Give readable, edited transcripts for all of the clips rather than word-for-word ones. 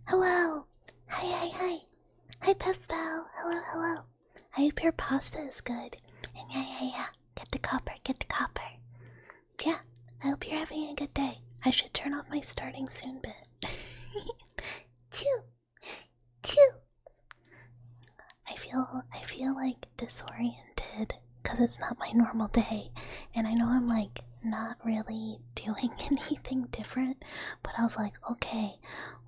Hello! Hi. Hi, Pastel! Hello. I hope your pasta is good. And yeah. Get the copper. Yeah, I hope you're having a good day. I should turn off my starting soon bit. Choo! I feel like disoriented because it's not my normal day. And I know I'm like not really doing anything different, but I was like, okay,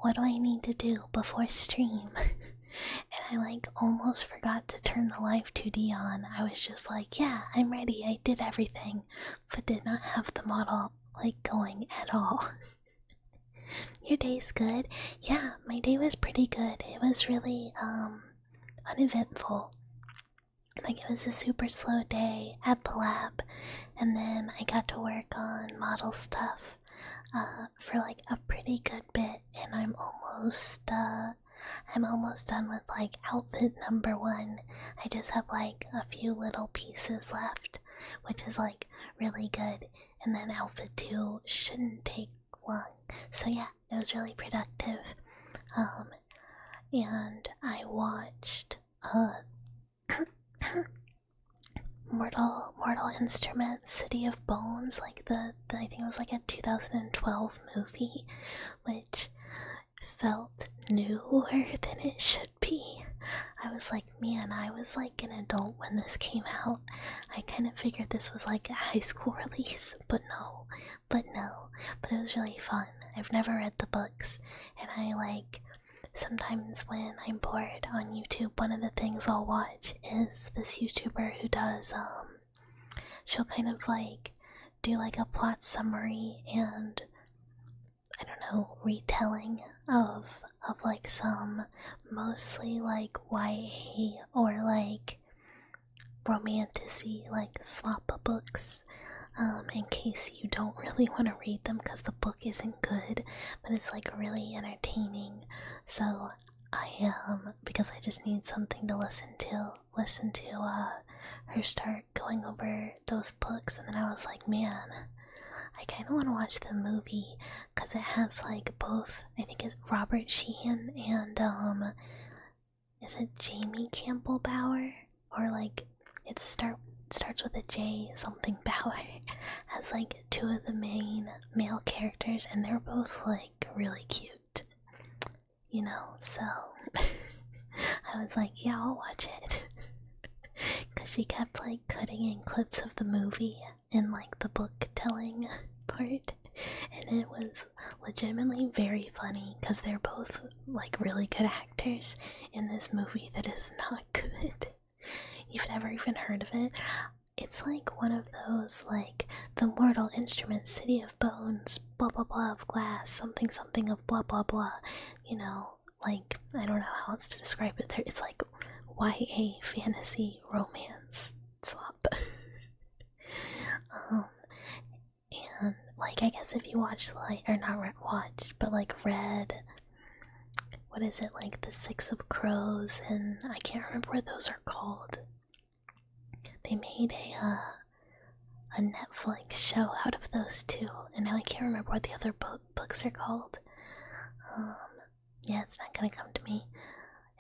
what do I need to do before stream? And I like almost forgot to turn the live 2D on. I was just like, yeah, I'm ready. I did everything, but did not have the model like going at all. Your day's good? Yeah, my day was pretty good. It was really uneventful. Like it was a super slow day at the lab, and then I got to work on model stuff for like a pretty good bit, and I'm almost done with like outfit number 1. I just have like a few little pieces left, which is like really good, and then outfit 2 shouldn't take long. So yeah, it was really productive. And I watched Mortal Instruments City of Bones, like the I think it was like a 2012 movie, which felt newer than it should be. I was like, man, I was like an adult when this came out. I kind of figured this was like a high school release, but no. But it was really fun. I've never read the books, and I like sometimes when I'm bored on YouTube, one of the things I'll watch is this YouTuber who does she'll kind of like do like a plot summary and I don't know, retelling of like some mostly like YA or like romanticy like slop books. In case you don't really want to read them because the book isn't good, but it's like really entertaining. So I because I just need something to listen to her start going over those books, and then I was like, man, I kind of want to watch the movie because it has like both. I think it's Robert Sheehan and is it Jamie Campbell Bower or like it starts with a J something Bauer. Has like 2 of the main male characters, and they're both like really cute, you know. So I was like, yeah, I'll watch it. Because she kept like cutting in clips of the movie in like the book telling part, and it was legitimately very funny because they're both like really good actors in this movie that is not good. You've never even heard of it? It's like one of those like the Mortal Instruments City of Bones blah blah blah of glass something of blah blah blah, you know, like I don't know how else to describe it. It's like YA fantasy romance slop. And like I guess if you watch like or not watched but like read what is it, like the Six of Crows, and I can't remember what those are called. They made a Netflix show out of those 2, and now I can't remember what the other books are called. Yeah, it's not gonna come to me.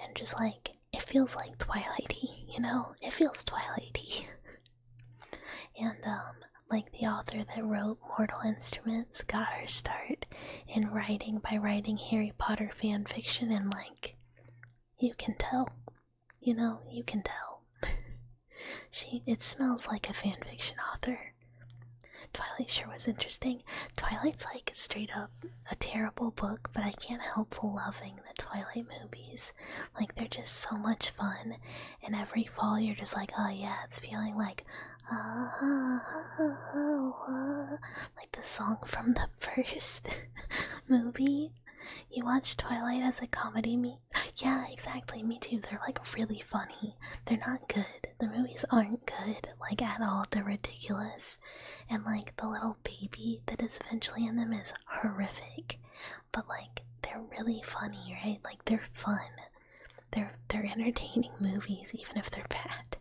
And just like it feels like Twilighty, you know? It feels Twilighty. And like the author that wrote Mortal Instruments got her start in writing by writing Harry Potter fan fiction, and like you can tell, you know, you can tell. It smells like a fanfiction author. Twilight sure was interesting. Twilight's like straight up a terrible book, but I can't help loving the Twilight movies. Like they're just so much fun, and every fall you're just like, oh yeah, it's feeling like like the song from the first movie. You watch Twilight as a comedy? Yeah, exactly, me too. They're like really funny. They're not good. The movies aren't good, like at all. They're ridiculous. And like the little baby that is eventually in them is horrific. But like they're really funny, right? Like they're fun. They're entertaining movies even if they're bad.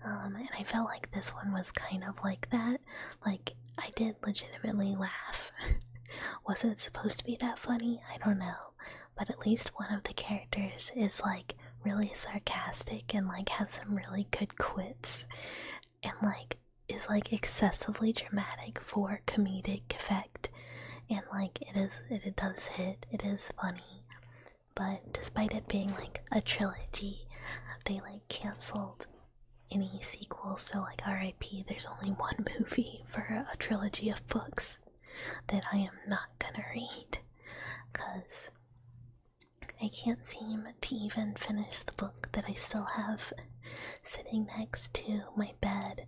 And I felt like this one was kind of like that. Like I did legitimately laugh. Was it supposed to be that funny? I don't know. but at least one of the characters is like really sarcastic and like has some really good quips and like is like excessively dramatic for comedic effect, and like it does hit, it is funny. But despite it being like a trilogy, they like canceled any sequels, so like RIP, there's only one movie for a trilogy of books that I am not gonna read, because I can't seem to even finish the book that I still have sitting next to my bed.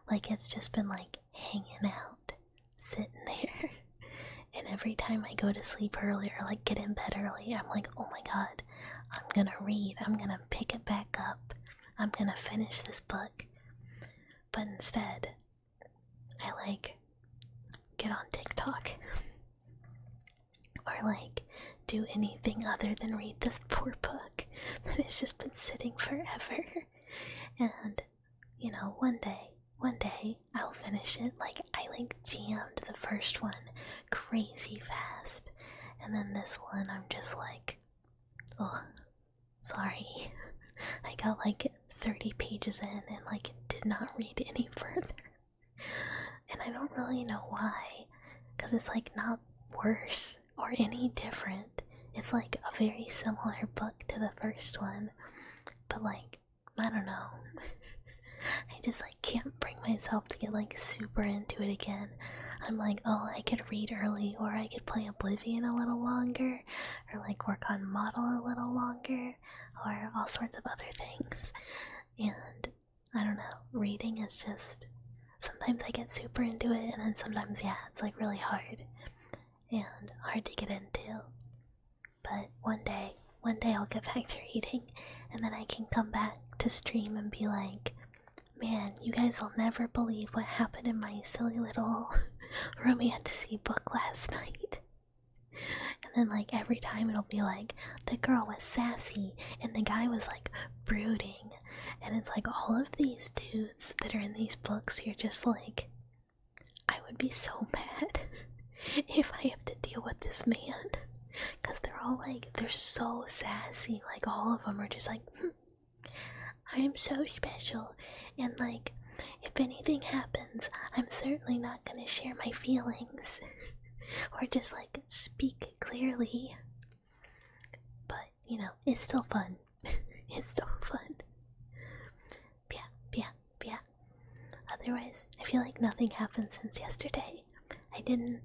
Like, it's just been like hanging out, sitting there. And every time I go to sleep early or like get in bed early, I'm like, oh my god, I'm gonna read, I'm gonna pick it back up, I'm gonna finish this book. But instead, I like get on TikTok or like do anything other than read this poor book that has just been sitting forever. And you know, one day I'll finish it. Like, I like jammed the first one crazy fast, and then this one I'm just like, oh, sorry. I got like 30 pages in and like did not read any further. And I don't really know why, because it's like not worse or any different. It's like a very similar book to the first one, but like, I don't know. I just like can't bring myself to get like super into it again. I'm like, oh, I could read early, or I could play Oblivion a little longer, or like work on Model a little longer, or all sorts of other things. And I don't know, reading is just, sometimes I get super into it, and then sometimes, yeah, it's like really hard and hard to get into. But one day I'll get back to reading, and then I can come back to stream and be like, man, you guys will never believe what happened in my silly little romantasy book last night. And then like every time it'll be like, the girl was sassy and the guy was like brooding. And it's like all of these dudes that are in these books, you're just like, I would be so mad if I have to deal with this man. Because they're all like, they're so sassy. Like all of them are just like, I am so special, and like, if anything happens, I'm certainly not gonna share my feelings, or just like speak clearly. But you know, it's still fun. It's still fun. Yeah. Otherwise, I feel like nothing happened since yesterday. I didn't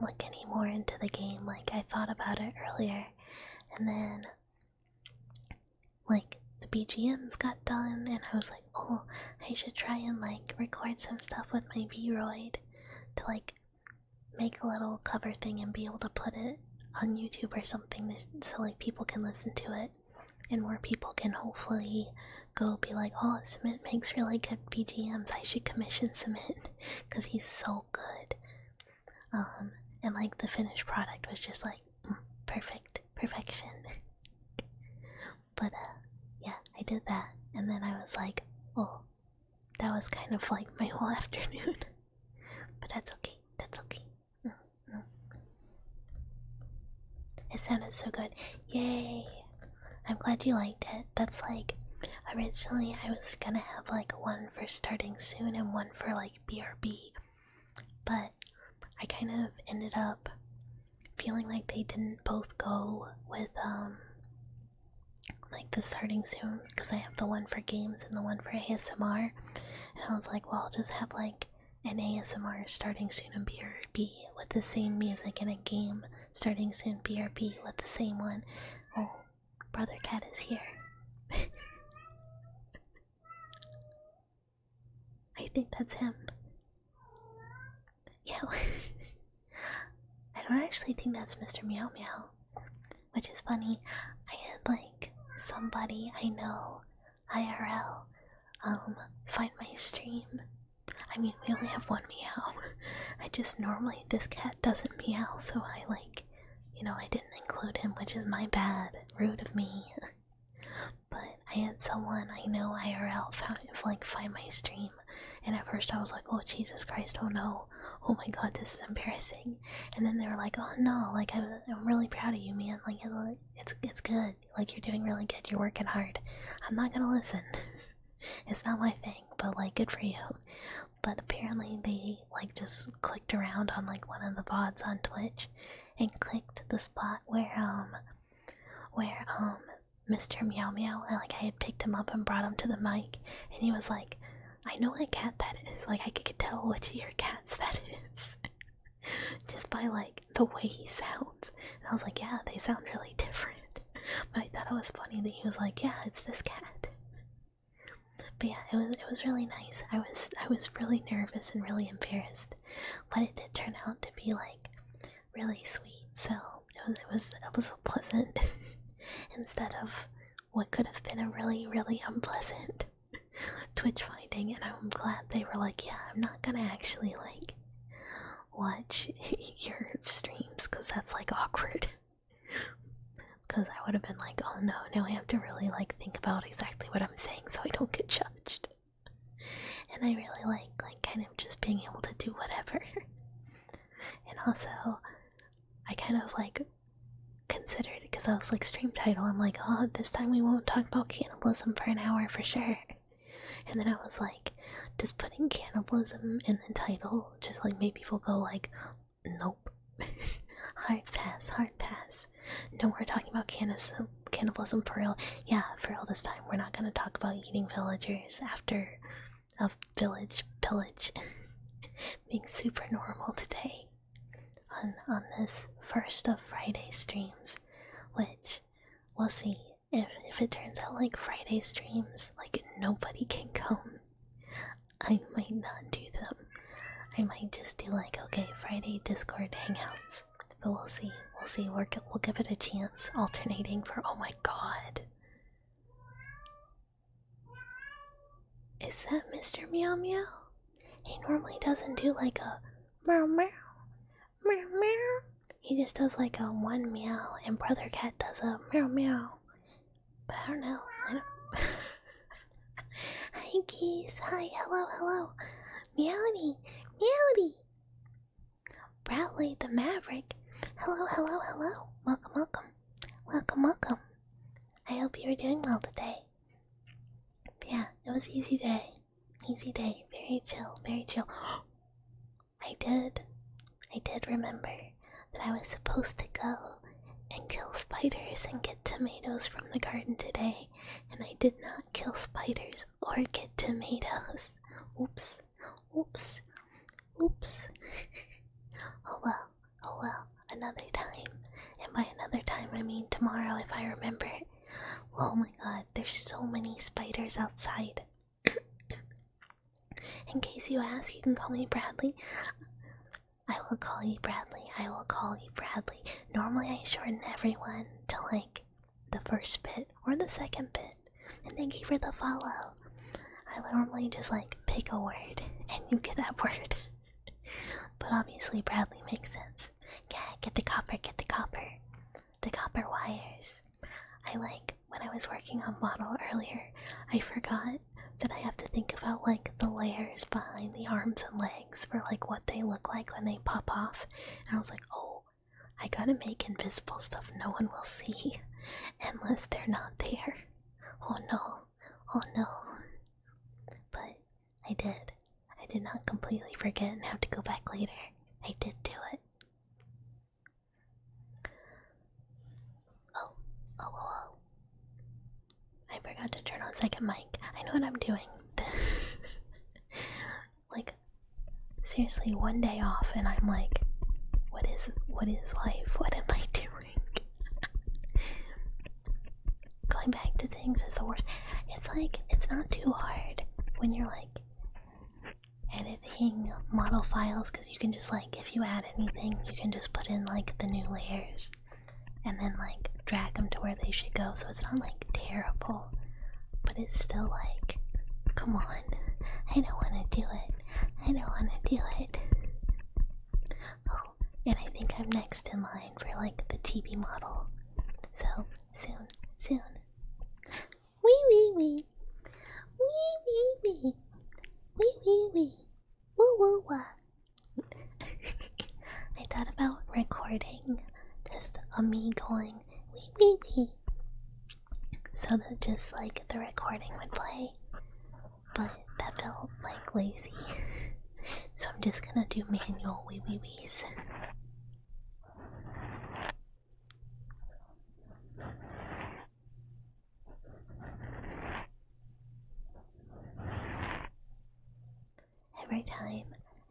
look any more into the game. Like, I thought about it earlier, and then like the BGMs got done, and I was like, oh, I should try and like record some stuff with my Vroid to like make a little cover thing and be able to put it on YouTube or something, so like people can listen to it, and more people can hopefully go be like, oh, Cement makes really good BGMs, I should commission Cement because he's so good. And like the finished product was just like perfection. But yeah, I did that, and then I was like, oh, that was kind of like my whole afternoon. But that's okay. It sounded so good. Yay! I'm glad you liked it. That's like, originally I was gonna have like one for starting soon and one for like BRB, but I kind of ended up feeling like they didn't both go with like the starting soon, because I have the one for games and the one for ASMR, and I was like, well, I'll just have like an ASMR starting soon and BRB with the same music, and a game starting soon BRB with the same one. Oh, Brother Cat is here. I think that's him. Yeah. I don't actually think that's Mr. Meow Meow, which is funny. I had like somebody I know IRL find my stream. I mean, we only have one meow. I just normally, this cat doesn't meow, so I like, you know, I didn't include him, which is my bad. Rude of me. But I had someone I know IRL find my stream, and at first I was like, oh Jesus Christ, oh no, oh my god, this is embarrassing. And then they were like, oh no, like I'm really proud of you, man. Like it's good. Like you're doing really good. You're working hard. I'm not gonna listen. It's not my thing, but like good for you. But apparently they like just clicked around on like one of the VODs on Twitch and clicked the spot where Mr. Meow Meow, I had picked him up and brought him to the mic, and he was like, I know what cat that is. Like I could tell which of your cats that is. Just by like the way he sounds. And I was like, yeah, they sound really different. But I thought it was funny that he was like, yeah, it's this cat. But yeah, it was really nice. I was really nervous and really embarrassed, but it did turn out to be like really sweet. So it was pleasant instead of what could have been a really unpleasant Twitch finding. And I'm glad they were like, yeah, I'm not gonna actually like watch your streams because that's like awkward. Because I would have been like, oh no, now I have to really like think about exactly what I'm saying so I don't get judged. And I really like kind of just being able to do whatever. And also, I kind of like considered, because I was like, stream title, I'm like, oh, this time we won't talk about cannibalism for an hour for sure. And then I was like, just putting cannibalism in the title just like made people go like, nope. Hard pass. No, we're talking about cannibalism for real. Yeah, for real this time. We're not gonna talk about eating villagers after a village pillage being super normal today on this first of Friday streams, which we'll see if it turns out like Friday streams, like nobody can come. I might not do them. I might just do like, okay, Friday Discord hangouts. But we'll see. We'll give it a chance, alternating for. Oh my god. Is that Mr. Meow Meow? He normally doesn't do like a meow meow, meow meow. He just does like a one meow, and Brother Cat does a meow meow. But I don't know. Hi, geese. Hi, hello. Meowdy. Bradley the Maverick. Hello. Welcome. I hope you are doing well today. Yeah, it was easy day. Very chill. I did remember that I was supposed to go and kill spiders and get tomatoes from the garden today, and I did not kill spiders or get tomatoes. Oops. Oh well, another time. And by another time, I mean tomorrow if I remember. Oh my god, there's so many spiders outside. In case you ask, you can call me Bradley. I will call you Bradley. Normally I shorten everyone to like the first bit or the second bit. And thank you for the follow. I normally just like pick a word and you get that word. But obviously Bradley makes sense. Yeah, get the copper. The copper wires. I like, when I was working on model earlier, I forgot that I have to think about like the layers behind the arms and legs for like what they look like when they pop off. And I was like, oh, I gotta make invisible stuff no one will see unless they're not there. Oh no. But I did. I did not completely forget and have to go back later. I did do it. Oh. I forgot to turn on second mic. I know what I'm doing. Like, seriously, one day off and I'm like, what is life? What am I doing? Going back to things is the worst. It's like, it's not too hard when you're like editing model files, because you can just like, if you add anything, you can just put in like the new layers and then like drag them to where they should go, so it's not like terrible, but it's still like, come on, I don't want to do it. Oh, and I think I'm next in line for like the TV model, so soon. Wee. Woo woo wah. of me going wee wee wee, so that just like the recording would play. But that felt like lazy, so I'm just gonna do manual wee wee wees. Every time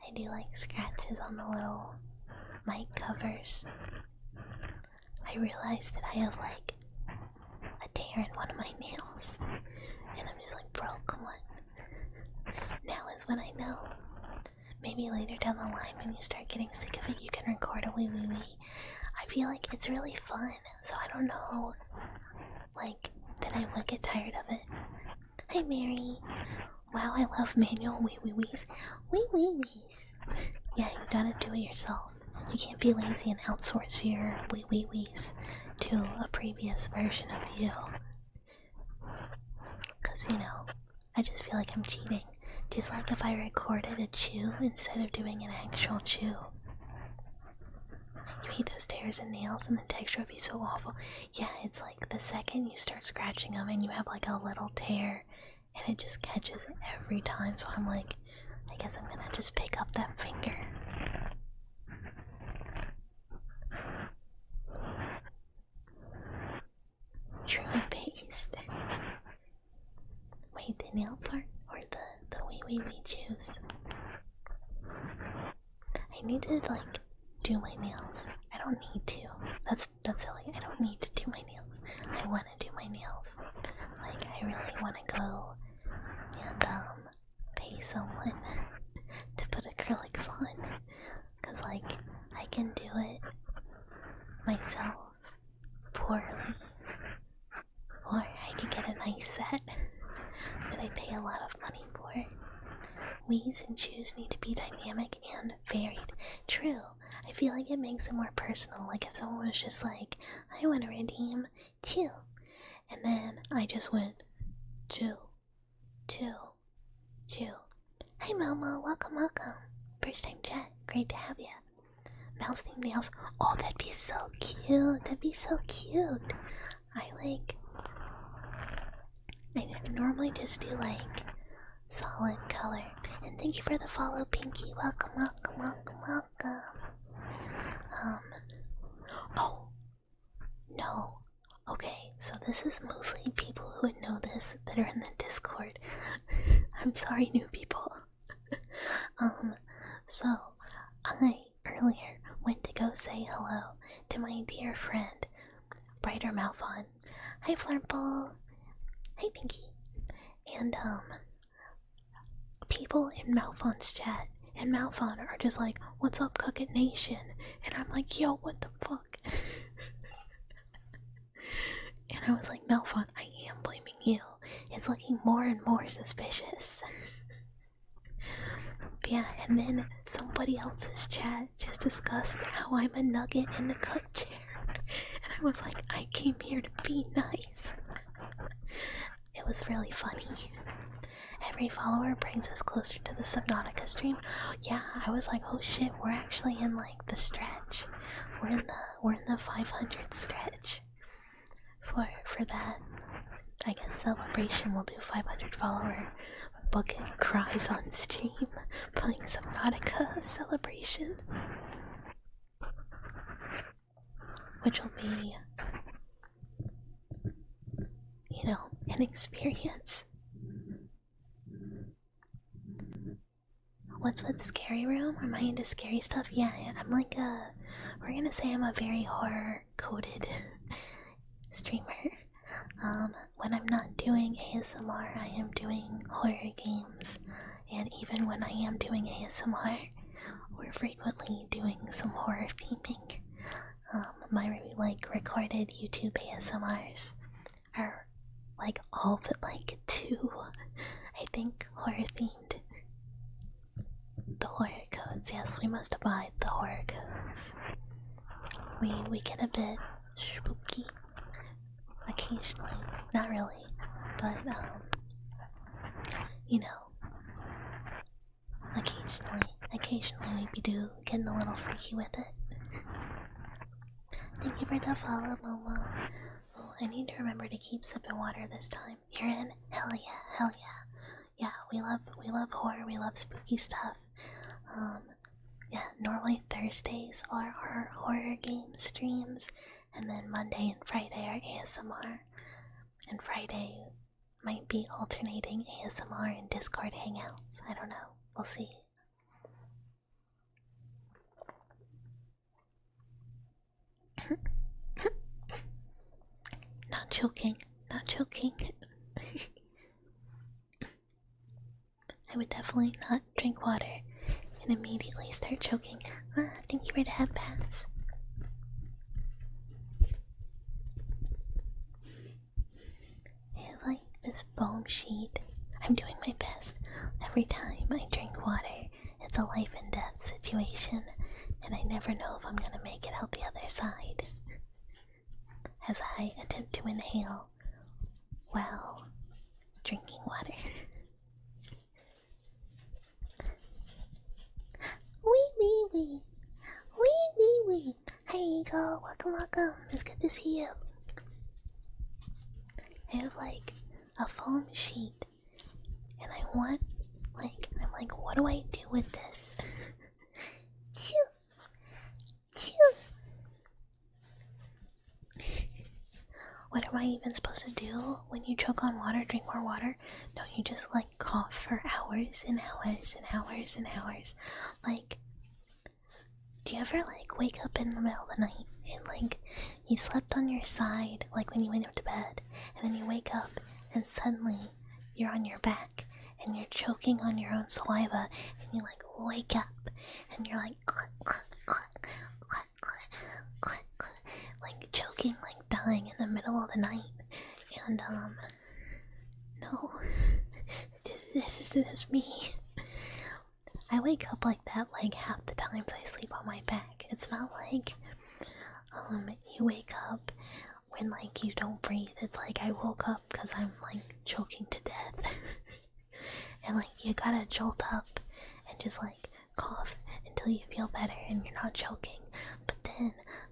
I do like scratches on the little mic covers, I realize that I have like a tear in one of my nails, and I'm just like, bro, come on. Now is when I know. Maybe later down the line, when you start getting sick of it, you can record a wee wee wee. I feel like it's really fun, so I don't know, like, that I would get tired of it. Hi, Mary. Wow, I love manual wee wee wees. Wee wee wees. Yeah, you gotta do it yourself. You can't be lazy and outsource your wee wee wees to a previous version of you. Cause, you know, I just feel like I'm cheating. Just like if I recorded a chew instead of doing an actual chew. You hate those tears and nails and the texture would be so awful. Yeah, it's like the second you start scratching them and you have like a little tear and it just catches it every time. So I'm like, I guess I'm gonna just pick up that finger. True and paste. Wait, the nail part or the wee wee wee juice? I need to like do my nails. I don't need to. That's silly. I don't need to do my nails. I want to do my nails. Like I really want to go and pay someone to put acrylics on, cause like I can do it myself poorly, or I can get a nice set that I pay a lot of money for. Wees and chews need to be dynamic and varied. True. I feel like it makes it more personal. Like if someone was just like, I want to redeem chew, and then I just went chew, chew, chew. Hi Momo, welcome, welcome. First time chat, great to have you. Mouse themed nails. Oh, that'd be so cute. That'd be so cute. I normally just do like solid color. And thank you for the follow, Pinky. Welcome, welcome, welcome, welcome. Oh, no. Okay, so this is mostly people who would know this that are in the Discord. I'm sorry, new people. So I earlier went to go say hello to my dear friend, Brighter Malphon. Hi, Flurple. Hi, Pinky. And, people in Malphon's chat and Malphon are just like, what's up, Cookit Nation? And I'm like, yo, what the fuck? And I was like, Malphon, I am blaming you. It's looking more and more suspicious. Yeah, and then somebody else's chat just discussed how I'm a nugget in the cook chair. And I was like, I came here to be nice. It was really funny. Every follower brings us closer to the Subnautica stream. Yeah, I was like, oh shit, we're actually in like the stretch. We're in the 500 stretch. For that, I guess celebration, we'll do 500 follower bucket cries on stream, playing Subnautica celebration, which will be, you know, an experience. What's with Scary Room? Am I into scary stuff? Yeah, I'm like we're gonna say I'm a very horror-coded streamer. When I'm not doing ASMR, I am doing horror games, and even when I am doing ASMR, we're frequently doing some horror theming. My like recorded YouTube ASMRs are like all but like 2, I think, horror themed. The horror codes, yes, we must abide the horror codes. We get a bit spooky occasionally, not really, but you know, occasionally we be getting a little freaky with it. Thank you for the follow, Momo. Oh, I need to remember to keep sipping water this time. You're in? Hell yeah, hell yeah. Yeah, we love horror, we love spooky stuff. Yeah, normally Thursdays are our horror game streams, and then Monday and Friday are ASMR. And Friday might be alternating ASMR and Discord hangouts. I don't know. We'll see. Not joking. Not joking. I would definitely not drink water and immediately start choking. Thank you for the head pats. I have like this foam sheet. I'm doing my best. Every time I drink water, it's a life and death situation, and I never know if I'm gonna make it out the other side. As I attempt to inhale while drinking water. Wee wee wee. Wee wee wee. Hey Eagle, welcome, welcome. It's good to see you. I have like a foam sheet, and I want, like, I'm like, what do I do with this? Chew. Chew. What am I even supposed to do when you choke on water? Drink more water? No, you just like cough for hours and hours and hours and hours. Like, do you ever like wake up in the middle of the night and like you slept on your side, like when you went up to bed, and then you wake up and suddenly you're on your back and you're choking on your own saliva, and you like wake up and you're like like choking, like dying in the middle of the night. And no, this is me. I wake up like that like half the times I sleep on my back. It's not like you wake up when like you don't breathe. It's like I woke up because I'm like choking to death. And like you gotta jolt up and just like cough until you feel better and you're not choking.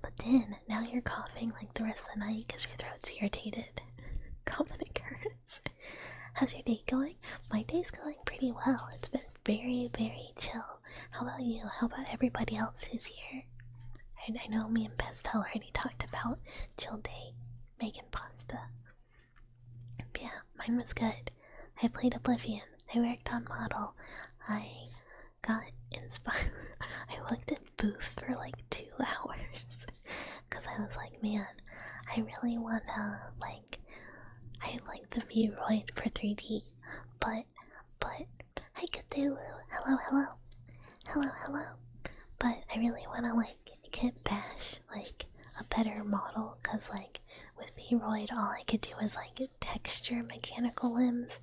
But then now you're coughing like the rest of the night because your throat's irritated. Common occurrence. How's your day going? My day's going pretty well. It's been very, very chill. How about you? How about everybody else who's here? I know me and Pestel already talked about chill day, making pasta. But yeah, mine was good. I played Oblivion. I worked on model. I got inspired. I looked at Booth for like 2 hours because I was like, man, I really wanna like, I like the Vroid for 3D, but hi Cthulhu, hello, but I really wanna like get Bash like a better model, cause like with Vroid all I could do is like texture mechanical limbs,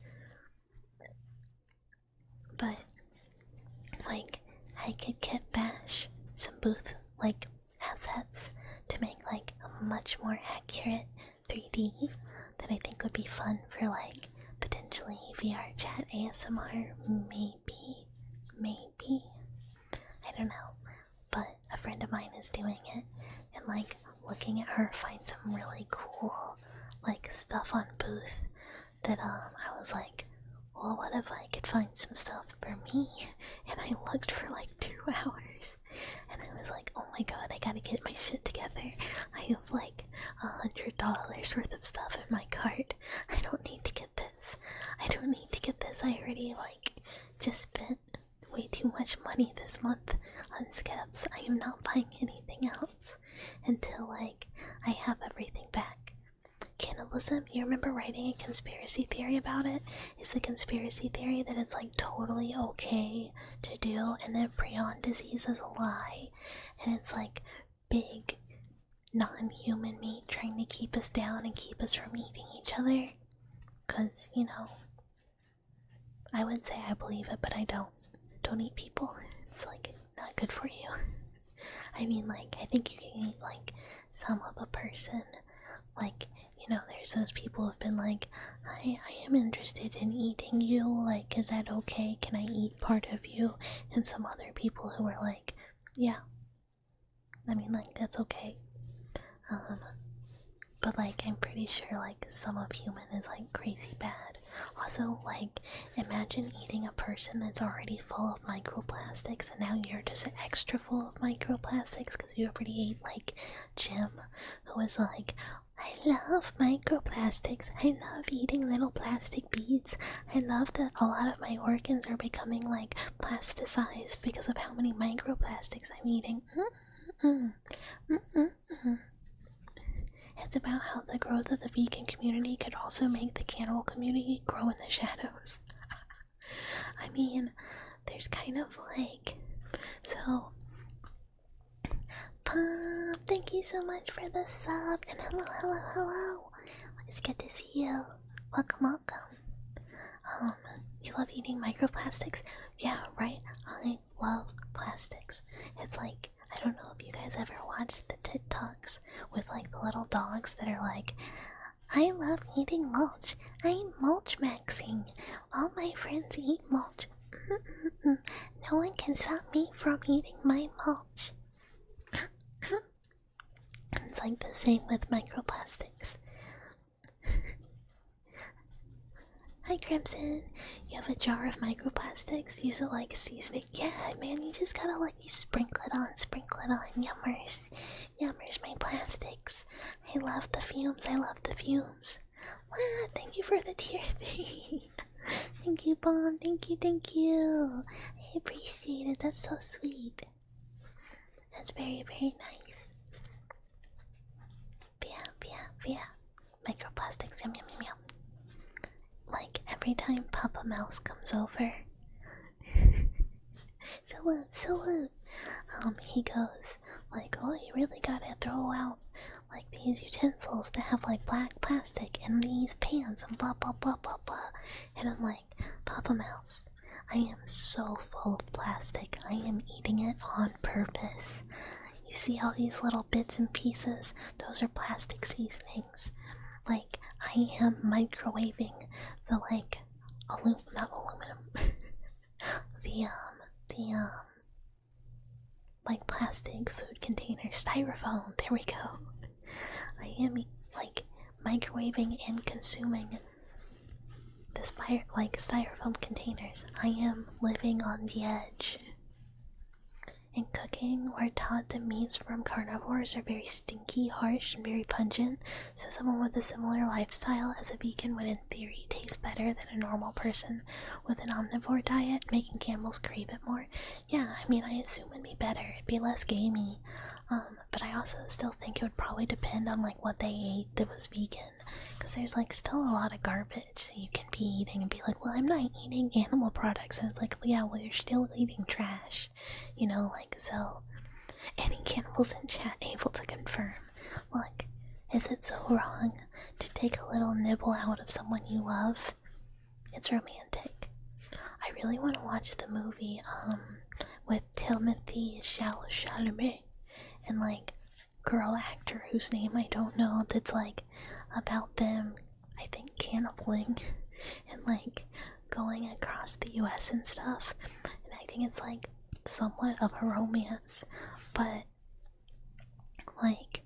but like I could get Bash some Booth like assets to make like a much more accurate 3D that I think would be fun for like potentially VR chat ASMR, maybe. I don't know. But a friend of mine is doing it, and like looking at her find some really cool like stuff on Booth that I was like, well, what if I could find some stuff for me? And I looked for like 2 hours, and I was like, oh my god, I gotta get my shit together. I have like $100 worth of stuff in my cart. I don't need to get this. I already like just spent way too much money this month on skips. I am not buying anything else until like I have everything back. Cannibalism, you remember writing a conspiracy theory about it? Is the conspiracy theory that it's like totally okay to do, and that prion disease is a lie, and it's like big non-human meat trying to keep us down and keep us from eating each other? Cause, you know, I would say I believe it, but I don't. Don't eat people. It's like not good for you. I mean, like, I think you can eat like some of a person. Like, you know, there's those people who've been like, I am interested in eating you. Like, is that okay? Can I eat part of you? And some other people who are like, yeah. I mean, like, that's okay. But like I'm pretty sure like some of human is like crazy bad. Also, like imagine eating a person that's already full of microplastics and now you're just extra full of microplastics because you already ate like Jim, who was like, I love microplastics. I love eating little plastic beads. I love that a lot of my organs are becoming like plasticized because of how many microplastics I'm eating. It's about how the growth of the vegan community could also make the cannibal community grow in the shadows. I mean, there's kind of like... So... Pom, thank you so much for the sub, and hello, hello, hello. It's good to see you. Welcome, welcome. You love eating microplastics? Yeah, right? I love plastics. It's like, I don't know if you guys ever watched the TikToks with like the little dogs that are like, I love eating mulch. I'm mulch maxing. All my friends eat mulch. No one can stop me from eating my mulch. It's like the same with microplastics. Hi Crimson, you have a jar of microplastics, use it like seasoning. Yeah man, you just gotta like, you sprinkle it on, yummers. Yummers, my plastics. I love the fumes, I love the fumes. Wow, thank you for the tier 3. Thank you, Bomb, thank you. I appreciate it, that's so sweet. That's very, very nice. Yeah. Microplastics, yum. Like every time Papa Mouse comes over, salute. He goes like, oh, you really gotta throw out like these utensils that have like black plastic and these pans and blah blah blah blah blah. And I'm like, Papa Mouse, I am so full of plastic. I am eating it on purpose. You see all these little bits and pieces? Those are plastic seasonings. Like, I am microwaving the like not aluminum the like plastic food container, styrofoam, there we go. I am like microwaving and consuming the styrofoam containers. I am living on the edge. In cooking, we're taught that meats from carnivores are very stinky, harsh, and very pungent, so someone with a similar lifestyle as a vegan would in theory taste better than a normal person with an omnivore diet, making cannibals crave it more. Yeah, I mean, I assume it'd be better, it'd be less gamey, but I also still think it would probably depend on like what they ate that was vegan, because there's like still a lot of garbage that you can be eating and be like, well, I'm not eating animal products, and it's like, well, yeah, well, you're still eating trash, you know, like, so any cannibals in chat able to confirm, like, is it so wrong to take a little nibble out of someone you love? It's romantic. I really want to watch the movie with Timothée Chalamet and like girl actor whose name I don't know, that's like about them, I think, cannibaling and like going across the US and stuff, and I think it's like somewhat of a romance, but like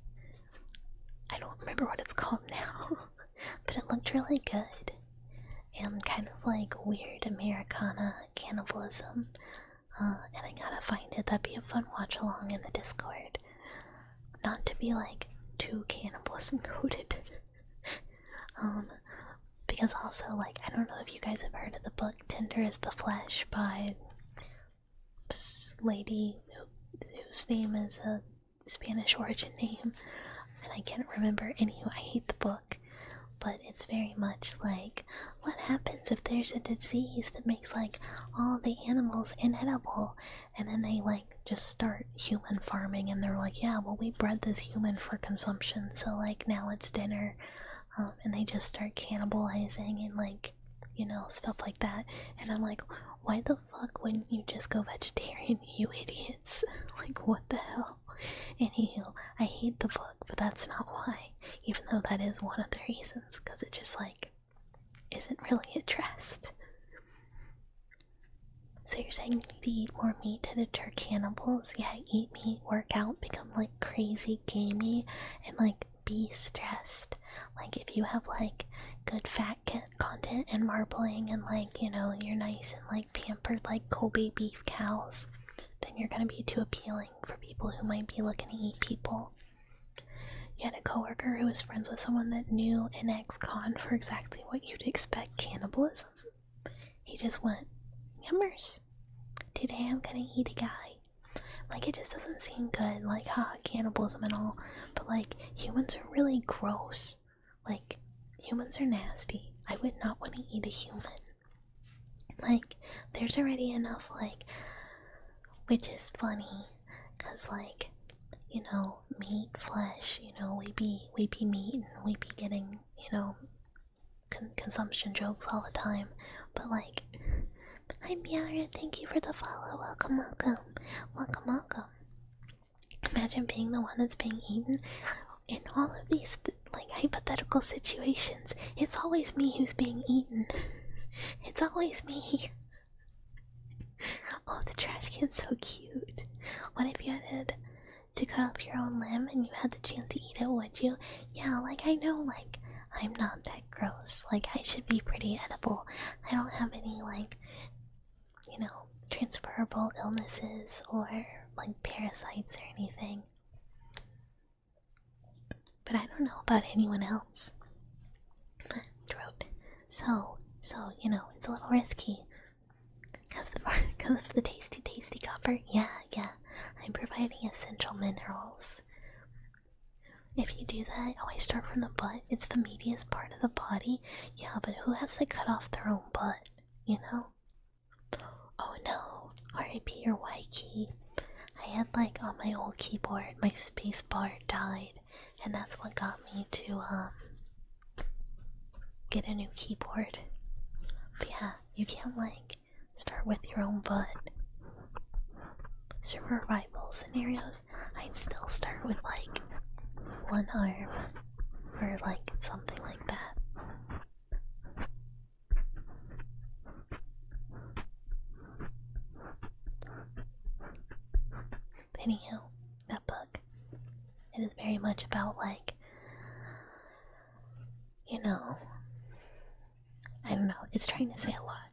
I don't remember what it's called now. But it looked really good and kind of like weird Americana cannibalism, and I gotta find it. That'd be a fun watch along in the Discord. Not to be like too cannibalism coded. Because also, like, I don't know if you guys have heard of the book Tender is the Flesh by lady whose name is a Spanish origin name, and I can't remember. Anyway, I hate the book, but it's very much like, what happens if there's a disease that makes like all the animals inedible, and then they like just start human farming, and they're like, yeah, well, we bred this human for consumption, so like now it's dinner, and they just start cannibalizing and like, you know, stuff like that. And I'm like, why the fuck wouldn't you just go vegetarian, you idiots? Like, what the hell? Anywho, I hate the book, but that's not why, even though that is one of the reasons, because it just like isn't really addressed. So you're saying you need to eat more meat to deter cannibals? Yeah, eat meat, work out, become like crazy gamey, and like be stressed. Like if you have like good fat content and marbling and like, you know, you're nice and like pampered like Kobe beef cows, then you're gonna be too appealing for people who might be looking to eat people. You had a coworker who was friends with someone that knew an ex-con for exactly what you'd expect cannibalism. He just went, yummers. Today I'm gonna eat a guy. Like, it just doesn't seem good. Like, haha, cannibalism and all. But, like, humans are really gross. Like, humans are nasty. I would not want to eat a human. Like, there's already enough, like, which is funny. Because, like, you know, meat, flesh, you know, we be meat and we be getting, you know, consumption jokes all the time. But, like, hi Miara, thank you for the follow. Welcome, welcome. Welcome, welcome. Imagine being the one that's being eaten in all of these like hypothetical situations. It's always me who's being eaten. It's always me. Oh, the trash can's so cute. What if you had to cut off your own limb and you had the chance to eat it, would you? Yeah, like I know, like I'm not that gross. Like I should be pretty edible. I don't have any like, you know, transferable illnesses or like parasites or anything. But I don't know about anyone else. Throat. So, you know, it's a little risky. Because of the tasty copper. Yeah. I'm providing essential minerals. If you do that, always start from the butt. It's the meatiest part of the body. Yeah, but who has to cut off their own butt? You know? Oh no. RIP your Y key. I had like on my old keyboard, my space bar died. And that's what got me to get a new keyboard. But yeah, you can't like start with your own butt. Survival scenarios, I'd still start with like one arm or like something like that. Anyhow, that book, it is very much about like, you know, I don't know, it's trying to say a lot.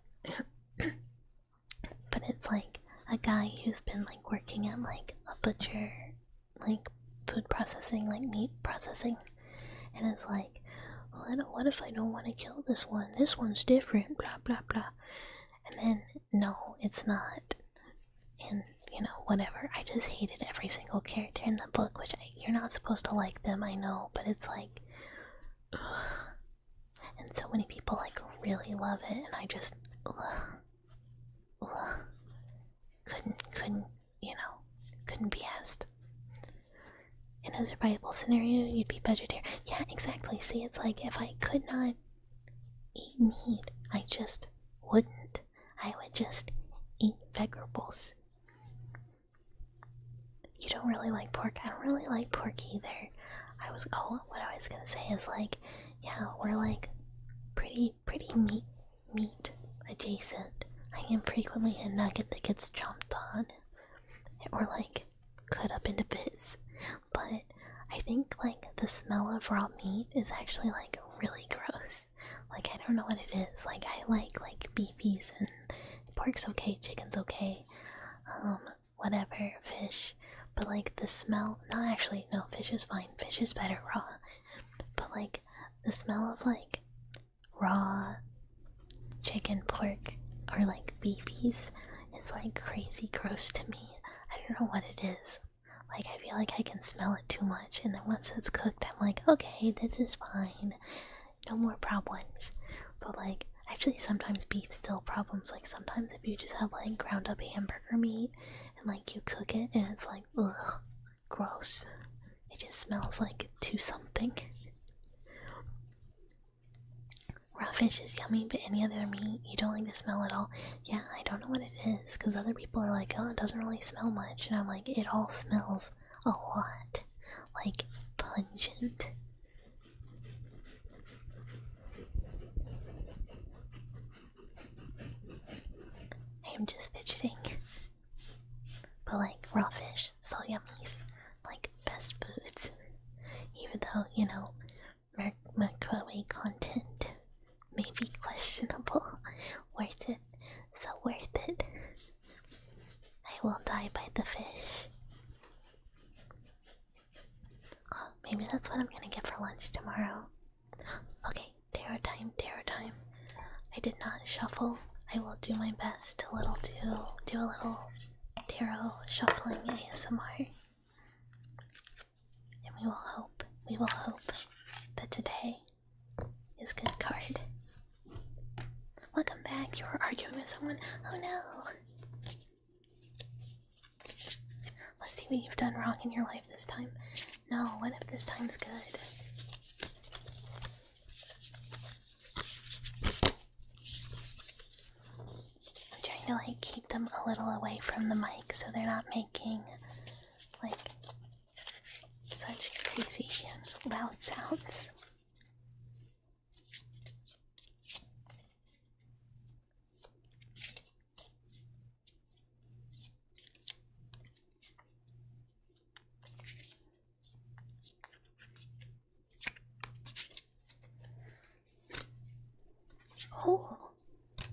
But it's like a guy who's been like working at like a butcher, like food processing, like meat processing, and it's like, well, what if I don't want to kill this one? This one's different, blah blah blah. And then no, it's not. And you know, whatever. I just hated every single character in the book, which you're not supposed to like them, I know, but it's like, ugh. And so many people like really love it, and I just, ugh. Couldn't, you know, couldn't be asked. In a survival scenario, you'd be vegetarian. Yeah, exactly. See, it's like if I could not eat meat, I just wouldn't. I would just eat vegetables. You don't really like pork? I don't really like pork either. What I was gonna say is like, yeah, we're like pretty meat adjacent. I am frequently a nugget that gets chomped on or like cut up into bits. But I think like the smell of raw meat is actually like really gross. Like I don't know what it is. Like I like beefies and pork's okay, chicken's okay, whatever, fish. But like the smell, not actually, no, fish is fine. Fish is better raw. But like the smell of like raw chicken, pork, or like beefies is like crazy gross to me. I don't know what it is. Like I feel like I can smell it too much, and then once it's cooked, I'm like, okay, this is fine, no more problems. But like, actually, sometimes beef's still problems. Like sometimes if you just have like ground up hamburger meat and like you cook it, and it's like, ugh, gross. It just smells like too something. Raw fish is yummy, but any other meat you don't like the smell at all. Yeah, I don't know what it is, because other people are like, oh, it doesn't really smell much, and I'm like, it all smells a lot. Like, pungent. I am just fidgeting. But like raw fish, so yummies. Like best foods. Even though, you know, microwave content may be questionable. Worth it. So worth it. I will die by the fish. Oh, maybe that's what I'm gonna get for lunch tomorrow. Okay, tarot time, tarot time. I did not shuffle. I will do my best to do a little tarot shuffling ASMR. And we will hope that today is good card. Welcome back. You were arguing with someone. Oh no. Let's see what you've done wrong in your life this time. No, what if this time's good? I'm trying to like keep them a little away from the mic so they're not making like such crazy loud sounds. Oh,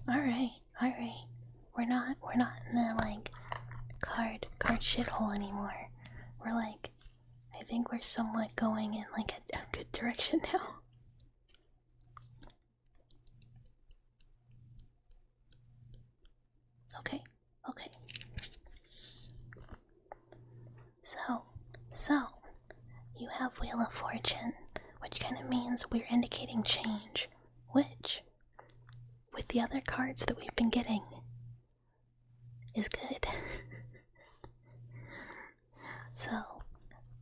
alright. We're not in the like card shithole anymore. We're like, I think we're somewhat going in like a good direction now. Okay. So you have Wheel of Fortune, which kind of means we're indicating change, which with the other cards that we've been getting is good. So,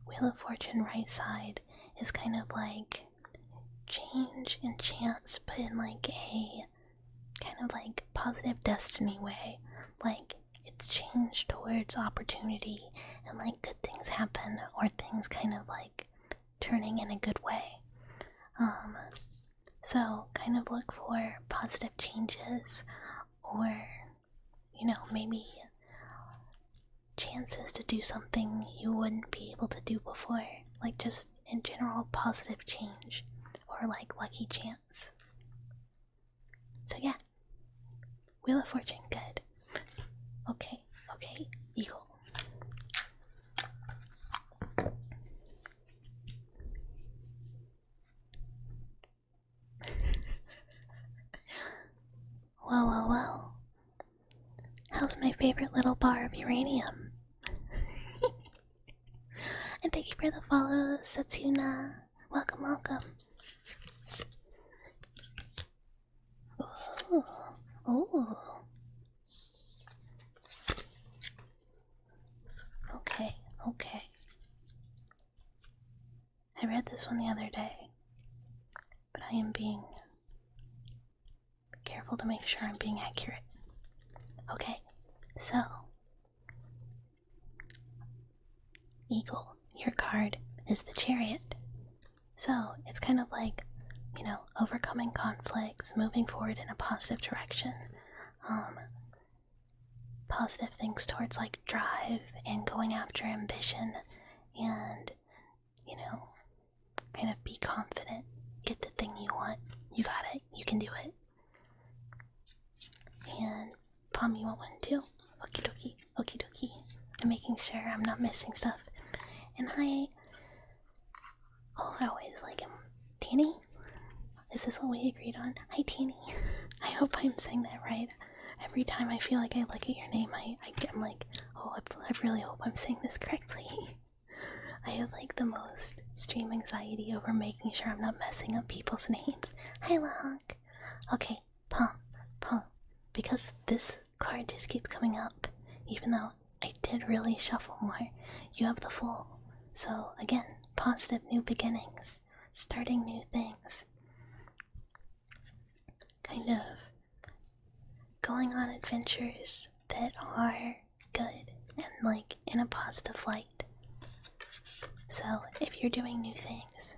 Wheel of Fortune right side is kind of like change and chance, but in like a kind of like positive destiny way. Like it's change towards opportunity and like good things happen, or things kind of like turning in a good way. So kind of look for positive changes, or you know, maybe chances to do something you wouldn't be able to do before, like just in general positive change, or like lucky chance. So yeah, Wheel of Fortune, good. Okay, Eagle. Well. How's my favorite little bar of uranium? And thank you for the follow, Satsuna. Welcome. Ooh. Okay. I read this one the other day, but I am being careful to make sure I'm being accurate. Okay, so Eagle, your card is the Chariot. So it's kind of like, you know, overcoming conflicts, moving forward in a positive direction. Positive things towards like drive and going after ambition, and you know, kind of be confident, get the thing you want. You got it, you can do it. And Palm, you want one too? Okie dokie. I'm making sure I'm not missing stuff. And I always like him. Teeny? Is this what we agreed on? Hi, Teeny. I hope I'm saying that right. Every time I feel like I look at your name, I'm like, oh, I really hope I'm saying this correctly. I have like the most stream anxiety over making sure I'm not messing up people's names. Hi, Lahonk. Okay, Palm. Because this card just keeps coming up, even though I did really shuffle more, you have the Fool. So again, positive new beginnings, starting new things. Kind of going on adventures that are good and like in a positive light. So if you're doing new things,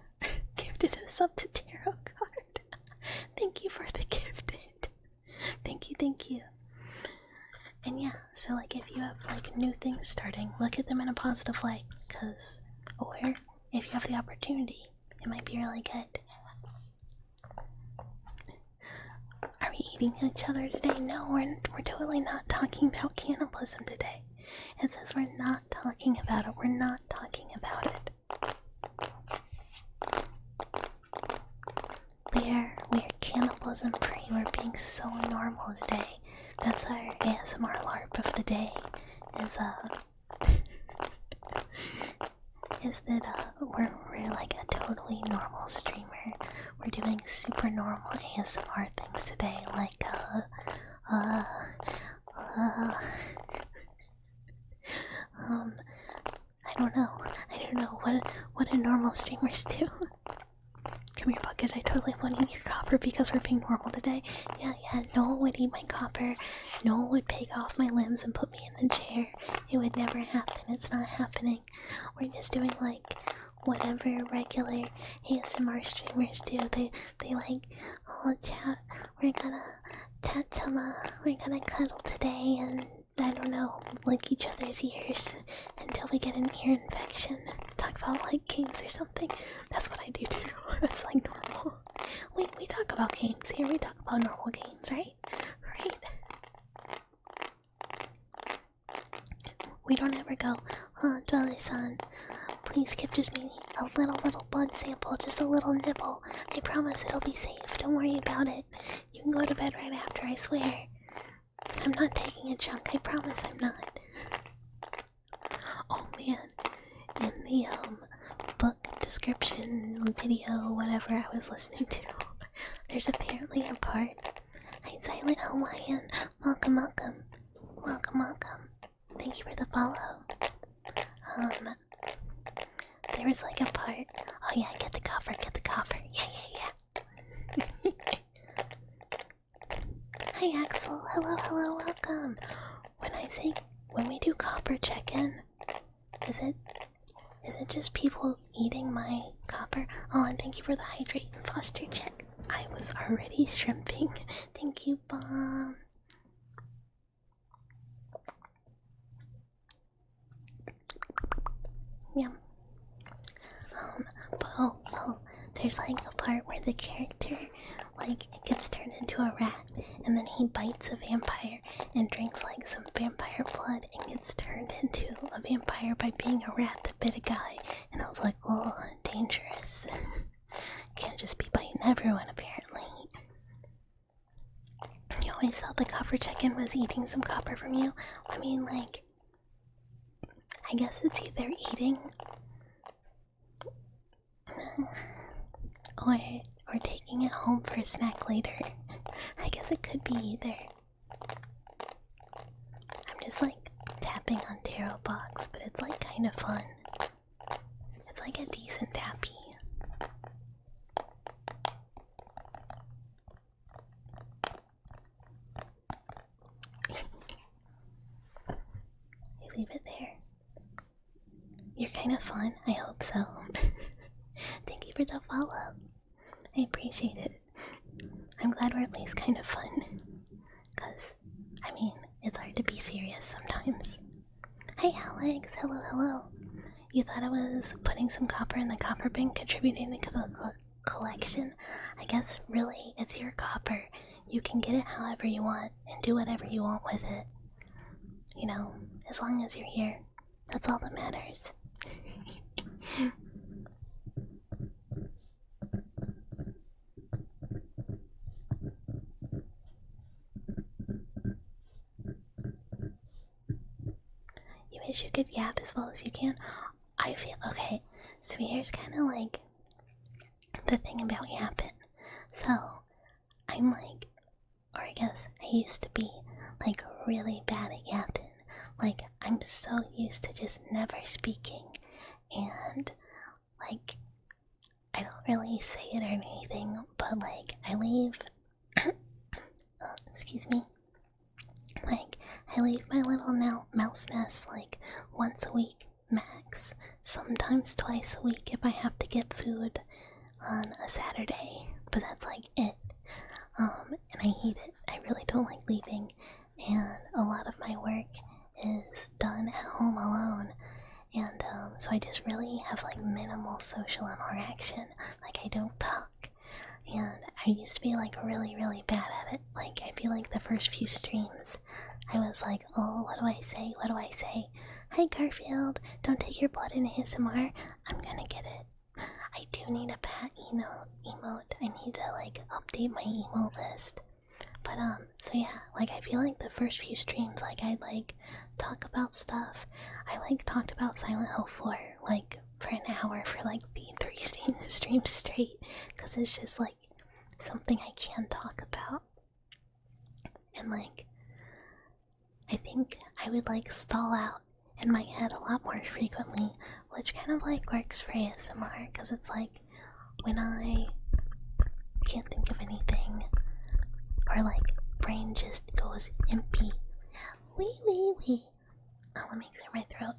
gifted us up to tarot card. Thank you for the gifted. Thank you. And yeah, So like if you have like new things starting, look at them in a positive light, or if you have the opportunity, it might be really good. Are we eating each other today? No, we're totally not talking about cannibalism today. It says we're not talking about it. We're not talking about it. We're cannibalism free. We're being so normal today. That's our ASMR LARP of the day. Is that we're like a totally normal streamer. We're doing super normal ASMR things today, like I don't know what do normal streamers do. Come here, Bucket. I totally want to eat your copper because we're being normal today. Yeah, no one would eat my copper. No one would pick off my limbs and put me in the chair. It would never happen. It's not happening. We're just doing like whatever regular ASMR streamers do. They like, oh chat, we're gonna we're gonna cuddle today and I don't know, lick each other's ears until we get an ear infection. Talk about like games or something. That's what I do too. That's like normal. We talk about games here. We talk about normal games, right? Right. We don't ever go, oh, Dweller-san, please give just me a little blood sample, just a little nibble. I promise it'll be safe. Don't worry about it. You can go to bed right after, I swear. I'm not taking a chunk, I promise I'm not. Oh man, in the book description video, whatever I was listening to, there's apparently a part. Hi Silent Hawaiian, welcome. Thank you for the follow. There was like a part. Oh yeah, get the copper. Yeah. Hi Axel, hello, welcome. When we do copper check-in, is it just people eating my copper? Oh, and thank you for the hydrate and foster check. I was already shrimping. Thank you, Bomb. Yum. There's like a part where the character like gets turned into a rat and then he bites a vampire and drinks like some vampire blood and gets turned into a vampire by being a rat that bit a guy. And I was like, oh, dangerous. Can't just be biting everyone apparently. You always thought the copper check-in was eating some copper from you? I mean, like, I guess it's either eating or taking it home for a snack later. I guess it could be either. I'm just like tapping on tarot box, but it's like kind of fun. It's like a decent tappy. You leave it there. You're kind of fun. I hope so. Thank you for the follow. I appreciate it. I'm glad we're at least kind of fun. Because, I mean, it's hard to be serious sometimes. Hey Alex, hello. You thought I was putting some copper in the copper bin contributing to the collection? I guess really it's your copper. You can get it however you want and do whatever you want with it. You know, as long as you're here. That's all that matters. You wish you could yap as well as you can? I feel okay. So here's kind of like the thing about yapping. So I'm like, or I guess I used to be like really bad at yapping. Like I'm so used to just never speaking, and like I don't really say it or anything, but like I leave excuse me, like I leave my little mouse nest like once a week max, sometimes twice a week if I have to get food on a Saturday, but that's like it. And I hate it. I really don't like leaving, and a lot of my work social interaction. Like, I don't talk. And I used to be like really, really bad at it. Like, I feel like the first few streams, I was like, oh, what do I say? What do I say? Hi, Garfield. Don't take your blood in ASMR. I'm gonna get it. I do need a pat emote. I need to like update my emote list. But so yeah, like I feel like the first few streams, like I'd like talk about stuff. I like talked about Silent Hill 4 like for an hour for like the 3 streams straight, because it's just like something I can talk about. And like I think I would like stall out in my head a lot more frequently, which kind of like works for ASMR, because it's like when I can't think of anything, or like brain just goes empty. Wee wee wee. Oh, let me clear my throat.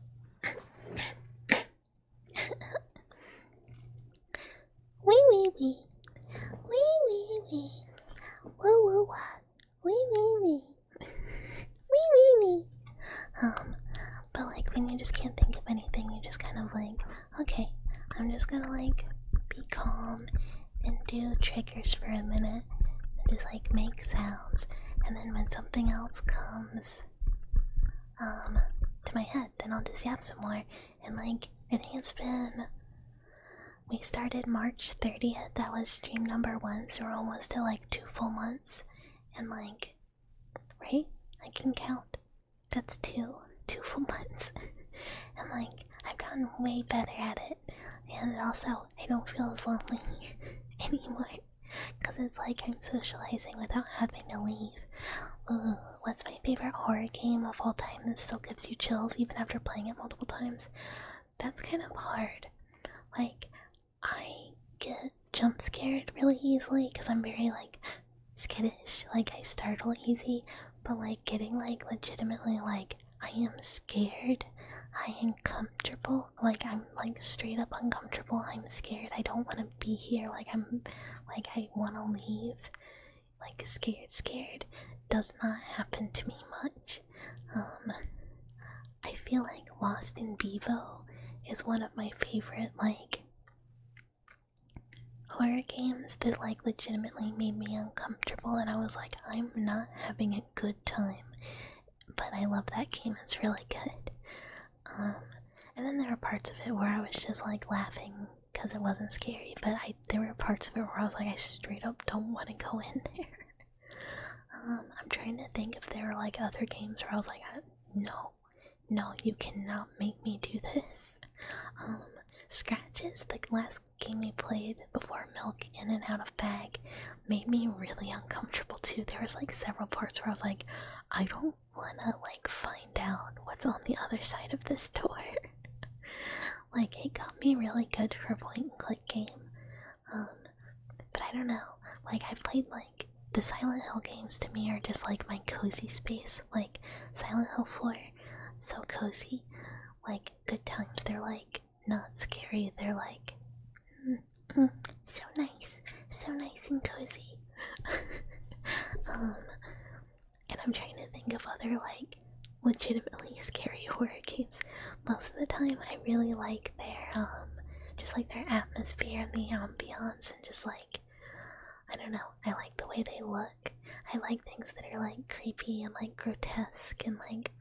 Wee wee wee. Wee wee wee. Woo woo wah. Wee wee wee. Wee wee wee. But like when you just can't think of anything, you just kind of like, okay, I'm just gonna like be calm and do triggers for a minute and just like make sounds, and then when something else comes to my head, then I'll just yap some more. And like I think it's been, we started March 30th, that was stream number 1, so we're almost at like 2 full months. And like, right, I can count, that's 2 full months. And like I've gotten way better at it, and also I don't feel as lonely anymore, because it's like I'm socializing without having to leave. Ooh, what's my favorite horror game of all time that still gives you chills even after playing it multiple times? That's kind of hard. Like, I get jump scared really easily because I'm very like skittish, like I startle easy, but like getting like legitimately like I am scared, I am comfortable, like I'm like straight up uncomfortable, I'm scared, I don't want to be here, like I want to leave, like scared does not happen to me much. I feel like Lost in Vivo is one of my favorite like horror games that like legitimately made me uncomfortable, and I was like, I'm not having a good time, but I love that game, it's really good. And then there were parts of it where I was just like laughing because it wasn't scary, but there were parts of it where I was like, I straight up don't want to go in there. I'm trying to think if there were like other games where I was like, no, you cannot make me do this. Scratches, the last game we played before Milk In and Out of Bag, made me really uncomfortable too. There was like several parts where I was like, I don't wanna like find out what's on the other side of this door. Like it got me really good for a point and click game. But I don't know, like I've played like the Silent Hill games, to me are just like my cozy space. Like Silent Hill 4, so cozy, like good times. They're like not scary, they're like so nice and cozy. And I'm trying to think of other like legitimately scary horror games. Most of the time I really like their just like their atmosphere and the ambiance, and just like, I don't know, I like the way they look. I like things that are like creepy and like grotesque and like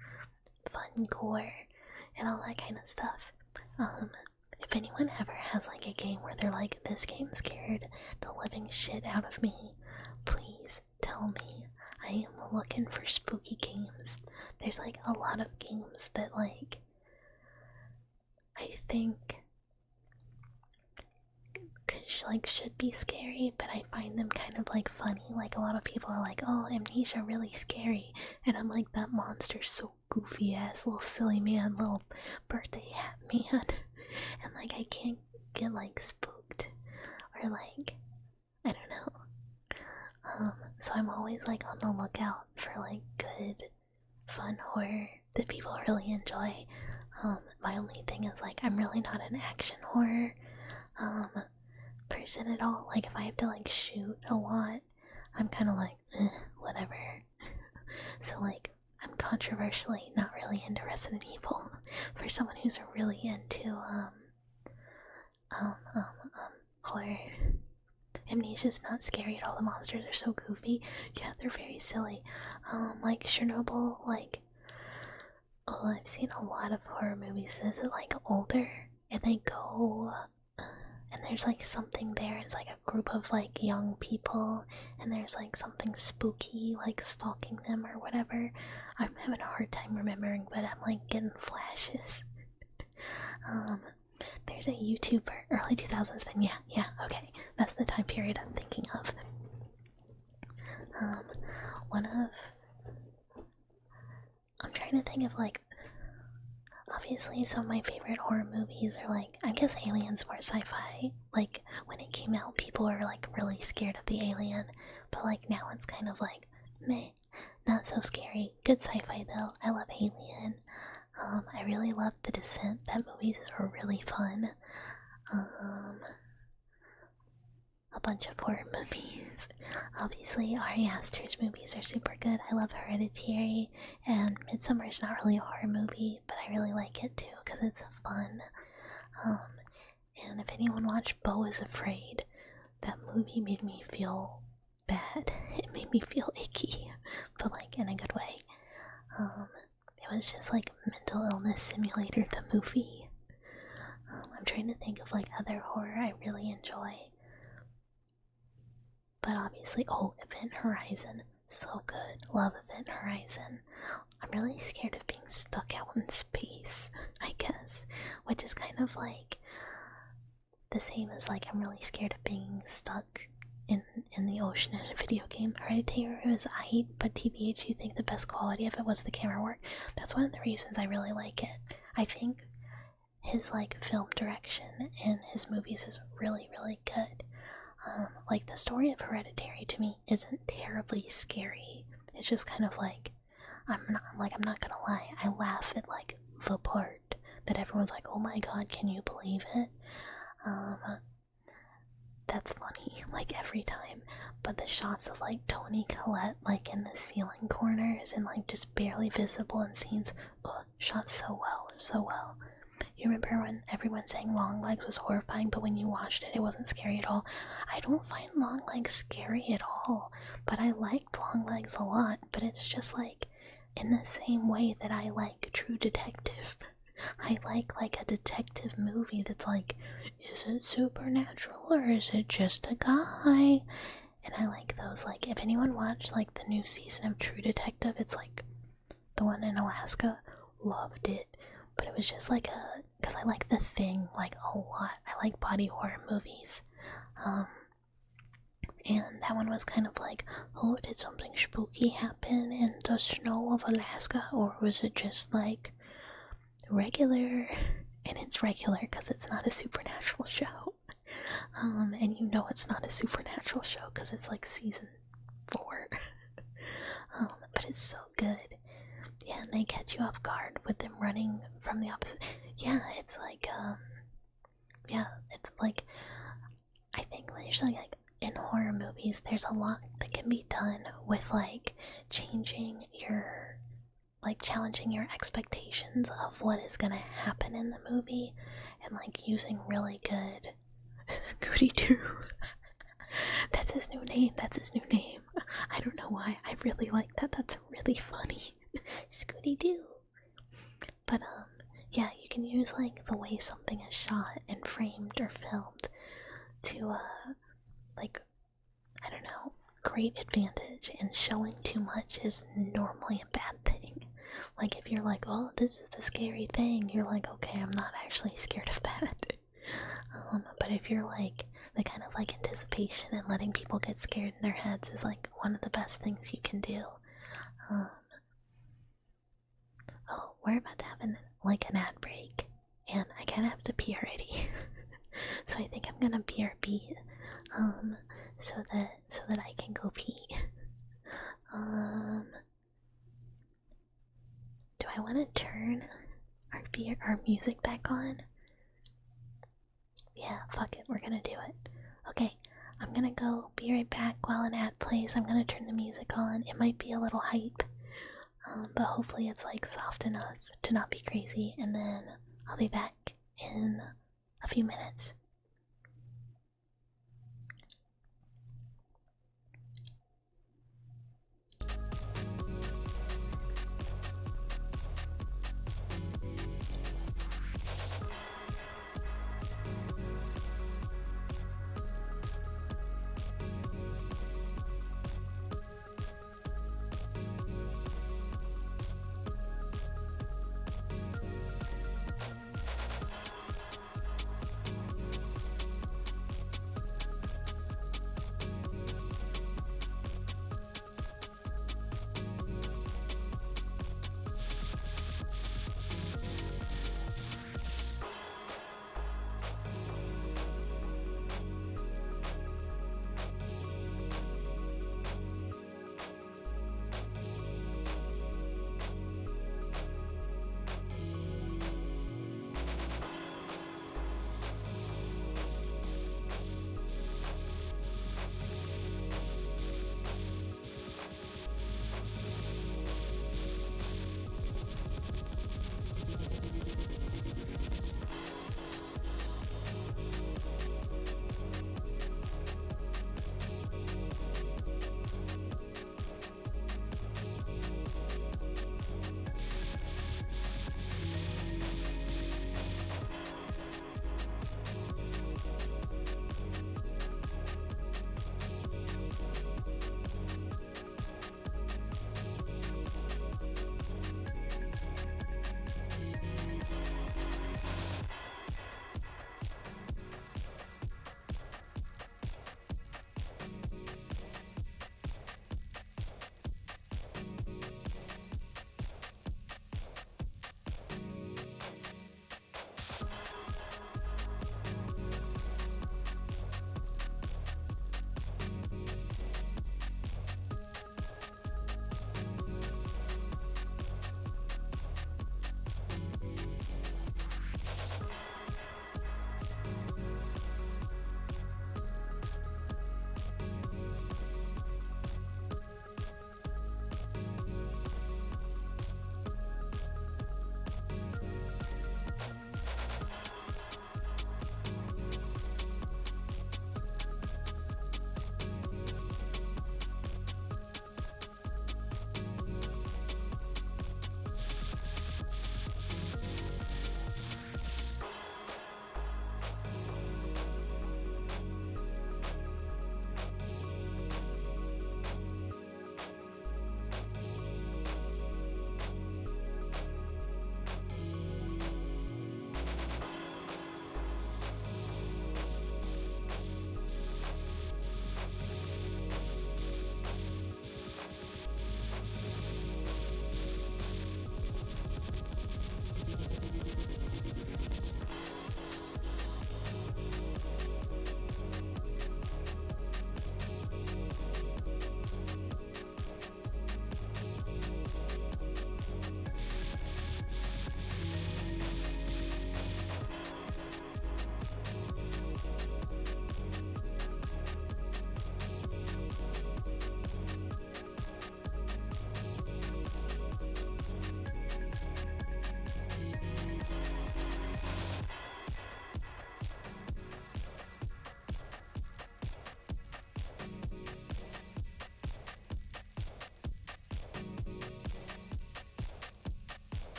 fun gore and all that kind of stuff. If anyone ever has like a game where they're like, this game scared the living shit out of me, please tell me. I am looking for spooky games. There's like a lot of games that like I think should be scary, but I find them kind of like funny. Like a lot of people are like, oh, Amnesia really scary, and I'm like, that monster's so goofy ass little silly man, little birthday hat man. And like I can't get like spooked or like, I don't know. So I'm always like on the lookout for like good fun horror that people really enjoy. My only thing is like I'm really not an action horror person at all. Like if I have to like shoot a lot, I'm kind of like whatever. So like I'm controversially not really into Resident Evil for someone who's really into horror. Amnesia's not scary at all. The monsters are so goofy. Yeah, they're very silly. Like Chernobyl, like, oh, I've seen a lot of horror movies. Is it like older? And they go, and there's like something there. It's like a group of like young people, and there's like something spooky, like stalking them or whatever. I'm having a hard time remembering, but I'm like getting flashes. There's a YouTuber, early 2000s then, yeah, okay. That's the time period I'm thinking of. I'm trying to think of like, obviously some of my favorite horror movies are like, I guess Alien's more sci-fi. Like, when it came out, people were like really scared of the alien, but like now it's kind of like, meh, not so scary. Good sci-fi though. I love Alien. I really love The Descent. That movies are really fun. A bunch of horror movies. Obviously, Ari Aster's movies are super good. I love Hereditary, and Midsummer's not really a horror movie, but I really like it too because it's fun. And if anyone watched Beau is Afraid, that movie made me feel bad. It made me feel icky, but like in a good way. It was just like Mental Illness Simulator, the movie. I'm trying to think of like other horror I really enjoy. But obviously, oh, Event Horizon. So good. Love Event Horizon. I'm really scared of being stuck out in space, I guess. Which is kind of like the same as like I'm really scared of being stuck in the ocean in a video game. Hereditary was aight, but TBH, you think the best quality of it was the camera work. That's one of the reasons I really like it. I think his like film direction in his movies is really, really good. Like the story of Hereditary to me isn't terribly scary. It's just kind of like, I'm not gonna lie, I laugh at like the part that everyone's like, oh my god, can you believe it? That's funny, like every time. But the shots of like Toni Collette like in the ceiling corners and like just barely visible in scenes, shot so well, so well. You remember when everyone saying Longlegs was horrifying, but when you watched it, it wasn't scary at all? I don't find Longlegs scary at all, but I liked Longlegs a lot, but it's just like, in the same way that I like True Detective. I like a detective movie that's like, is it supernatural or is it just a guy? And I like those. Like, if anyone watched like the new season of True Detective, it's like the one in Alaska, loved it. But it was just like because I like The Thing like a lot. I like body horror movies. And that one was kind of like, oh, did something spooky happen in the snow of Alaska, or was it just like regular? And it's regular because it's not a supernatural show. And you know it's not a supernatural show because it's like season 4. But it's so good. Yeah, and they catch you off guard with them running from the opposite. Yeah, it's like, I think there's like in horror movies, there's a lot that can be done with like changing your, like challenging your expectations of what is gonna happen in the movie, and like using really good Scooty Doo. That's his new name. I don't know why. I really like that. That's really funny. Scooty Doo. But yeah, you can use like the way something is shot and framed or filmed to like, I don't know, great advantage, and showing too much is normally a bad thing. Like if you're like, oh, this is the scary thing, you're like, okay, I'm not actually scared of that. But if you're like, the kind of like anticipation and letting people get scared in their heads is like one of the best things you can do. Oh, we're about to have an ad break, and I kind of have to pee already. So I think I'm gonna BRB, so that I can go pee. Do I want to turn our music back on? Yeah, fuck it, we're gonna do it. Okay, I'm gonna go be right back while an ad plays. I'm gonna turn the music on. It might be a little hype, but hopefully it's like soft enough to not be crazy, and then I'll be back in a few minutes.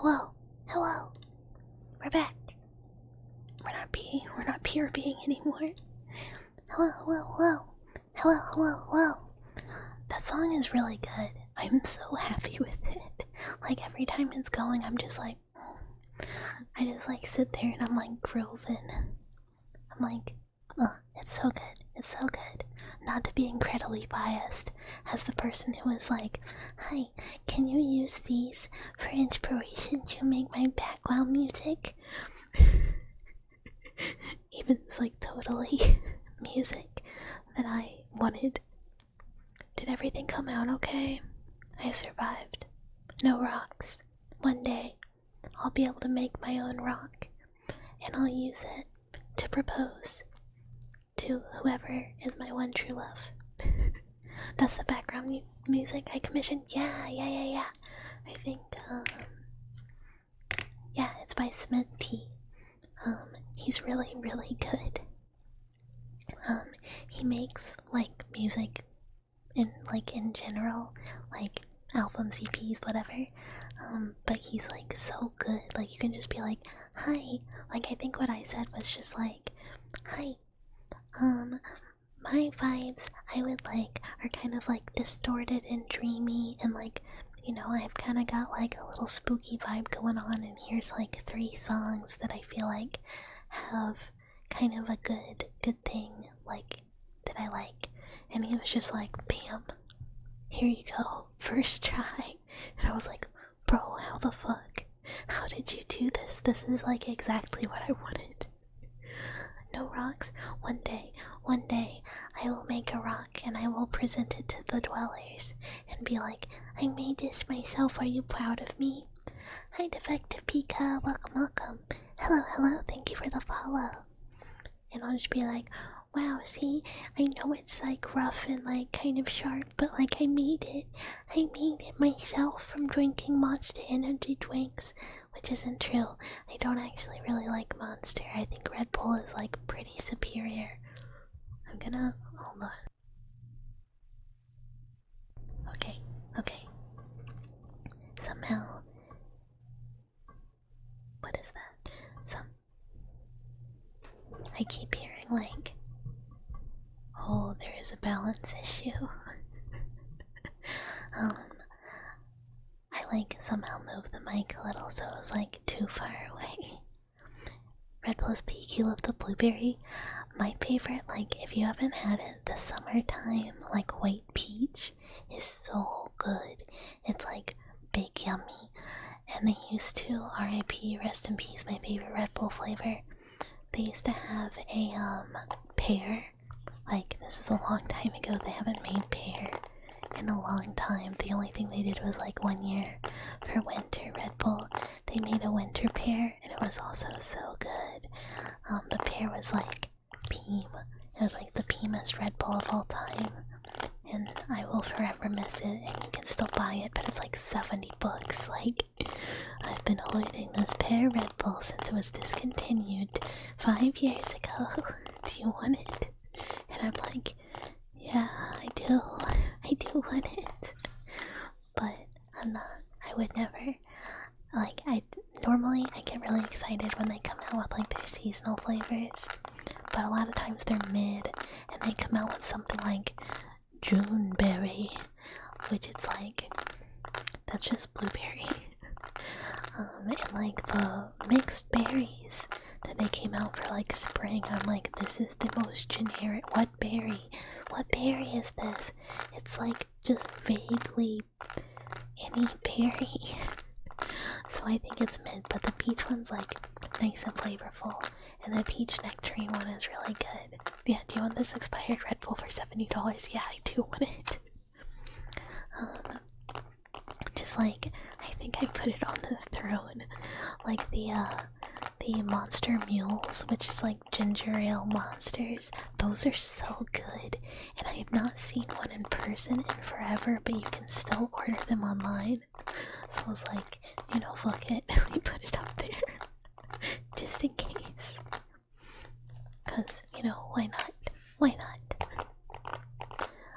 Hello, hello. We're back. We're not PRBing anymore. Hello, hello, hello. Hello, hello, hello. That song is really good. I'm so happy with it. Like every time it's going, I'm just like, I just like sit there and I'm like grooving. I'm like, oh, it's so good. It's so good. Not to be incredibly biased as the person who is like, hi, can you use these for inspiration to make my background music? Even it's like totally music that I wanted. Did everything come out okay? I survived. No rocks. One day, I'll be able to make my own rock, and I'll use it to propose to whoever is my one true love. That's the background music I commissioned. Yeah. I think, yeah, it's by Smith T. He's really, really good. He makes, like, music in general, like, albums, EPs, whatever. But he's, like, so good. Like, you can just be like, hi. Like, I think what I said was just like, hi. My vibes, I would like, are kind of like distorted and dreamy, and like, you know, I've kind of got like a little spooky vibe going on, and here's like 3 songs that I feel like have kind of a good thing, like, that I like. And he was just like, bam, here you go, first try. And I was like, bro, how the fuck? How did you do this? This is like exactly what I wanted. No rocks. One day, I will make a rock and I will present it to the dwellers and be like, I made this myself, are you proud of me? Hi, Defective Pika, welcome. Hello, thank you for the follow. And I'll just be like, wow, see, I know it's like rough and like kind of sharp, but like I made it myself from drinking Monster Energy drinks, which isn't true. I don't actually really like Monster. I think Red Bull is like pretty superior. I'm gonna, hold on. Okay. Somehow, what is that? I keep hearing like, oh, there is a balance issue. I like somehow moved the mic a little so it was like too far away. Red Bull's peak, you love the blueberry. My favorite, like, if you haven't had it, the summertime, like, white peach is so good. It's like big yummy. And they used to, RIP, rest in peace, my favorite Red Bull flavor. They used to have a pear. Like, this is a long time ago. They haven't made pear in a long time. The only thing they did was like 1 year for winter Red Bull. They made a winter pear, and it was also so good. The pear was like Peem. It was like the Peemest Red Bull of all time, and I will forever miss it. And you can still buy it, but it's like $70. Like, I've been holding this pear Red Bull since it was discontinued 5 years ago. Do you want it? And I'm like, yeah, I do want it. But I'm not, I would never, like, normally I get really excited when they come out with like their seasonal flavors, but a lot of times they're mid, and they come out with something like Juneberry, which it's like, that's just blueberry. And like the mixed berries that they came out for like spring, I'm like, this is the most generic. What berry is this? It's like just vaguely any berry. So I think it's mid, but the peach one's like nice and flavorful, and the peach nectarine one is really good. Yeah, do you want this expired Red Bull for $70? Yeah, I do want it. Just like, I think I put it on the throne, like the monster mules, which is like ginger ale monsters. Those are so good, and I have not seen one in person in forever, but you can still order them online. So I was like, you know, fuck it, let me put it up there, just in case. Cause, you know, why not?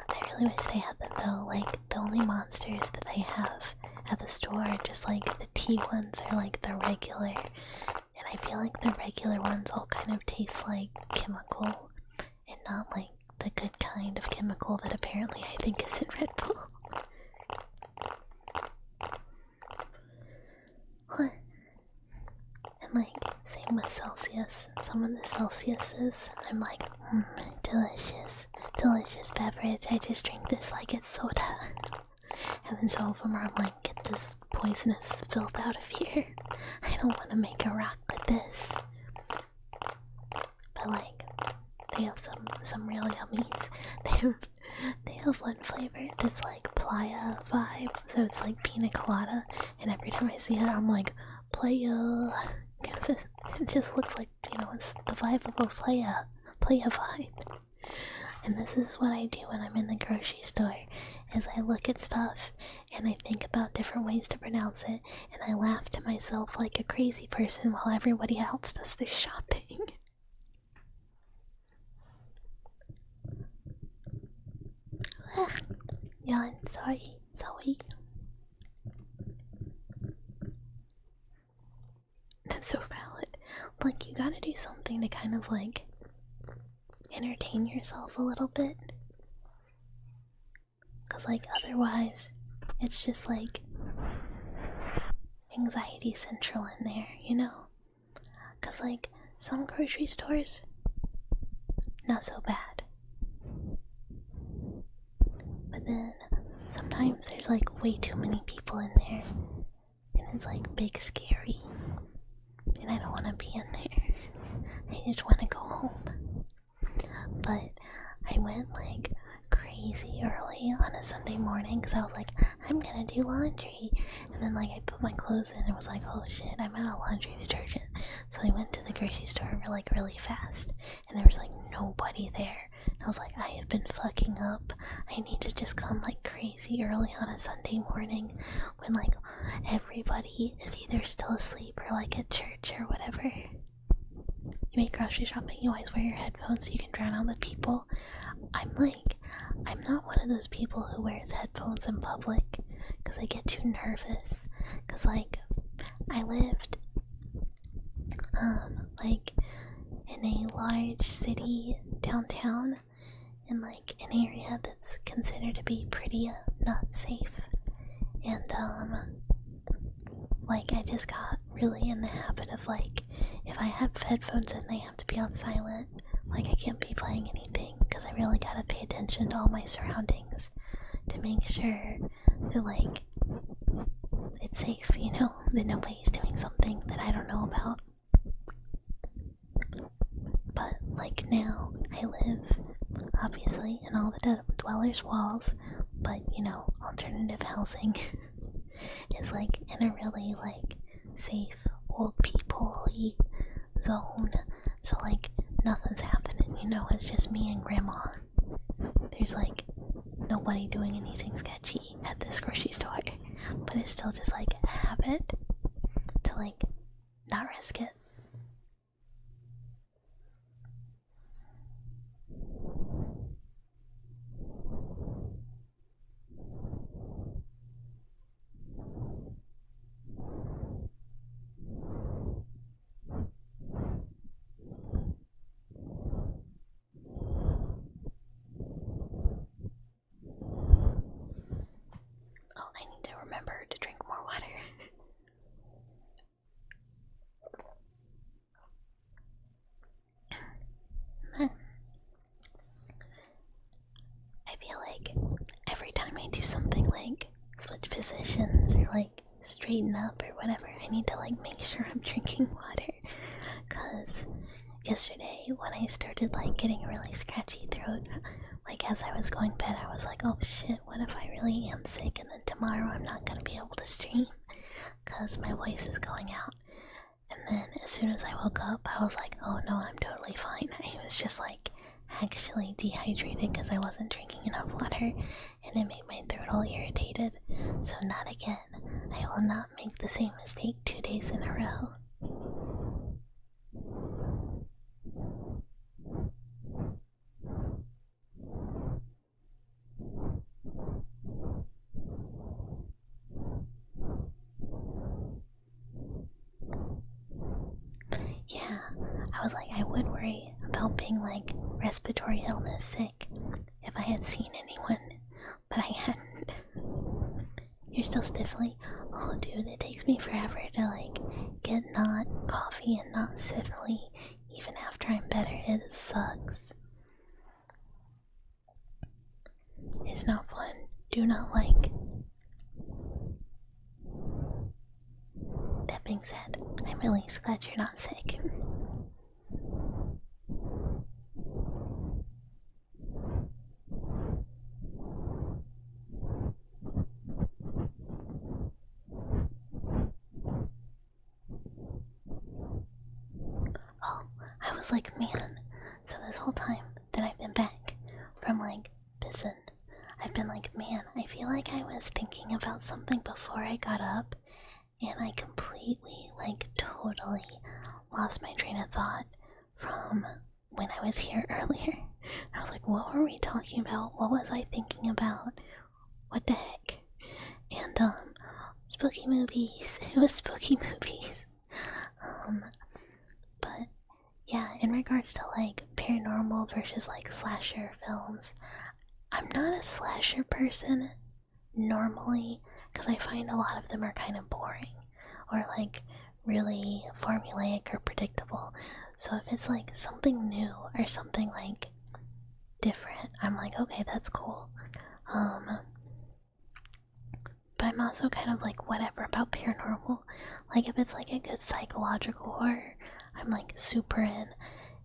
I really wish they had them though. Like, the only monsters that they have at the store, just like the tea ones are like the regular. And I feel like the regular ones all kind of taste like chemical and not like the good kind of chemical that apparently I think is in Red Bull. And like, same with Celsius. Some of the Celsiuses, I'm like, delicious, delicious beverage. I just drink this like it's soda. And then some of them are like, get this poisonous filth out of here. I don't want to make a rock with this. But like, they have some real yummies. They have one flavor that's like playa vibe, so it's like pina colada. And every time I see it, I'm like, playa, because it just looks like, you know, it's the vibe of a playa vibe. And this is what I do when I'm in the grocery store, is I look at stuff and I think about different ways to pronounce it, and I laugh to myself like a crazy person while everybody else does their shopping. Yawn, sorry. That's so valid. Like, you gotta do something to kind of like entertain yourself a little bit. Cause like otherwise, it's just like anxiety central in there, you know? Cause like some grocery stores, not so bad. But then sometimes there's like way too many people in there, and it's like big scary. And I don't want to be in there. I just want to go home. But I went like crazy early on a Sunday morning because I was like, I'm gonna do laundry. And then like I put my clothes in and was like, oh shit, I'm out of laundry detergent. So I went to the grocery store like really fast, and there was like nobody there. And I was like, I have been fucking up. I need to just come like crazy early on a Sunday morning when like everybody is either still asleep or like at church or whatever. You make grocery shopping, you always wear your headphones so you can drown out the people. I'm not one of those people who wears headphones in public because I get too nervous. Because like, I lived like in a large city downtown in like an area that's considered to be pretty not safe. And like I just got really in the habit of like, if I have headphones in, they have to be on silent. Like I can't be playing anything because I really gotta pay attention to all my surroundings to make sure that like it's safe, you know, that nobody's doing something that I don't know about. But like now, I live obviously in all the dwellers' walls, but you know, alternative housing is like in a really like safe old people-y zone. So like nothing's happening, you know, it's just me and grandma. There's like nobody doing anything sketchy at this grocery store, but it's still just like a habit to like not risk it. Oh, I need to remember to drink more water. I feel like every time I do something like switch positions or like straighten up or whatever, I need to like make sure I'm drinking water. Cause yesterday when I started like getting a really scratchy throat, like as I was going to bed, I was like, oh shit, what if I really am sick and then tomorrow I'm not gonna be able to stream cause my voice is going out. And then as soon as I woke up, I was like, oh no, I'm totally fine. I was just like actually dehydrated because I wasn't drinking enough water, and it made my throat all irritated. So not again. I will not make the same mistake 2 days in a row. I was like, I would worry about being like respiratory illness sick if I had seen anyone, but I hadn't. You're still stiffly? Oh, dude, it takes me forever to like get not coffee and not stiffly even after I'm better. It sucks. It's not fun. Do not like. That being said, I'm really glad you're not sick. Oh, I was like, man, so this whole time that I've been back from like Bison, I've been like, man, I feel like I was thinking about something before I got up, and I completely, like, totally lost my train of thought from when I was here earlier. I was like, what were we talking about? What was I thinking about? What the heck? And, spooky movies. It was spooky movies. But, yeah, in regards to, like, paranormal versus, like, slasher films, I'm not a slasher person normally, because I find a lot of them are kind of boring or like really formulaic or predictable. So if it's like something new or something like different, I'm like, okay, that's cool. But I'm also kind of like whatever about paranormal. Like if it's like a good psychological horror, I'm like super in.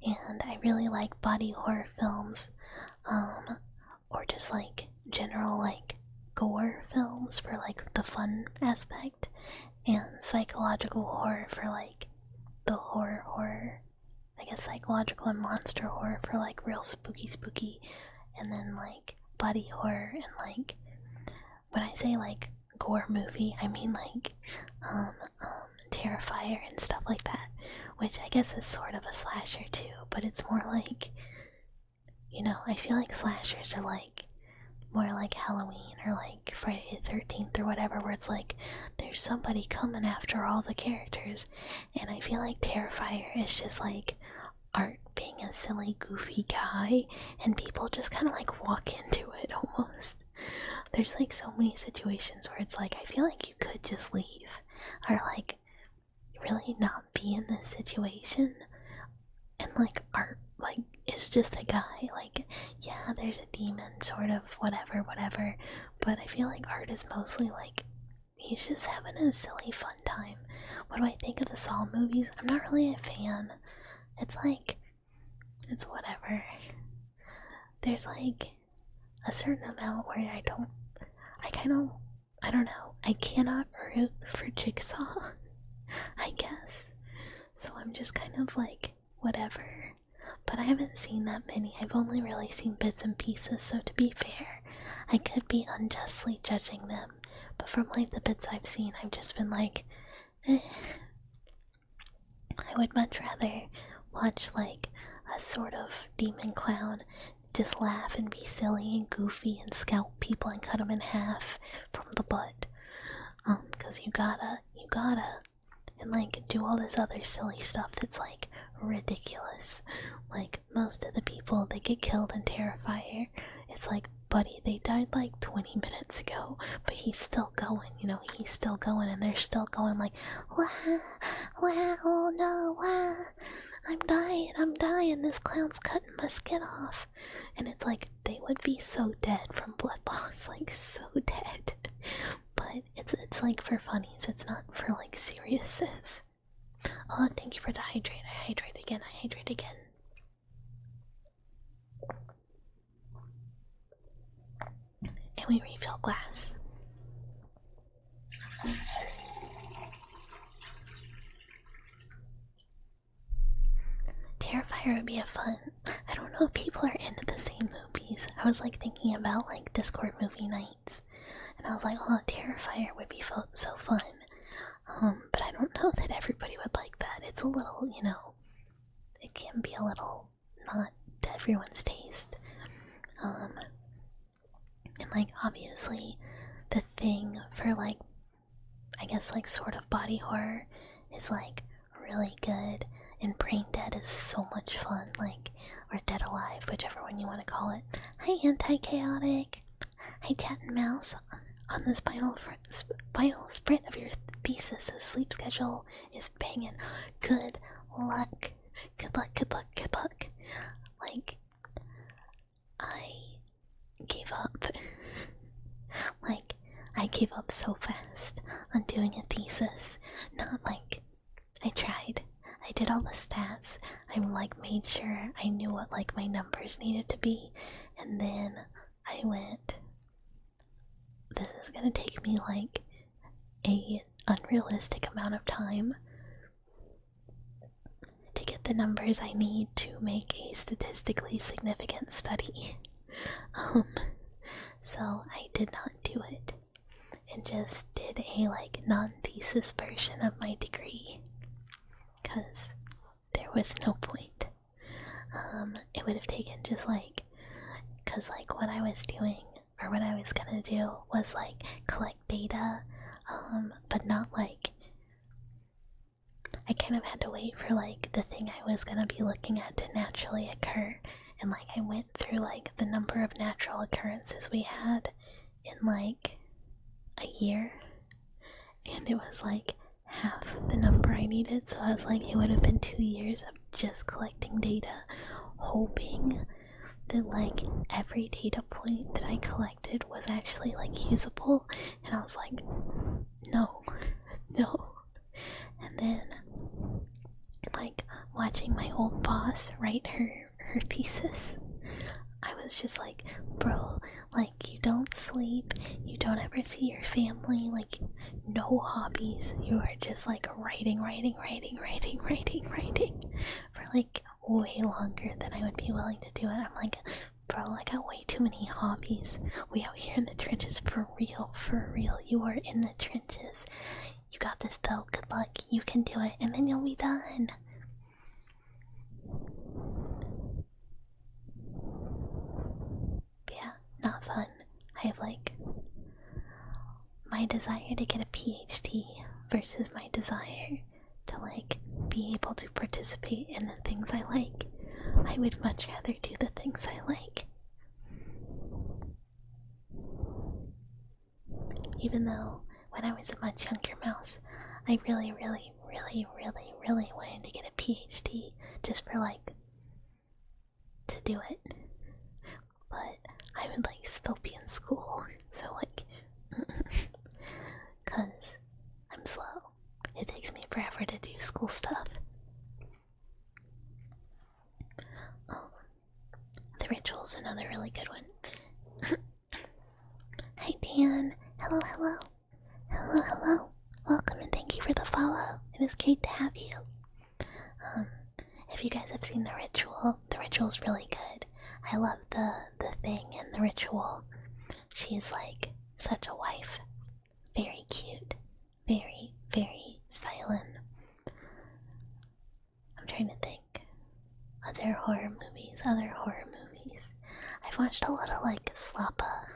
And I really like body horror films, or just like general like gore films for like the fun aspect, and psychological horror for like the horror. I guess psychological and monster horror for like real spooky, and then like body horror and like when I say like gore movie, I mean like Terrifier and stuff like that, which I guess is sort of a slasher too, but it's more like, you know, I feel like slashers are like more like Halloween or like Friday the 13th or whatever, where it's like there's somebody coming after all the characters. And I feel like Terrifier is just like Art being a silly, goofy guy, and people just kind of like walk into it almost. There's like so many situations where it's like I feel like you could just leave or like really not be in this situation, and like Art like is just a guy. Like, yeah, there's a demon, sort of, whatever, but I feel like Art is mostly like he's just having a silly fun time. What do I think of the Saw movies? I'm not really a fan. It's like, it's whatever. There's like a certain amount where I don't know, I cannot root for Jigsaw, I guess. So I'm just kind of like, whatever. But I haven't seen that many. I've only really seen bits and pieces, so to be fair, I could be unjustly judging them. But from like the bits I've seen, I've just been like, eh. I would much rather watch like a sort of demon clown just laugh and be silly and goofy and scalp people and cut them in half from the butt. Cause you gotta, and like do all this other silly stuff that's like ridiculous. Like most of the people that get killed in Terrifier, it's like, buddy, they died like 20 minutes ago, but he's still going, you know, he's still going, and they're still going like, wow, oh no, wow, I'm dying, this clown's cutting my skin off. And it's like, they would be so dead from blood loss, like so dead. But it's like for funnies, it's not for like seriousness. Oh, thank you for the hydrate. I hydrate again. And we refill glass. Terrifier would be a fun. I don't know if people are into the same movies. I was like thinking about like Discord movie nights, and I was like, oh, Terrifier would be so fun. But I don't know that everybody would like that. It's a little, you know, it can be a little not to everyone's taste. And like obviously the thing for like, I guess like sort of body horror is like really good And Brain Dead is so much fun, like, or Dead Alive, whichever one you want to call it. Hi, Anti-Chaotic. Hi, Cat and Mouse. On this final sprint of your thesis, so sleep schedule is banging. Good luck. Good luck, good luck, good luck. Like, I gave up. Like, I gave up so fast on doing a thesis. Not like I tried. I did all the stats. I like made sure I knew what like my numbers needed to be, and then I went, this is gonna take me like a unrealistic amount of time to get the numbers I need to make a statistically significant study. So I did not do it and just did a like non-thesis version of my degree because there was no point. It would have taken just like, because like what I was doing or what I was gonna do was like collect data, but not like, I kind of had to wait for like the thing I was gonna be looking at to naturally occur, and like I went through like the number of natural occurrences we had in like a year, and it was like half the number I needed, so I was like, it would have been 2 years of just collecting data, hoping that like every data point that I collected was actually like usable, and I was like, no. And then like watching my old boss write her thesis, I was just like, bro, like you don't sleep, you don't ever see your family, like no hobbies, you are just like writing for like way longer than I would be willing to do it. I'm like, bro, I got way too many hobbies. We out here in the trenches for real. You are in the trenches. You got this though, good luck, you can do it, and then you'll be done. Yeah, not fun. I have like my desire to get a PhD versus my desire to like be able to participate in the things I like. I would much rather do the things I like. Even though when I was a much younger mouse, I really wanted to get a PhD just for like to do it. But I would like still be in school, so like cause I'm slow. It takes me forever to do school stuff. The ritual's another really good one. Hi Dan. Hello. Welcome and thank you for the follow. It is great to have you. If you guys have seen the ritual's really good. I love the thing in the ritual. She's like such a wife. Very cute. Very silent. I'm trying to think. Other horror movies. I've watched a lot of like slappa,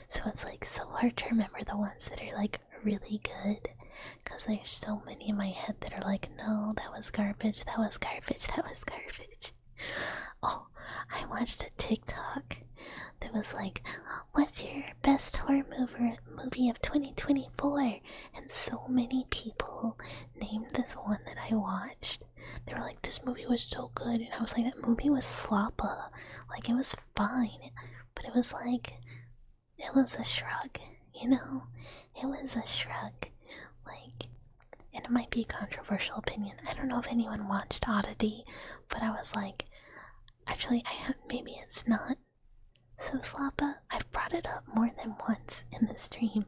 so it's like so hard to remember the ones that are like really good, because there's so many in my head that are like, no, that was garbage. Oh, I watched a TikTok that was like, what's your best horror movie of 2024? And so many people named this one that I watched. They were like, this movie was so good, and I was like, that movie was slappa. Like, it was fine, but it was like, it was a shrug, you know? It was a shrug. Like, and it might be a controversial opinion. I don't know if anyone watched Oddity, but I was like, actually, maybe it's not so slappa. I've brought it up more than once in the stream,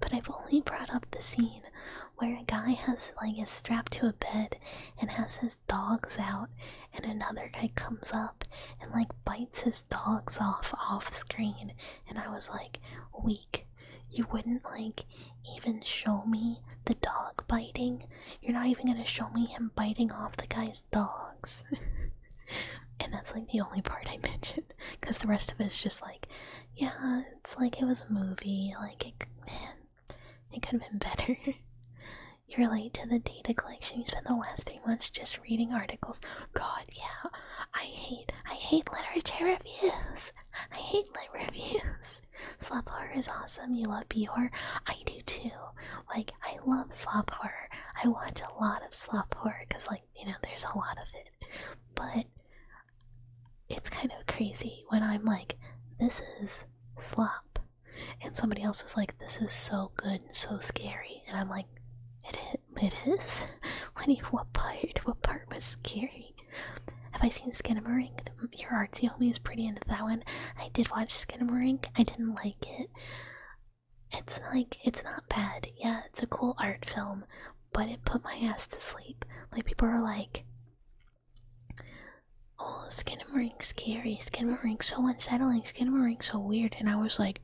but I've only brought up the scene where a guy is strapped to a bed and has his dogs out, and another guy comes up and like bites his dogs off screen, and I was like, weak. You wouldn't like even show me the dog biting? You're not even gonna show me him biting off the guy's dogs. And that's like the only part I mentioned, because the rest of it is just like, yeah, it's like it was a movie, like it could have been better. You're late to the data collection. You spent the last 3 months just reading articles. God, yeah. I hate literature reviews. I hate lit reviews. Slop horror is awesome. You love B-horror. I do too. Like, I love slop horror. I watch a lot of slop horror because, like, you know, there's a lot of it. But it's kind of crazy when I'm like, this is slop. And somebody else is like, this is so good and so scary. And I'm like, it is? What part was scary? Have I seen Skinamarink? Your artsy homie is pretty into that one. I did watch Skinamarink. I didn't like it. It's not bad. Yeah, it's a cool art film, but it put my ass to sleep. Like, people are like, oh, Skinamarink scary, Skinamarink so unsettling, Skinamarink so weird, and I was like,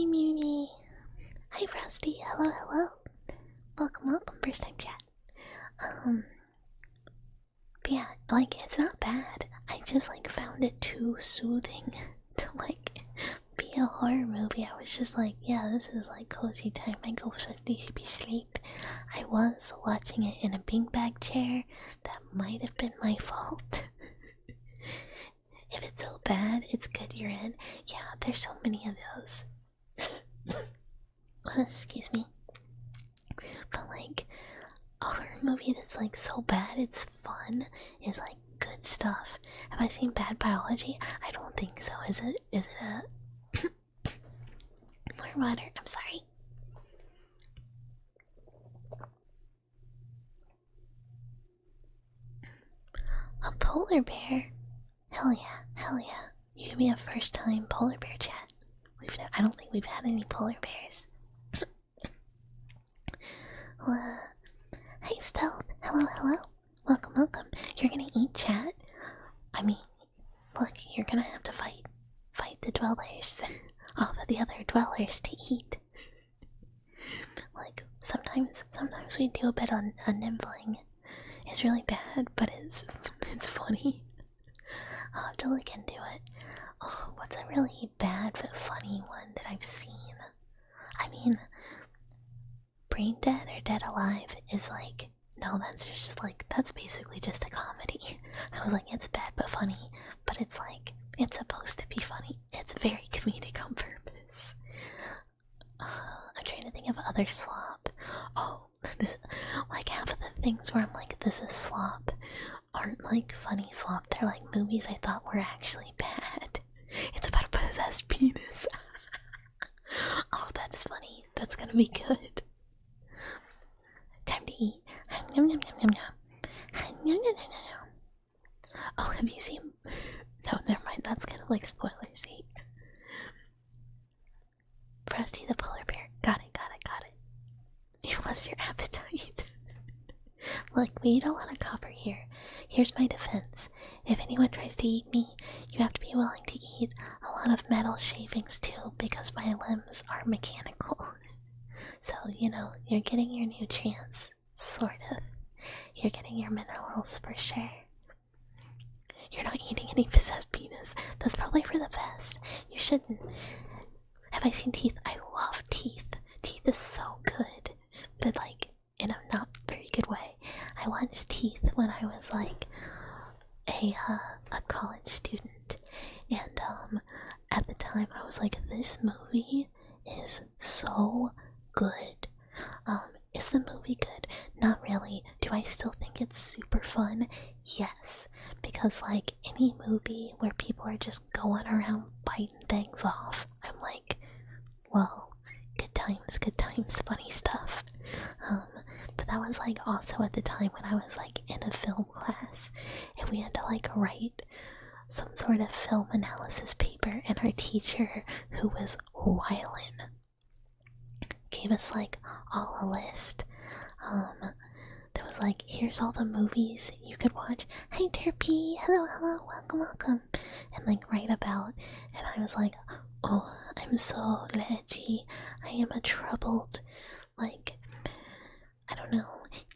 me. Hi Frosty, hello. Welcome, first time chat. But yeah, like, it's not bad. I just, like, found it too soothing to, like, be a horror movie. I was just like, yeah, this is, like, cozy time. I go sleep. I was watching it in a beanbag chair. That might have been my fault. If it's so bad, it's good you're in. Yeah, there's so many of those. Excuse me. But, like, a horror movie that's, like, so bad it's fun is, like, good stuff. Have I seen Bad Biology? I don't think so. Is it a more water? I'm sorry. A polar bear? Hell yeah. You can be a first time polar bear chat. I don't think we've had any polar bears. Hey Stealth, hello. Welcome. You're gonna eat, chat? I mean, look, you're gonna have to fight the dwellers off of the other dwellers to eat. Like, sometimes we do a bit on nibbling. It's really bad, but it's funny. I'll have to look into it. Oh, what's a really bad but funny one that I've seen? I mean, Brain Dead or Dead Alive is like, no, that's just like, that's basically just a comedy. I was like, it's bad but funny, but it's like, it's supposed to be funny. It's very comedic on purpose. I'm trying to think of other slop. Oh, this, like, half of the things where I'm like, this is slop aren't like funny slop. They're like movies I thought were actually bad. It's about a possessed penis. Oh, that is funny. That's gonna be good. Time to eat. Oh, have you seen? No, never mind. That's kind of like spoilersy. Frosty the polar bear. Got it. You lost your appetite. Look, we eat a lot of copper here. Here's my defense. If anyone tries to eat me, you have to be willing to eat a lot of metal shavings too, because my limbs are mechanical. So, you know, you're getting your nutrients, sort of. You're getting your minerals for sure. You're not eating any possessed penis. That's probably for the best. You shouldn't. Have I seen Teeth? I love Teeth. Teeth is so good, but like in a not very good way. I watched Teeth when I was like a college student, and at the time I was like, this movie is so good. Is the movie good? Not really. Do I still think it's super fun? Yes, because like any movie where people are just going around biting things off, I'm like, well, good times, funny stuff. But that was like also at the time when I was like in a film class, and we had to like write some sort of film analysis paper, and our teacher, who was wildin', gave us like all a list that was like, here's all the movies you could watch. Hey Derpy, hello, welcome, and like write about. And I was like, oh, I'm so ledgy. I am a troubled, like, I don't know,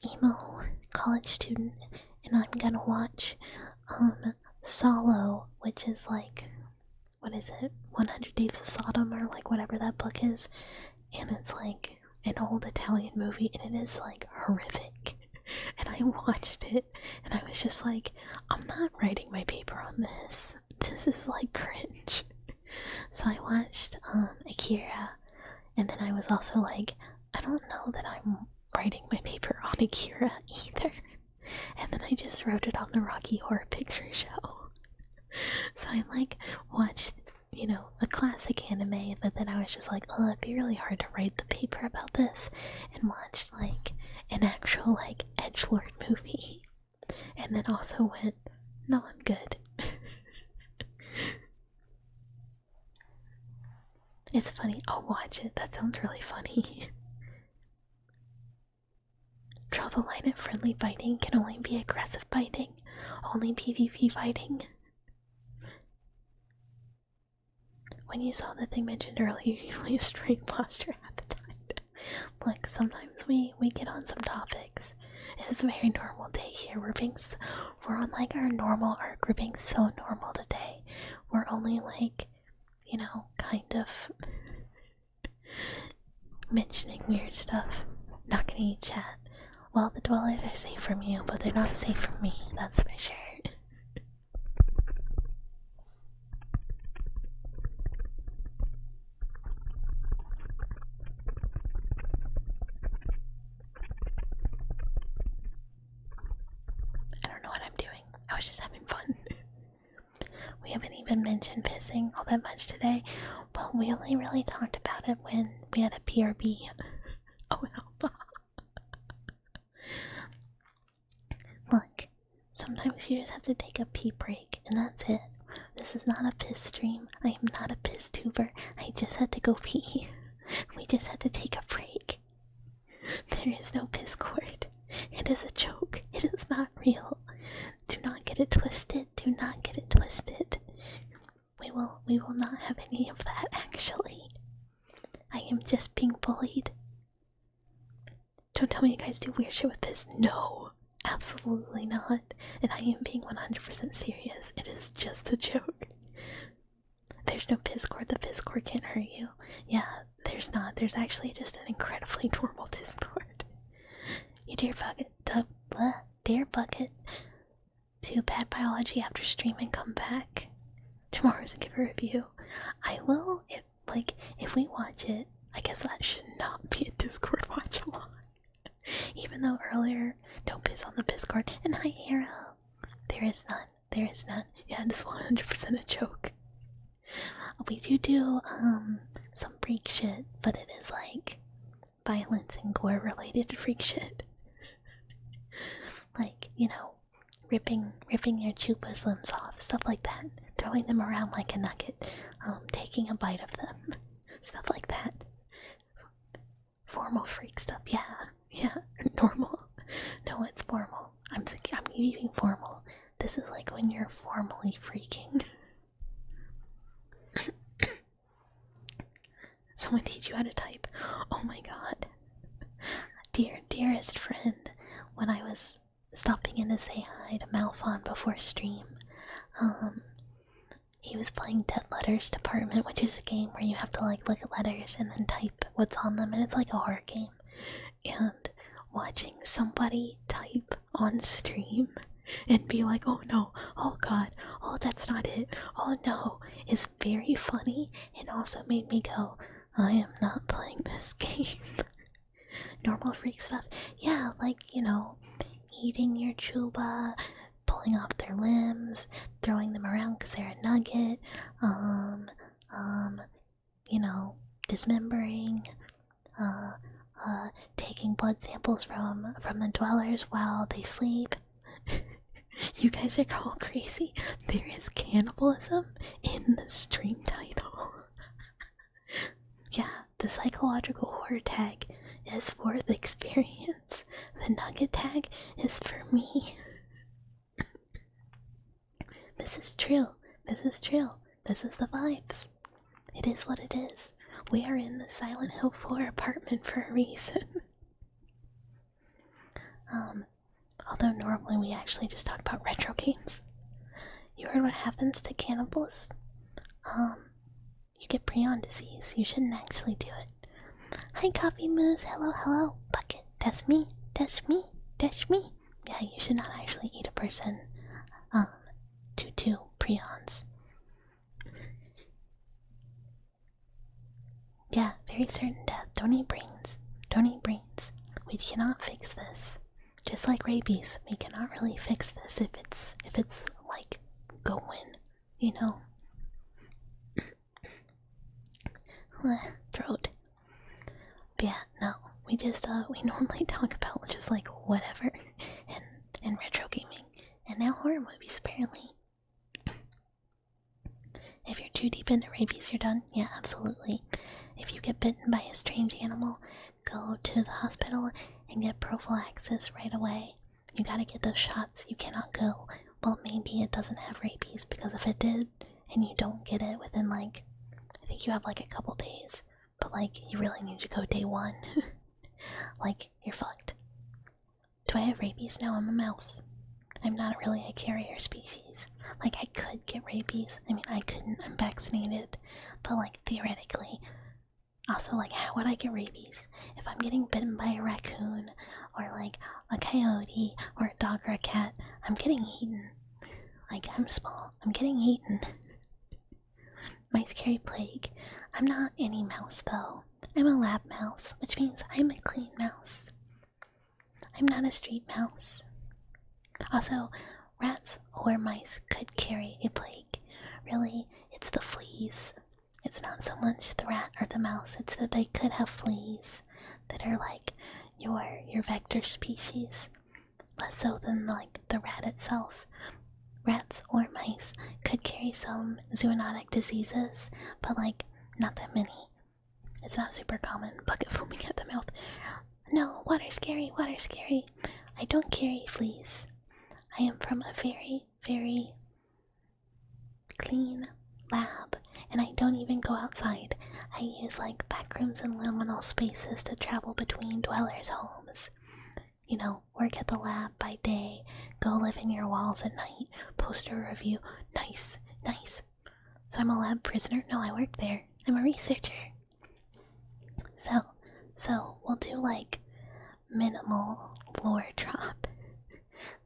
emo college student, and I'm gonna watch Solo, which is like what is it, 100 Days of Sodom, or like whatever that book is, and it's like an old Italian movie, and it is like horrific. And I watched it, and I was just like, I'm not writing my paper on this. This is like cringe. So I watched Akira, and then I was also like, I don't know that I'm writing my paper on Akira either. And then I just wrote it on the Rocky Horror Picture Show. So I like watched, you know, a classic anime, but then I was just like, oh, it'd be really hard to write the paper about this, and watched like an actual like edgelord movie, and then also went, no, I'm good. It's funny. I'll watch it. That sounds really funny. Draw the line at friendly fighting can only be aggressive fighting, only PvP fighting. When you saw the thing mentioned earlier, you really straight lost your appetite. Look, sometimes we get on some topics. It is a very normal day here. We're on like our normal arc. We're being so normal today. We're only like, you know, kind of mentioning weird stuff. Not gonna eat chat. Well, the dwellers are safe from you, but they're not safe from me, that's for sure. I don't know what I'm doing. I was just having fun. We haven't even mentioned pissing all that much today. Well, we only really talked about it when we had a PRB. Oh well. Look, sometimes you just have to take a pee break, and that's it. This is not a piss stream. I am not a piss tuber. I just had to go pee. We just had to take a break. There is no piss cord. It is a joke. It is not real. Do not get it twisted. Do not get it twisted. We will not have any of that, actually. I am just being bullied. Don't tell me you guys do weird shit with this. No, absolutely not. And I am being 100% serious. It is just a joke. There's no piss cord. The piss cord can't hurt you. Yeah, there's not. There's actually just an incredibly normal Discord. You dare bucket to bad biology after stream and come back tomorrow's and give a review. I will if we watch it. I guess that should not be a Discord watch along. Even though earlier, don't piss on the piss card. And hi Arrow. There is none. There is none. Yeah, this is 100% a joke. We do some freak shit, but it is like violence and gore related to freak shit. Like, you know, ripping your chupa's limbs off, stuff like that. Throwing them around like a nugget, taking a bite of them, stuff like that. Formal freak stuff, yeah, normal. No, it's formal. I'm using formal. This is like when you're formally freaking. Someone teach you how to type. Oh my god. Dearest friend, when I was stopping in to say hi to Malphon before stream, he was playing Dead Letters Department, which is a game where you have to like look at letters and then type what's on them, and it's like a horror game. And watching somebody type on stream and be like, oh no, oh god, oh that's not it, oh no, is very funny, and also made me go, I am not playing this game. Normal freak stuff, yeah, like, you know, eating your chuba, pulling off their limbs, throwing them around because they're a nugget, you know, dismembering, taking blood samples from the dwellers while they sleep. You guys are all crazy. There is cannibalism in the stream title. Yeah, the psychological horror tag is for the experience. The nugget tag is for me. This is true. This is true. This is the vibes. It is what it is. We are in the Silent Hill 4 apartment for a reason. Although normally we actually just talk about retro games. You heard what happens to cannibals? you get prion disease. You shouldn't actually do it. Hi, Coffee Moose. Hello, hello. Bucket. That's me. That's me. That's me. Yeah, you should not actually eat a person. Due to prions. Yeah, very certain death. Don't eat brains. Don't eat brains. We cannot fix this. Just like rabies, we cannot really fix this if it's like going, you know. Throat. But yeah, no. We just we normally talk about just like whatever and retro gaming. And now horror movies apparently. If you're too deep into rabies, you're done? Yeah, absolutely. If you get bitten by a strange animal, go to the hospital and get prophylaxis right away. You gotta get those shots. You cannot go, well, maybe it doesn't have rabies, because if it did, and you don't get it within, like, I think you have, like, a couple days, but, like, you really need to go day 1. Like, you're fucked. Do I have rabies? No, I'm a mouse. I'm not really a carrier species. Like, I could get rabies. I mean, I couldn't. I'm vaccinated. But, like, theoretically. Also, like, how would I get rabies? If I'm getting bitten by a raccoon, or, like, a coyote, or a dog or a cat, I'm getting eaten. Like, I'm small. I'm getting eaten. Mice carry plague. I'm not any mouse, though. I'm a lab mouse, which means I'm a clean mouse. I'm not a street mouse. Also, rats or mice could carry a plague. Really, it's the fleas. It's not so much the rat or the mouse, it's that they could have fleas that are like your vector species. Less so than like the rat itself. Rats or mice could carry some zoonotic diseases, but like not that many. It's not super common. Bucket foaming at the mouth. No, water's scary, water's scary. I don't carry fleas. I am from a very, very clean lab, and I don't even go outside. I use like backrooms and liminal spaces to travel between dwellers' homes. You know, work at the lab by day, go live in your walls at night, post a review. Nice, nice. So I'm a lab prisoner? No, I work there. I'm a researcher. So we'll do like minimal lore drop.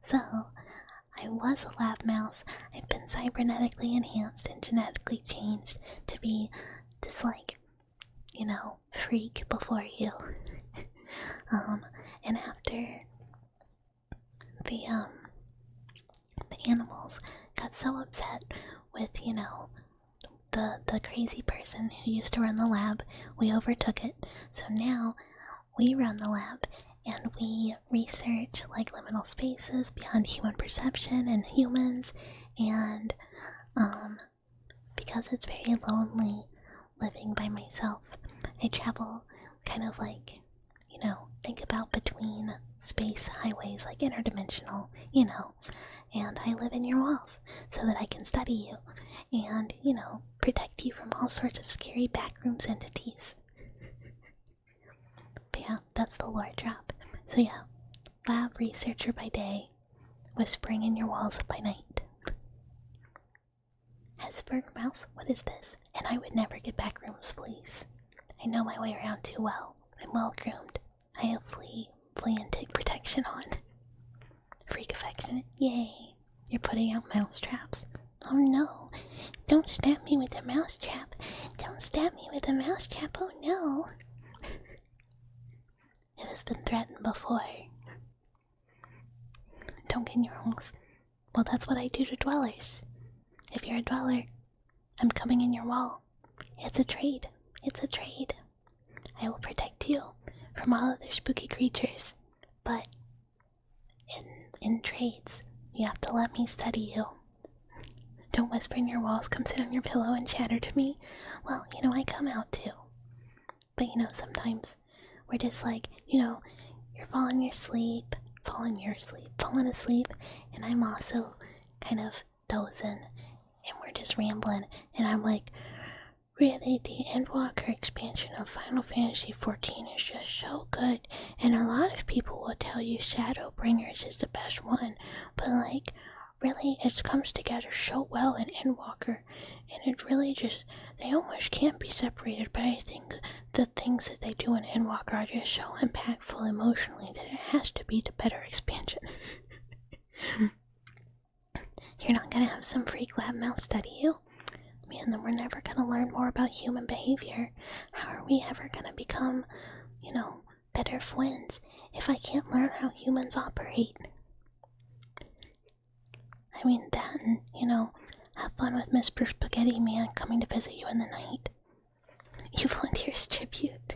So, I was a lab mouse. I've been cybernetically enhanced and genetically changed to be this, like, you know, freak before you. And after the animals got so upset with, you know, the crazy person who used to run the lab, we overtook it. So now we run the lab and we research like liminal spaces beyond human perception and humans, and because it's very lonely living by myself, I travel kind of like, you know, think about between space highways, like interdimensional, you know, and I live in your walls so that I can study you and, you know, protect you from all sorts of scary backrooms entities. But yeah, that's the lore drop. So yeah, lab researcher by day, whispering in your walls by night. Hesberg mouse, what is this? And I would never get backrooms fleas. I know my way around too well. I'm well groomed. I have flea and tick protection on. Freak affectionate, yay. You're putting out mouse traps. Oh no, don't stab me with a mouse trap. Don't stab me with a mouse trap, oh no. It has been threatened before. Don't get in your homes. Well, that's what I do to dwellers. If you're a dweller, I'm coming in your wall. It's a trade. It's a trade. I will protect you from all other spooky creatures, but in trades, you have to let me study you. Don't whisper in your walls, come sit on your pillow and chatter to me. Well, you know, I come out too. But you know, sometimes we're just like, you know, you're falling asleep, and I'm also kind of dozing, and we're just rambling, and I'm like, really, the Endwalker expansion of Final Fantasy XIV is just so good, and a lot of people will tell you Shadowbringers is the best one, but like, really, it comes together so well in Endwalker, and it really just, they almost can't be separated, but I think the things that they do in Endwalker are just so impactful emotionally that it has to be the better expansion. You're not gonna have some freak lab mouse study you? Man, then we're never gonna learn more about human behavior. How are we ever gonna become, better friends if I can't learn how humans operate? I mean, that and, have fun with Mr. Spaghetti Man coming to visit you in the night. You volunteer's tribute.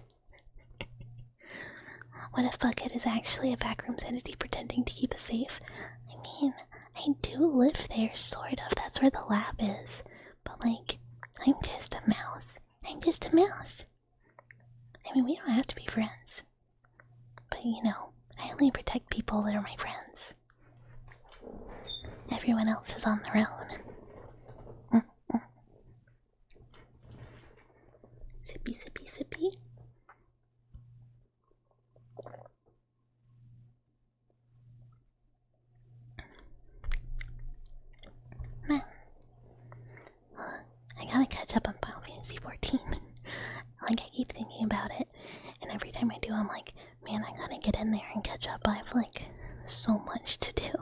What if Bucket is actually a backrooms entity pretending to keep us safe? I mean, I do live there, sort of. That's where the lab is. But, I'm just a mouse. I'm just a mouse. I mean, we don't have to be friends. But, I only protect people that are my friends. Everyone else is on their own. Sippy, sippy, sippy. I gotta catch up on Final Fantasy 14. I keep thinking about it, and every time I do, I'm like, man, I gotta get in there and catch up. I have, so much to do.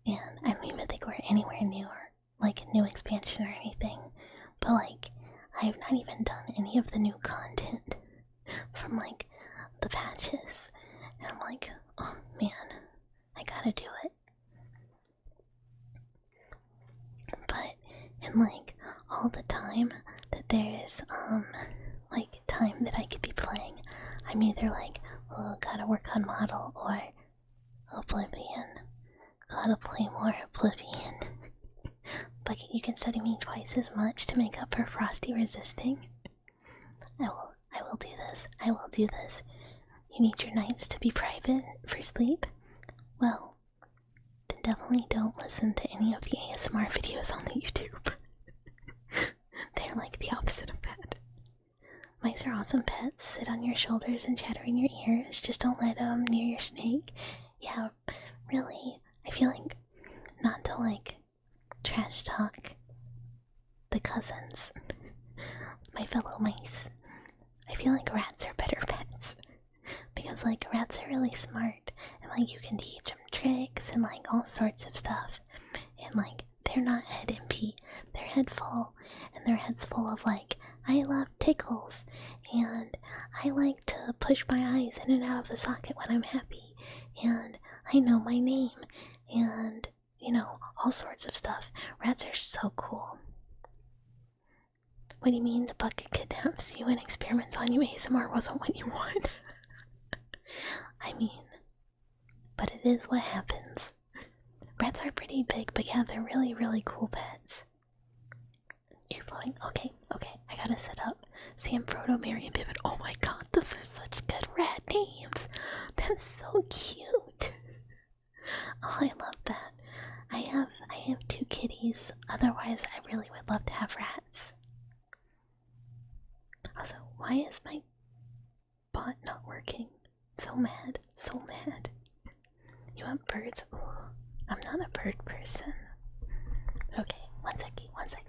And I don't even think we're anywhere near, a new expansion or anything. But, I have not even done any of the new content from, the patches. And I'm like, oh, man, I gotta do it. But, in, all the time that there's, time that I could be playing, I'm either oh, gotta work on Model, or Oblivion. Gotta play more Oblivion. But you can study me twice as much to make up for Frosty resisting. I will do this. I will do this. You need your nights to be private for sleep? Well, then definitely don't listen to any of the ASMR videos on the YouTube. They're the opposite of that. Mice are awesome pets. Sit on your shoulders and chatter in your ears. Just don't let them near your snake. Yeah, really. I feel not to trash talk the cousins, my fellow mice. I feel rats are better pets. Because rats are really smart. And you can teach them tricks and all sorts of stuff. And they're not head empty. They're head full. And their head's full of I love tickles, and I like to push my eyes in and out of the socket when I'm happy, and I know my name, and, all sorts of stuff. Rats are so cool. What do you mean the bucket kidnaps you and experiments on you? ASMR wasn't what you want. I mean, but it is what happens. Rats are pretty big, but yeah, they're really, really cool pets. You're flowing. Okay, I gotta set up. Sam, Frodo, Mary, and Pippin. Oh my god, those are such good rat names. That's so cute. Oh, I love that. I have 2 kitties. Otherwise, I really would love to have rats. Also, why is my bot not working? So mad, so mad. You want birds? Ooh, I'm not a bird person. Okay, one second.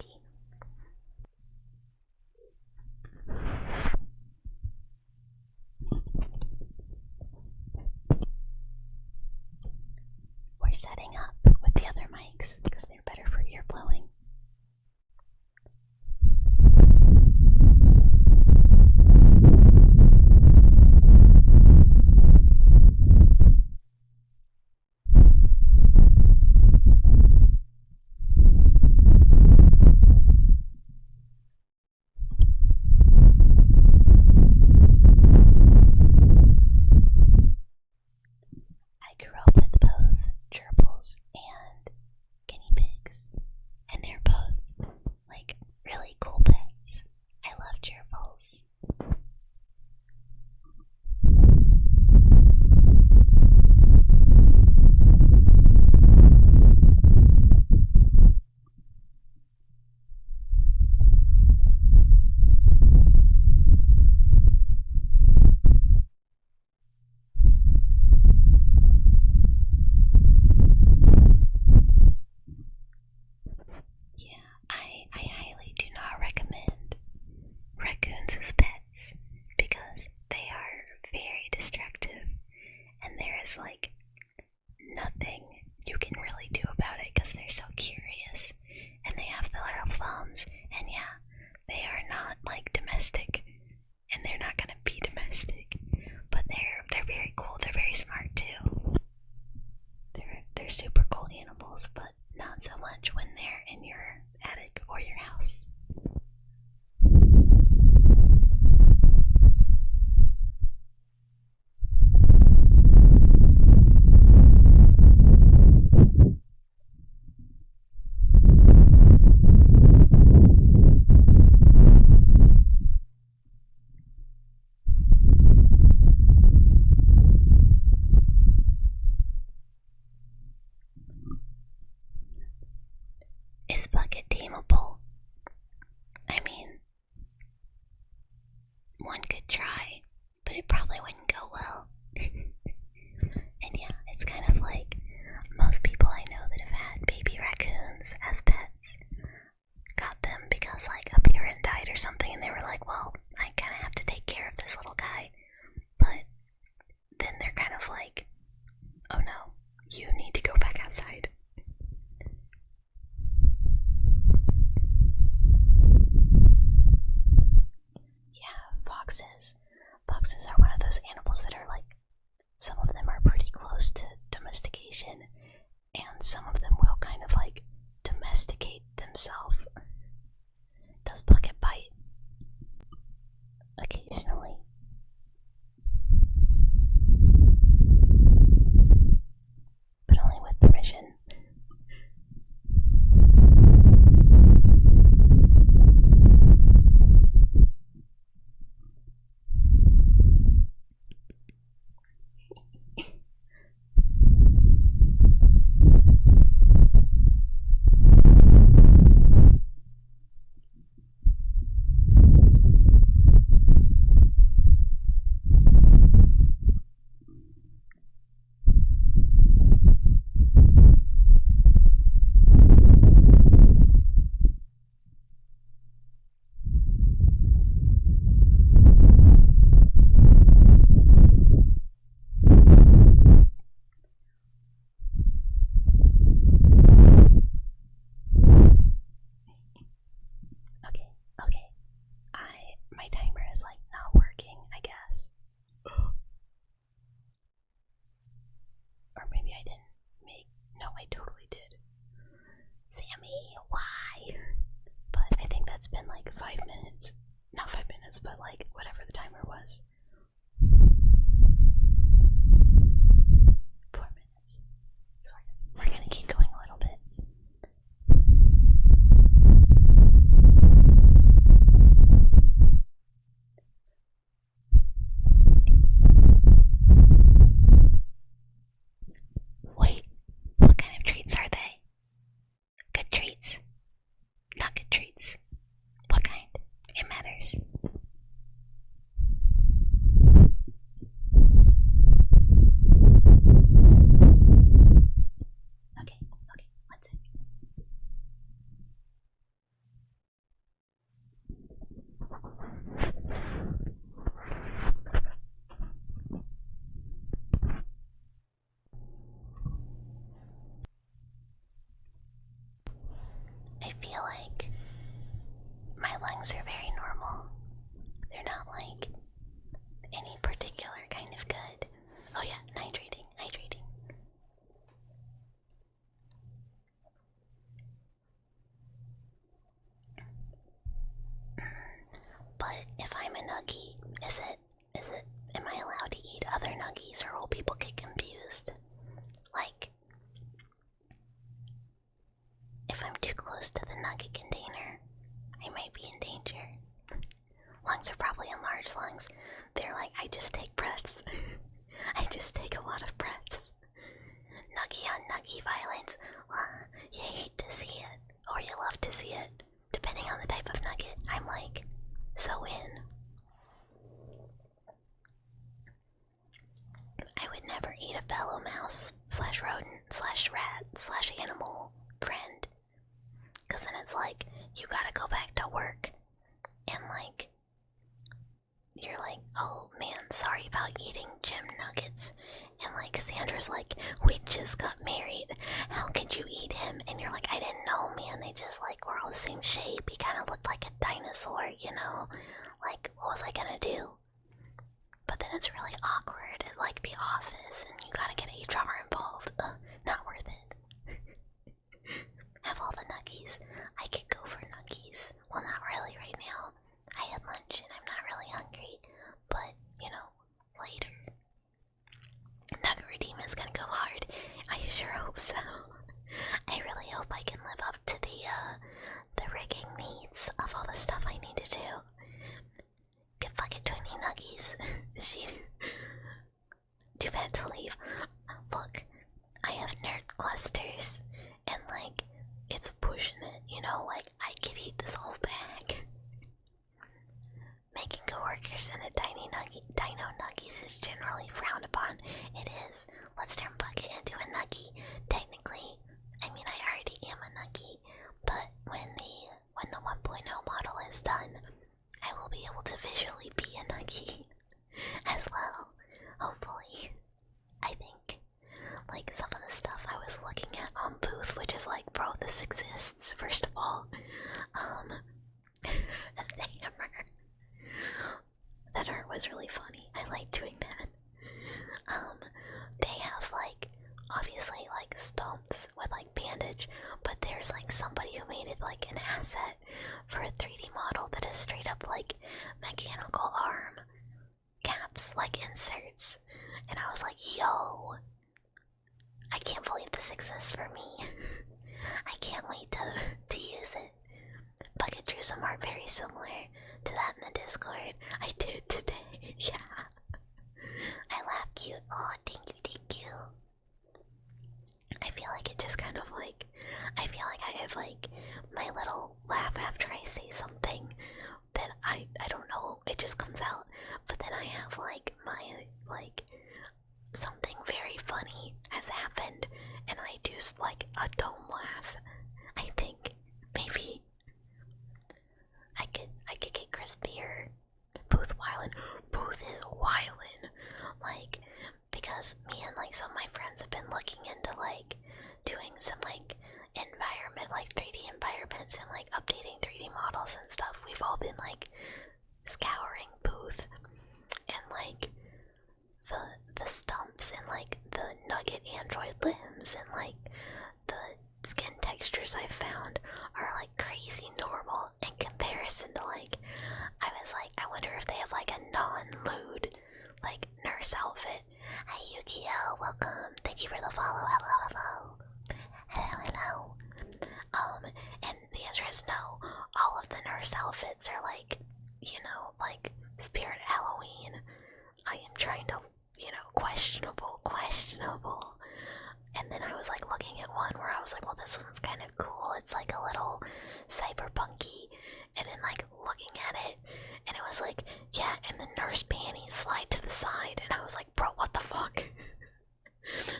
We're setting up with the other mics because they're better for ear blowing. I grew up with both gerbils and guinea pigs, and they're domestic, and they're not gonna be domestic. But they're very cool. They're very smart too. They're super cool animals, but not so much when they're in your attic or your house. Is Bucket tameable? I mean, one could try, but it probably wouldn't go well. And yeah, it's kind of like most people I know that have had baby raccoons as pets got them because like a parent died or something, and they were like, well, I kind of have to take care of this little guy. But then they're kind of like, oh no, you need to go back outside. Foxes are one of those animals that are like, some of them are pretty close to domestication, and some of them will kind of like domesticate themselves. Does Bucket bite? Occasionally. But only with permission. My timer is like not working, I guess. Or maybe I didn't no, I totally did. Sammy, why? But I think that's been like 5 minutes. Not 5 minutes, but like whatever the timer was. 4 minutes. So we're gonna keep going a little bit. Wait, what kind of treats are they? Good treats? Not good treats? What kind? It matters. Okay, one sec. I feel like my lungs are very normal. They're not like any particular kind of good. Oh yeah, hydrating. But if I'm a nuggie, am I allowed to eat other nuggies, or will people get confused? Like, if I'm too close to the nugget container, I might be in danger. Lungs are probably enlarged lungs. They're like, I just take breaths. I just take a lot of breaths. Nuggie on nuggie violence. You hate to see it, or you love to see it. Depending on the type of nugget, I'm like, so in. I would never eat a fellow mouse / rodent / rat / animal friend. Cause then it's like, you gotta go back to work. And like, you're like, oh man, sorry about about eating gym nuggets, and like Sandra's like, we just got married. How could you eat him? And you're like, I didn't know, man. They just like were all the same shape. He kind of looked like a dinosaur, you know? Like, what was I gonna do? But then it's really awkward at like the office, and you gotta get HR involved. Not worth it. Have all the nuggies. I could go for nuggies. Well, not really right now. I had lunch and I'm not really hungry. But, you know, later. Nugget Redeem is gonna go hard. I sure hope so. I really hope I can live up to the rigging needs of all the stuff I need to do. Get fucking 20 nuggies. She too bad to leave. Look, I have nerd clusters, and like it's pushing it, you know, like I could eat this whole bag. Making coworkers into dino nuggies is generally frowned upon. It is. Let's turn Bucket into a nuggie. Technically, I mean I already am a nuggie, but when the 1.0 model is done, I will be able to visually be a nuggie as well. Hopefully. I think like some of the stuff I was looking at on Booth, which is like, bro, this exists, first of all. The hammer. That art was really funny. I like doing that. They have like obviously like stumps with like bandage, but there's like somebody who made it like an asset for a 3D model that is straight up like mechanical arm caps, like inserts. And I was like, yo, I can't believe this exists for me. I can't wait to use it. Bucket drew some art very similar to that in the Discord. I did today. Yeah. I laugh cute. Oh, thank you. I feel like it just kind of like, I feel like I have like my little laugh after I say something that I don't know, it just comes out. But then I have like my like something very funny has happened and I do like a dumb laugh. I think maybe I could get crispier. Booth wildin'. Booth is wildin'. Like, because me and like some of my friends have been looking into like doing some like environment, like 3D environments and like updating 3D models and stuff. We've all been like scouring Booth and like the stumps and like the nugget android limbs and like the skin textures I've found are like crazy normal in comparison to like, I was like, I wonder if they have like a non-lewd like nurse outfit. Hi Yukio, welcome. Thank you for the follow. Hello. And the answer is no. All of the nurse outfits are like, you know, like Spirit Halloween. I am trying to, you know, questionable. And then I was like looking at one where I was like, well, this one's kind of cool. It's like a little cyberpunky. And then like looking at it, and it was like, yeah, and the nurse panties slide to the side. And I was like, bro, what the fuck?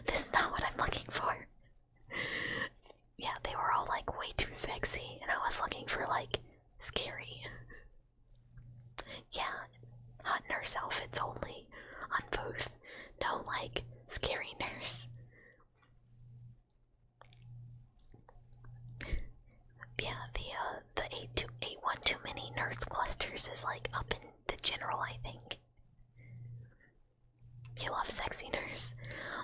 This is not what I'm looking for. Yeah, they were all like way too sexy, and I was looking for like scary. Yeah, hot nurse outfits only on Booth. No, like scary nurse. Yeah, the 812 mini nerds clusters is like up in the general, I think. You love sexy nurse.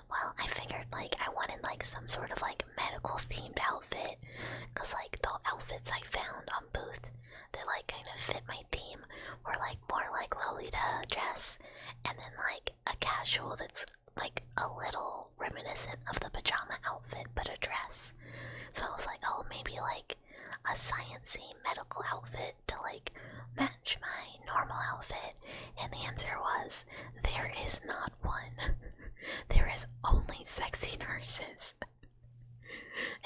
Well, I figured like I wanted like some sort of like medical themed outfit, cause like the outfits I found on Booth that like kind of fit my theme were like more like Lolita dress, and then like a casual that's like a little reminiscent of the pajama outfit but a dress. So I was like, oh, maybe like a sciencey medical outfit to like match my normal outfit, and the answer was there is not one. There is only sexy nurses.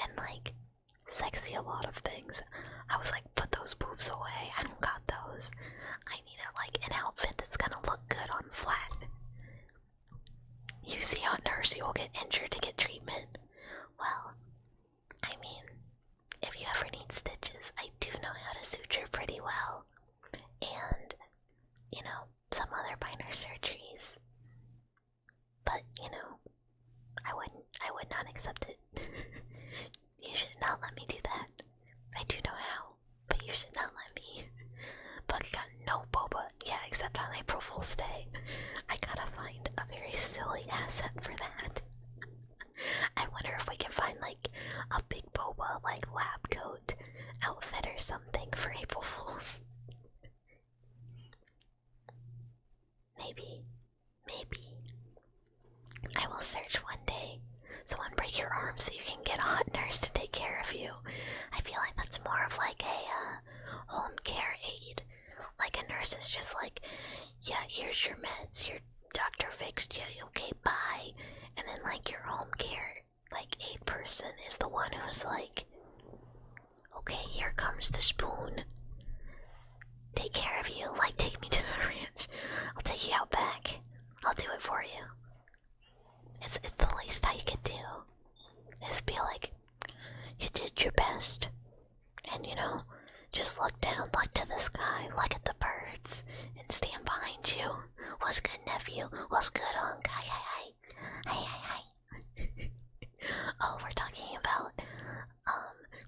And like sexy a lot of things. I was like, put those boobs away. I don't got those. I need like an outfit that's gonna look good on flat. You see a nurse, you will get injured to get treatment. Well, I mean, if you ever need stitches, I do know how to suture pretty well. And, you know, some other minor surgeries. April Fool's Day. I gotta find a very silly asset for that. I wonder if we can find like a big boba like lab coat outfit or something for April Fools. Maybe. I will search one day. Someone break your arm so you can get a hot nurse to take care of you. I feel like that's more of like a home care aid. Like a nurse is just like, yeah, here's your meds, your doctor fixed you, okay, bye. And then like your home care like aid person is the one who's like, okay, here comes the spoon. Take care of you, like take me to the ranch. I'll take you out back. I'll do it for you. It's the least I could do. Is be like, you did your best. And you know, just look down, look to the sky, look at the birds, and stand behind you. What's good, nephew? What's good, Unc? Hi. Oh, we're talking about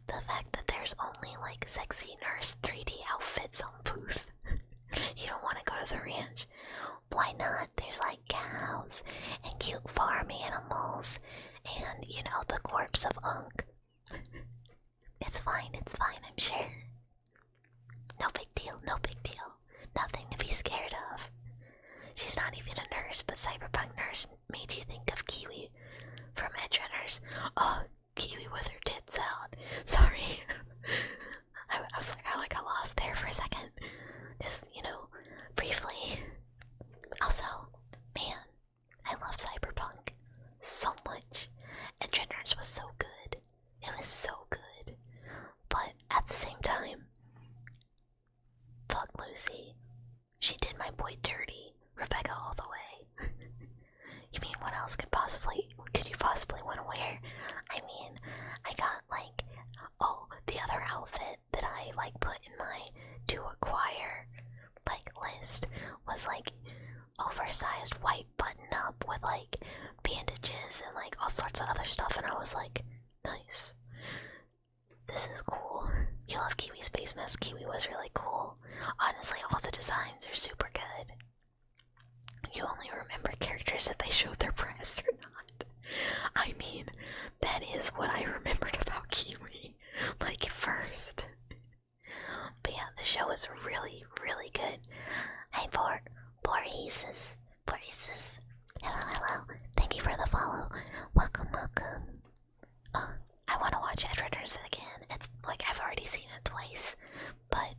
the fact that there's only like sexy nurse 3D outfits on Booth. You don't want to go to the ranch. Why not? There's like cows and cute farm animals and, you know, the corpse of Unc. It's fine, I'm sure. No big deal. Nothing to be scared of. She's not even a nurse, but Cyberpunk Nurse made you think of Kiwi from Edge Runners. Oh, Kiwi with her tits out. Sorry. I was like, I got lost there for a second. Just, you know, briefly. Also, man, I love Cyberpunk so much. Edge Runners was so good. It was so good. But at the same time, fuck Lucy. She did my boy dirty. Rebecca all the way. You mean what else could you possibly want to wear? I mean, I got like, oh, the other outfit that I like put in my to acquire like list was like oversized white button up with like bandages and like all sorts of other stuff, and I was like, nice. This is cool. You love Kiwi's face mask. Kiwi was really cool. Honestly, all the designs are super good. You only remember characters if they show their breasts or not. I mean, that is what I remembered about Kiwi, like, first. But yeah, the show is really, really good. Hi, Boresis. Hello. Thank you for the follow. Welcome. I want to watch Edge Runners again. It's like I've already seen it twice, but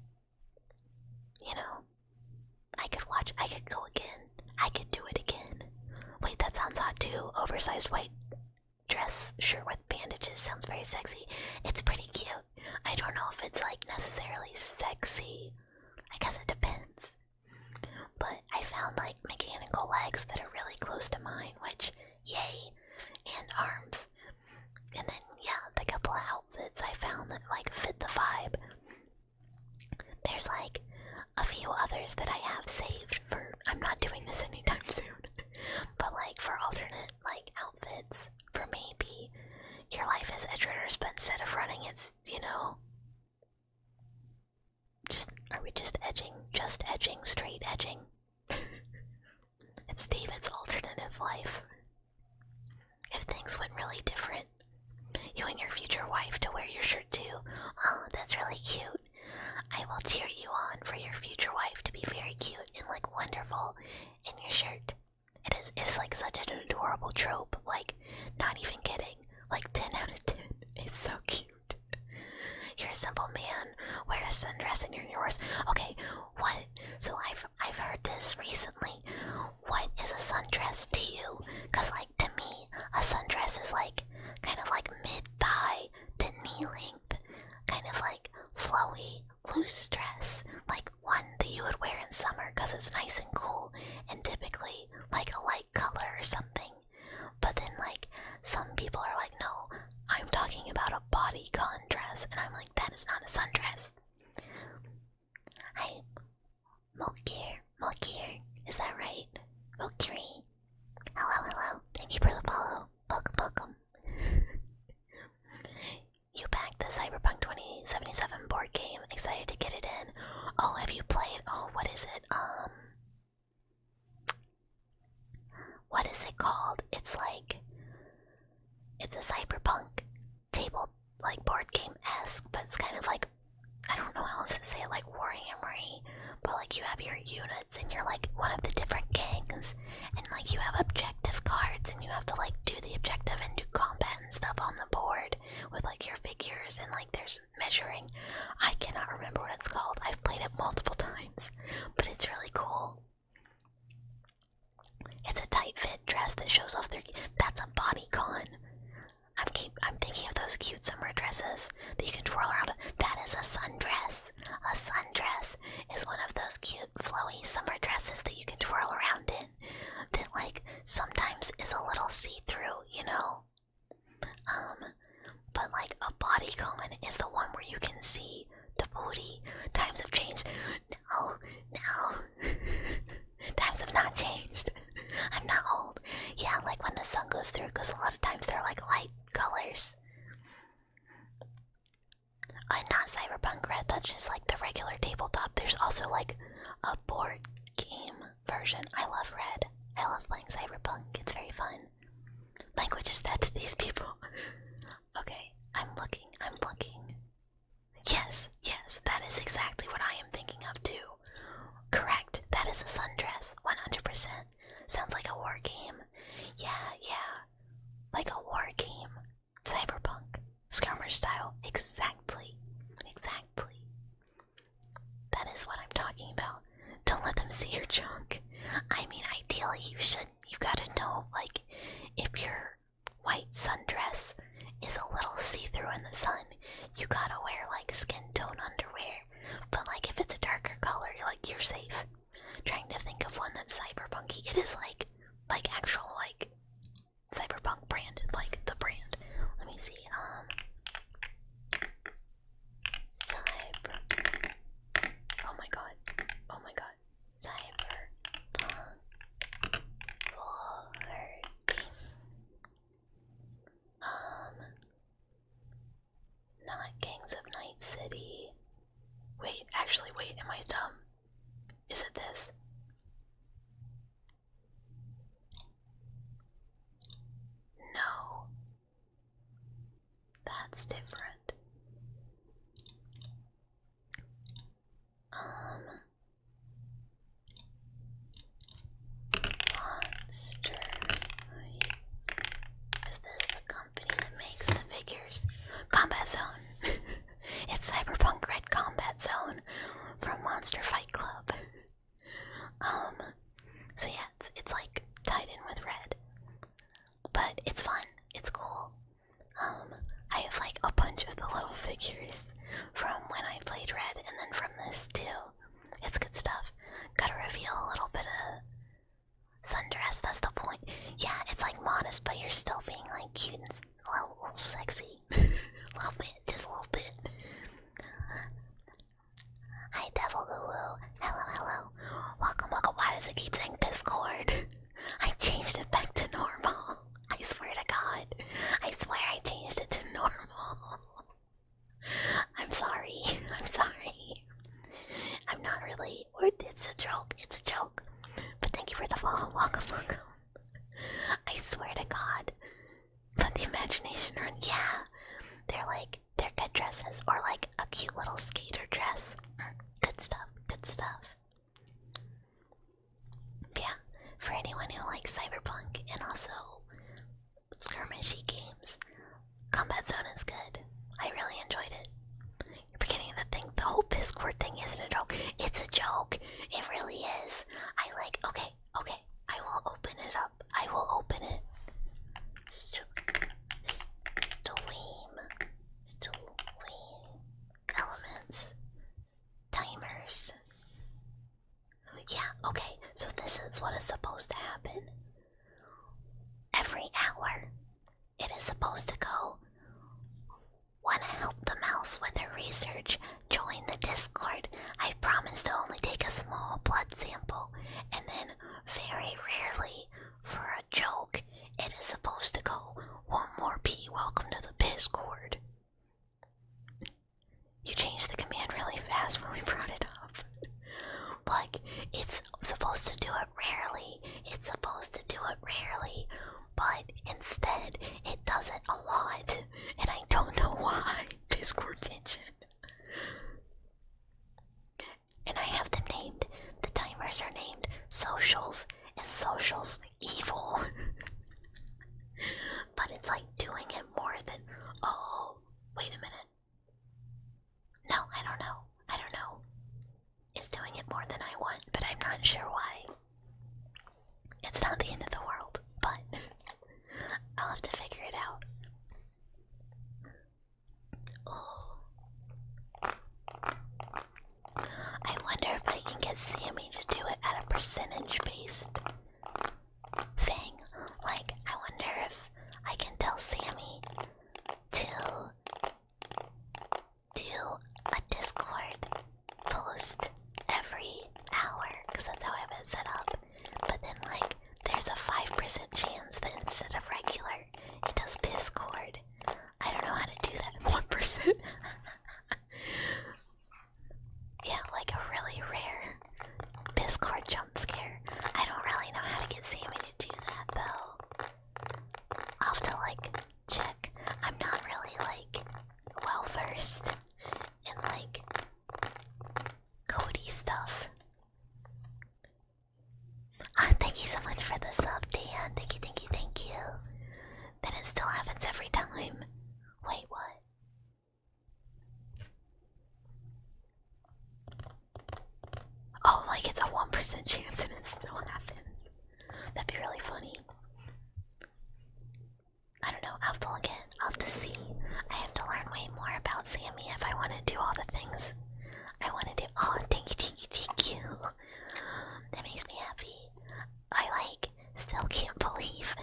you know, I could go again. I could do it again. Wait, that sounds hot too. Oversized white dress shirt with bandages sounds very sexy. It's pretty cute. I don't know if it's like necessarily sexy. I guess it depends. But I found like mechanical legs that are really close to mine, which, yay, and arms. And then, yeah, the couple of outfits I found that like fit the vibe. There's like a few others that I have saved for, I'm not doing this anytime soon, but like for alternate like outfits for maybe your life is Edge Runners, but instead of running it's, you know, are we just edging, straight edging. It's David's alternative life. If things went really different, you and your future wife to wear your shirt too. Oh, that's really cute. I will cheer you on for your future wife to be very cute and like wonderful in your shirt. It's like such an adorable trope, like not even kidding, like 10 out of 10. It's so cute. You're a simple man, wear a sundress and you're yours. Okay, what? So I've heard this recently. What is a sundress to you? Cause like to me, a sundress is like kind of like mid-thigh to knee length, kind of like flowy, loose dress, like one that you would wear in summer cause it's nice and cool and typically like a light color or something. But then like some people are like, no, I'm talking about a bodycon dress, and I'm like, that is not a sundress. Hi, Mokir, is that right? Mokiri. Hello, thank you for the follow. Welcome. You backed the Cyberpunk 2077 board game, excited to get it in. Oh, have you played, what is it? it's a cyberpunk table like board game-esque, but it's kind of like, I don't know how else to say it, like Warhammery, but like you have your units and you're like one of the different gangs, and like you have objective cards and you have to like do the objective and do combat and stuff on the board with like your figures, and like there's measuring. I cannot remember what it's called. I've played it multiple times, but it's really cool. It's a tight fit dress that shows off their. That's a bodycon. I'm thinking of those cute summer dresses that you can twirl around. That is a sundress. A sundress is one of those cute flowy summer dresses that you can twirl around in. That like sometimes is a little see-through, you know. But like a bodycon is the one where you can see the booty. Times have changed. No. Times have not changed. I'm not old. Yeah, like when the sun goes through, because a lot of times they're like light colors. Not cyberpunk red, that's just like the regular tabletop. There's also like a board game version. I love red. I love playing cyberpunk. It's very fun. Language is dead to these people. Okay, I'm looking. Yes, that is exactly what I am thinking of too. Correct, that is a sundress, 100%. Sounds like a war game. Yeah. Like a war game. Cyberpunk. Skirmish style. Exactly. That is what I'm talking about. Don't let them see your junk. I mean, ideally you shouldn't. You gotta know, like, if your white sundress is a little see-through in the sun, you gotta wear, like, skin tone underwear. But, like, if it's a darker color, you're safe. Trying to think of one that's cyberpunky. It is like actual like cyberpunk branded, like the brand. Let me see. Oh my god. Cyberpunk board game. Not Gangs of Night City. Wait, am I dumb? Is it this? No. That's different. Monster. Is this the company that makes the figures? Combat Zone. It's Cyberpunk Red Combat Zone from Monster Fight Club. So yeah, it's like tied in with red. But it's fun. It's cool. I have like a bunch of the little figures from when I played red, and then from this too. It's good stuff. Gotta reveal a little bit of sundress, that's the point. Yeah, it's like modest, but you're still being like cute and a little sexy. A little bit, just a little bit. Hi, Devil Uwu. Hello. Welcome. Why does it keep saying Discord? I changed it back to normal. I swear to God. I swear I changed it to normal. I'm sorry. I'm not really. It's a joke. But thank you for the follow. Welcome. I swear to God. Let the imagination run. Yeah. They're good dresses. Or like a cute little skater dress. Good stuff. Yeah. For anyone who likes cyberpunk and also skirmishy games, Combat Zone is good. I really enjoyed it. You're beginning to think the whole Discord thing isn't a joke. It's a joke. It really is. Okay. I will open it up. I will open it. Stream. Elements. Timers. Yeah, okay. So this is what is supposed to happen. Every hour, it is supposed to go. Wanna help the mouse with her research? Join the Discord. I promise to only take a small blood sample, and then very rarely, for a joke, it is supposed to go. One more P, welcome to the Discord. You changed the command really fast when we brought it up. Like, it's supposed to do it rarely, but instead it does it a socials. Is socials evil? But it's like doing it more than. Oh, wait a minute. No, I don't know. I don't know. Is doing it more than I want, but I'm not sure why. It's not the end of the world, but I'll have to figure it out. Oh. I wonder if I can get Sammy to do it at a percentage-based thing. Like, I wonder if I can tell Sammy to do a Discord post every hour, because that's how I have it set up. But then, like, there's a 5% chance that instead of regular, it does Discord. I don't know how to do that 1%. Yeah, like a really rare Discord jump scare. I don't really know how to get Sammy to do that, though. I'll have to, like, check. I'm not really, like, well-versed in, like, Cody stuff. Thank you so much for the sub, Dan. Thank you, thank you, thank you. Then it still happens every time. Wait, what? Oh, like it's a 1% chance and it still happens. That'd be really funny. I don't know, I'll have to look in. I'll have to see. I have to learn way more about Sammy if I want to do all the things I want to do. Oh, thank you, thank you, thank you. That makes me happy. I, like, still can't believe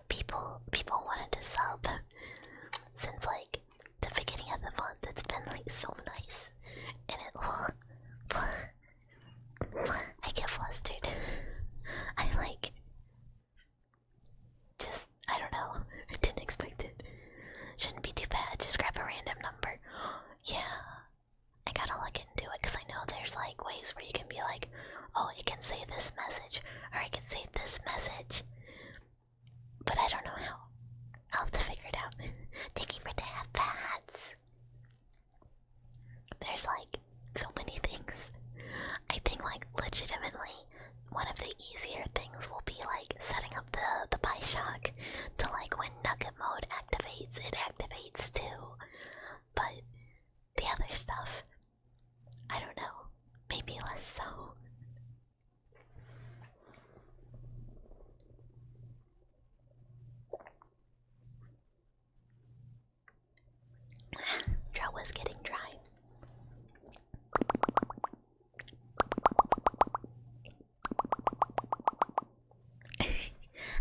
people wanted to sub since, like, the beginning of the month. It's been, like, so nice. And it I get flustered. I, like, just, I don't know. I didn't expect it. Shouldn't be too bad. Just grab a random number. Yeah. I gotta look into it, because I know there's, like, ways where you can be like, oh, it can say this message, or I can say this message. But I don't know how. I'll have to figure it out. Thank you for the hats. There's, like, so many things. I think, like, legitimately, one of the easier things will be, like, setting up the Bioshock to, like, when Nugget mode activates, it activates too. But the other stuff, I don't know. Maybe less so. Draw was getting dry.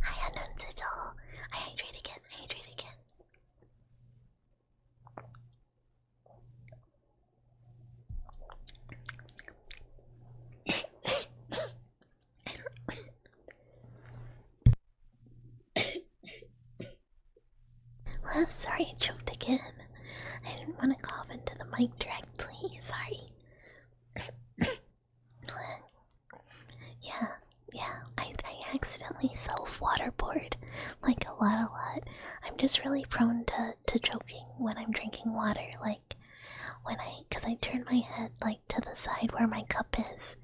Hi, unknown sigil. I hydrate again. I hydrate again. Well, sorry, I choked again. I didn't want to cough into the mic directly. Sorry. Yeah. I accidentally self-waterboard. Like, a lot. I'm just really prone to choking when I'm drinking water. Like, because I turn my head, like, to the side where my cup is.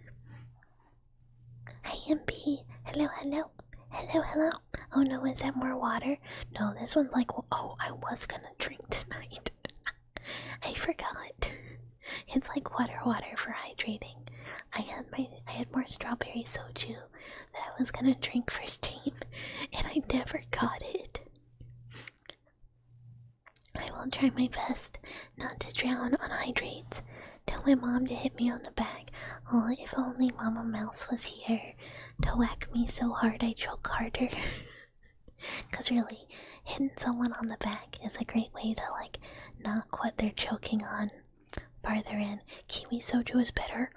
Hi, MP. Hello. Oh no, is that more water? No, this one's like, oh, I was gonna drink tonight. I forgot. It's like water for hydrating. I had more strawberry soju that I was gonna drink for stream, and I never got it. I will try my best not to drown on hydrates. Tell my mom to hit me on the back. Oh, if only Mama Mouse was here to whack me so hard I choke harder. Cause really, hitting someone on the back is a great way to, like, knock what they're choking on farther in. Kiwi soju is better.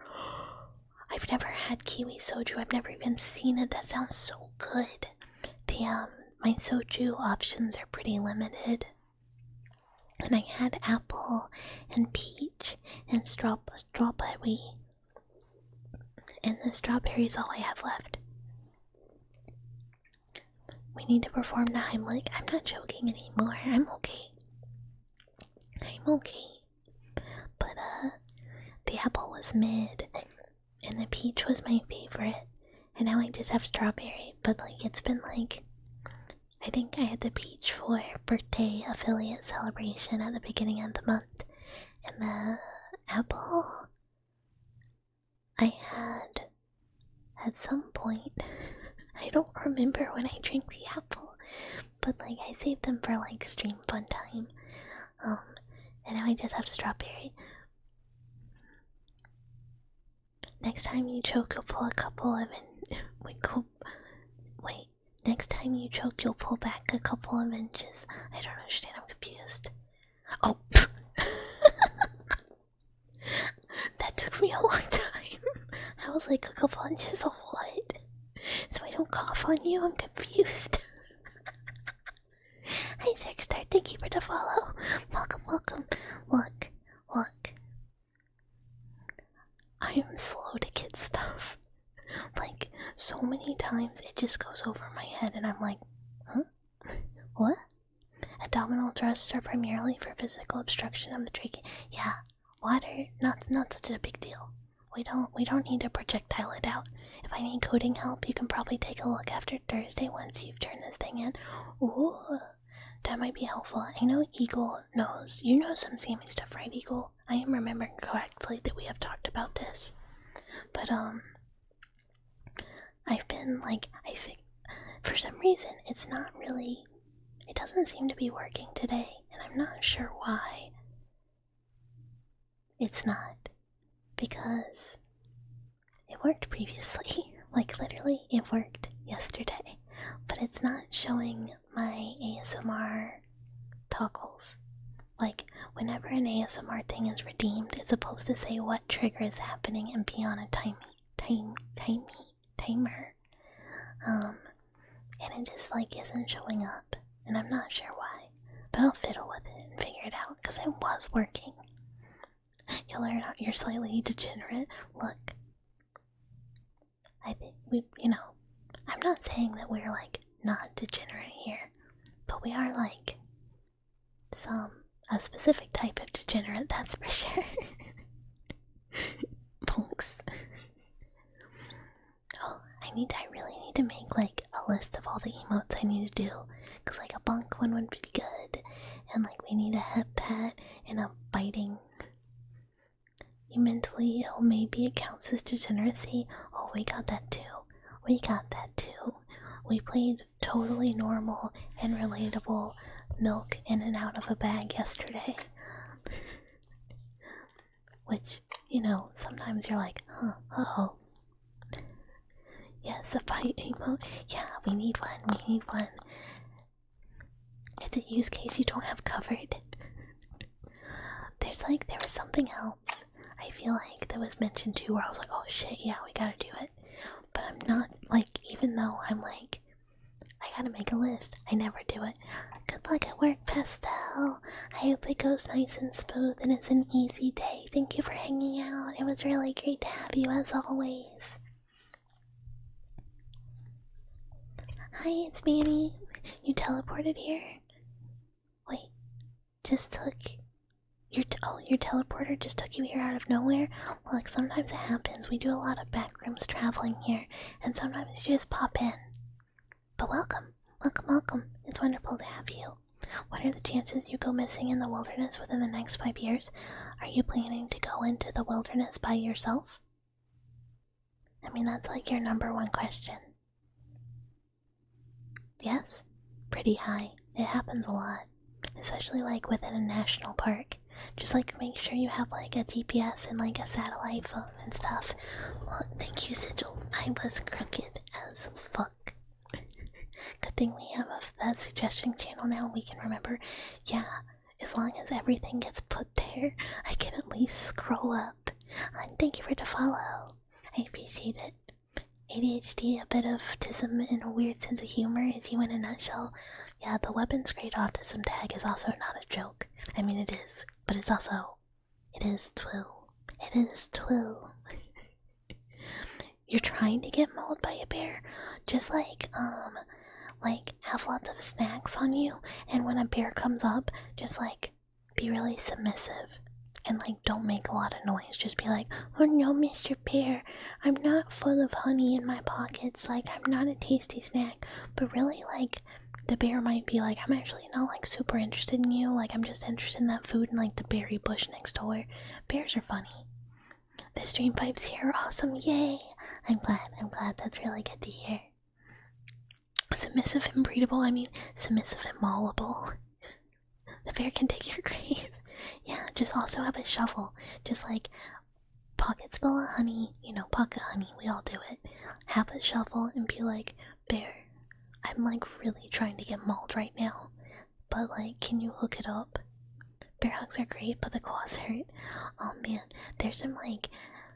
I've never had kiwi soju. I've never even seen it. That sounds so good. My soju options are pretty limited. And I had apple and peach and strawberry. And the strawberry is all I have left. We need to perform the Heimlich. I'm not joking anymore. I'm okay. But the apple was mid, and the peach was my favorite, and now I just have strawberry. But like, it's been like, I think I had the peach for birthday affiliate celebration at the beginning of the month, and the apple I had at some point. I don't remember when I drank the apple, but like I saved them for like stream fun time. And now I just have strawberry. Next time you choke, you'll pull a couple of wait. Next time you choke, you'll pull back a couple of inches. I don't understand. I'm confused. Oh, that took me a long time. I was like, a couple inches of what? So I don't cough on you. I'm confused. Hi, Star. Thank you for the follow. Welcome. Look. I am slow to get stuff. Like, so many times it just goes over my head and I'm like, huh? What? Abdominal thrusts are primarily for physical obstruction of the trachea. Yeah, water, not such a big deal. We don't need to projectile it out. If I need coding help, you can probably take a look after Thursday once you've turned this thing in. Ooh, that might be helpful. I know Eagle knows. You know some Sammy stuff, right, Eagle? I am remembering correctly that we have talked about this. But, I've been, like, for some reason, it's not really, it doesn't seem to be working today, and I'm not sure why it's not, because it worked previously, like, literally, it worked yesterday, but it's not showing my ASMR toggles. Like, whenever an ASMR thing is redeemed, it's supposed to say what trigger is happening and be on a timer. And it just like isn't showing up, and I'm not sure why, but I'll fiddle with it and figure it out, because it was working. You'll learn how you're slightly degenerate. Look, I think I'm not saying that we're like not degenerate here, but we are like a specific type of degenerate, that's for sure. Punks. Oh, I really need to make like a list of all the emotes I need to do, because like a bunk one would be good, and like we need a head pat and a biting. You mentally ill, maybe it counts as degeneracy. Oh, we got that too. We played totally normal and relatable milk in and out of a bag yesterday. Which, sometimes you're like, huh, uh-oh. Yes, a bite emote. Yeah, we need one. It's a use case you don't have covered. There was something else I feel like that was mentioned too, where I was like, oh shit, yeah, we gotta do it. But I'm not, like, even though I'm like, I gotta make a list, I never do it. Good luck at work, Pastel. I hope it goes nice and smooth and it's an easy day. Thank you for hanging out. It was really great to have you as always. Hi, it's Manny. You teleported here? Wait, your teleporter just took you here out of nowhere? Look, sometimes it happens. We do a lot of backrooms traveling here, and sometimes you just pop in. But welcome. It's wonderful to have you. What are the chances you go missing in the wilderness within the next 5 years? Are you planning to go into the wilderness by yourself? I mean, that's like your #1 question. Yes? Pretty high. It happens a lot. Especially like within a national park. Just like make sure you have like a GPS and like a satellite phone and stuff. Look, thank you, Sigil. I was crooked as fuck. Good thing we have that suggestion channel now. We can remember. Yeah, as long as everything gets put there, I can at least scroll up. And thank you for the follow. I appreciate it. ADHD, a bit of autism, and a weird sense of humor is you in a nutshell. Yeah, the weapons grade autism tag is also not a joke. I mean, it is, but it is twill. It is twill. You're trying to get mauled by a bear? Just like have lots of snacks on you, and when a bear comes up, just like, be really submissive. and like don't make a lot of noise. Just be like, oh no, Mr. Bear, I'm not full of honey in my pockets, like I'm not a tasty snack. But really, like, the bear might be like, I'm actually not like super interested in you, like I'm just interested in that food and like the berry bush next door. Bears are funny. The stream pipes here are awesome, yay! I'm glad, that's really good to hear. Submissive and breedable, I mean submissive and maulable. The bear can dig your grave. Yeah, just also have a shovel. Just like pockets full of honey, you know, pocket honey, we all do it. Have a shovel and be like, bear, I'm like really trying to get mauled right now, but like, can you hook it up? Bear hugs are great, but the claws hurt. Oh man, there's some like,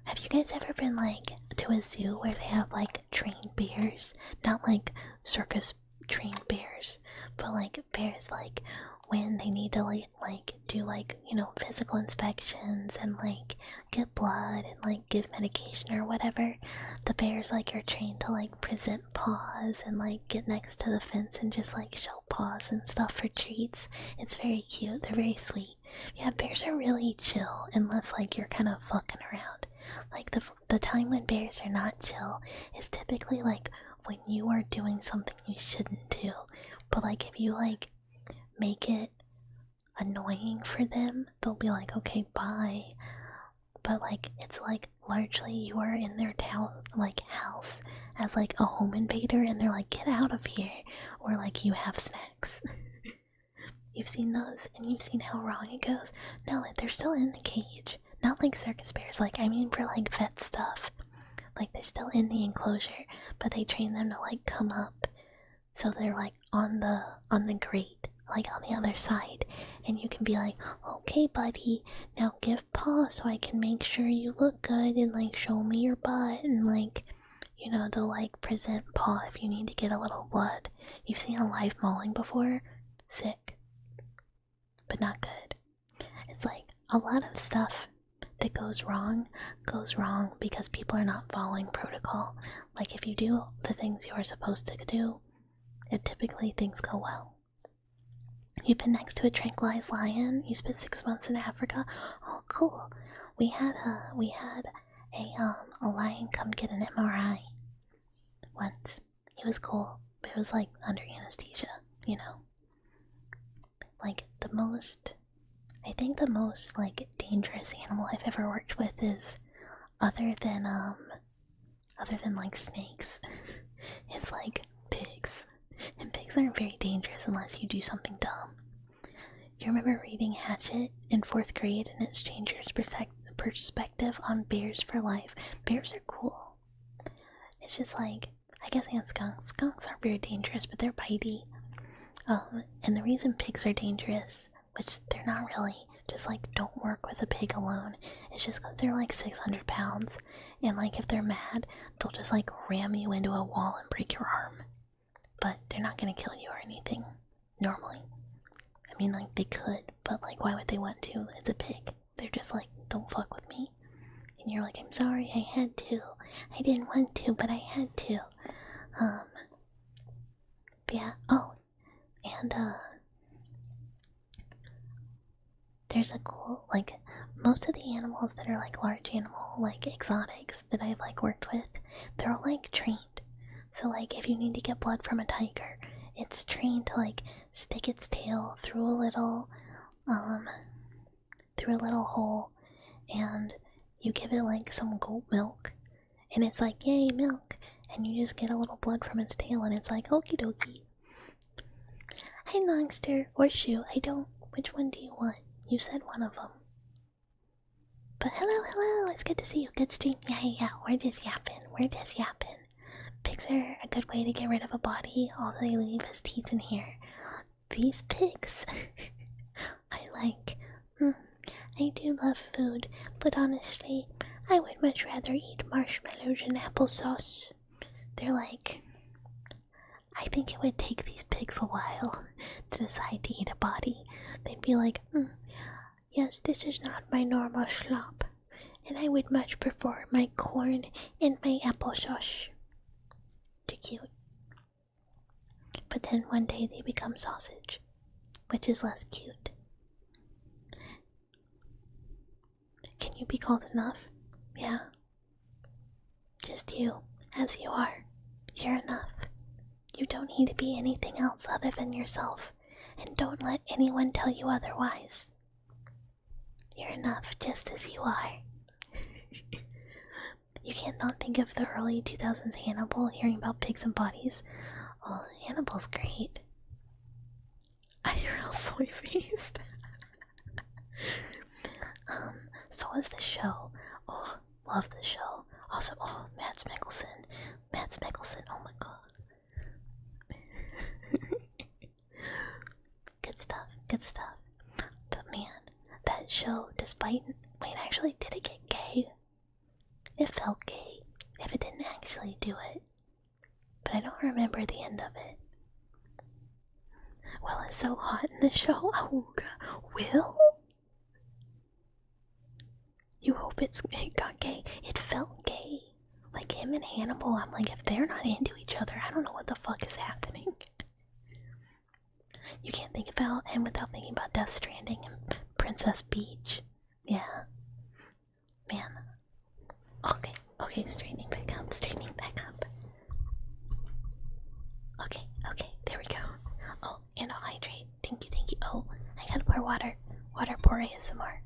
have you guys ever been like to a zoo where they have like trained bears? Not like circus trained bears, but like bears like when they need to like do like, you know, physical inspections and like get blood and like give medication or whatever. The bears like are trained to like present paws and like get next to the fence and just like show paws and stuff for treats. It's very cute. They're very sweet. Yeah, bears are really chill unless like you're kind of fucking around. Like the time when bears are not chill is typically like when you are doing something you shouldn't do. But like if you like make it annoying for them, they'll be like, okay, bye. But like it's like largely you are in their town like house as like a home invader and they're like, get out of here, or like you have snacks. You've seen those and you've seen how wrong it goes. No, they're still in the cage. Not like circus bears, like I mean for like vet stuff. Like they're still in the enclosure, but they train them to like come up. So they're like on the grate, like on the other side, and you can be like, okay buddy, now give paw so I can make sure you look good and like show me your butt, and like, you know, they'll like present paw if you need to get a little blood. You've seen a live mauling before? Sick. But not good. It's like a lot of stuff that goes wrong because people are not following protocol. Like if you do the things you are supposed to do, typically things go well. You've been next to a tranquilized lion. You spent 6 months in Africa. Oh, cool. We had a lion come get an MRI once. It was cool, but it was like under anesthesia, you know. Like I think the most like dangerous animal I've ever worked with is other than like snakes, is like pigs. And pigs aren't very dangerous unless you do something dumb. You remember reading Hatchet in 4th grade and it's changed your perspective on bears for life. Bears are cool. It's just like, I guess, and skunks. Skunks aren't very dangerous, but they're bitey. And the reason pigs are dangerous, which they're not really, just like don't work with a pig alone, it's just because they're like 600 pounds. And like if they're mad, they'll just like ram you into a wall and break your arm. But they're not gonna kill you or anything, normally. I mean, like, they could, but like, why would they want to? It's a pig. They're just like, don't fuck with me. And you're like, I'm sorry, I had to. I didn't want to, but I had to. Yeah, oh, and, there's a cool, like, most of the animals that are, like, large animal, like, exotics that I've, like, worked with, they're all, like, trained. So, like, if you need to get blood from a tiger, it's trained to, like, stick its tail through a little hole, and you give it, like, some goat milk, and it's like, yay, milk, and you just get a little blood from its tail, and it's like, okie dokie. Hi, Longster, or Shoe, I don't, which one do you want? You said one of them. But hello, it's good to see you, good stream, yeah, we're just yapping. Pigs are a good way to get rid of a body. All they leave is teeth and hair. These pigs I like. I do love food, but honestly, I would much rather eat marshmallows and applesauce. They're like, I think it would take these pigs a while to decide to eat a body. They'd be like, yes, this is not my normal slop, and I would much prefer my corn and my applesauce. They're cute. But then one day they become sausage, which is less cute. Can you be called enough? Yeah. Just you, as you are. You're enough. You don't need to be anything else other than yourself, and don't let anyone tell you otherwise. You're enough just as you are. You can't not think of the early 2000s Hannibal hearing about pigs and bodies. Oh, Hannibal's great. IRL soy faced. So was the show. Oh, love the show. Also, oh, Mads Mikkelsen. Mads Mikkelsen, oh my god. Good stuff, good stuff. But man, that show, despite... Wait, actually, did it get gay? It felt gay, if it didn't actually do it. But I don't remember the end of it. Will is so hot in the show. Oh, God. Will? You hope it got gay. It felt gay. Like him and Hannibal, I'm like, if they're not into each other, I don't know what the fuck is happening. You can't think about him without thinking about Death Stranding and Princess Beach. Yeah. Man. Okay, straightening back up, Okay, there we go. Oh, and I'll hydrate. Thank you. Oh, I gotta pour water. Water pour ASMR.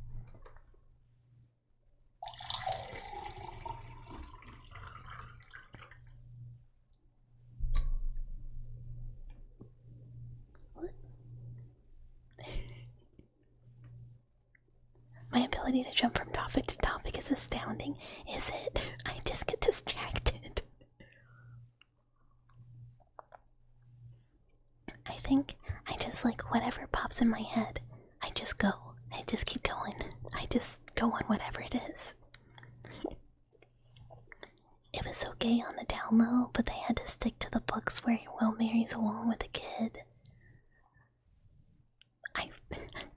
My ability to jump from topic to topic is astounding. Is it? I just get distracted. I think I just like whatever pops in my head. I just go. I just keep going. I just go on whatever it is. It was so gay on the down low, but they had to stick to the books where Will marries a woman with a kid.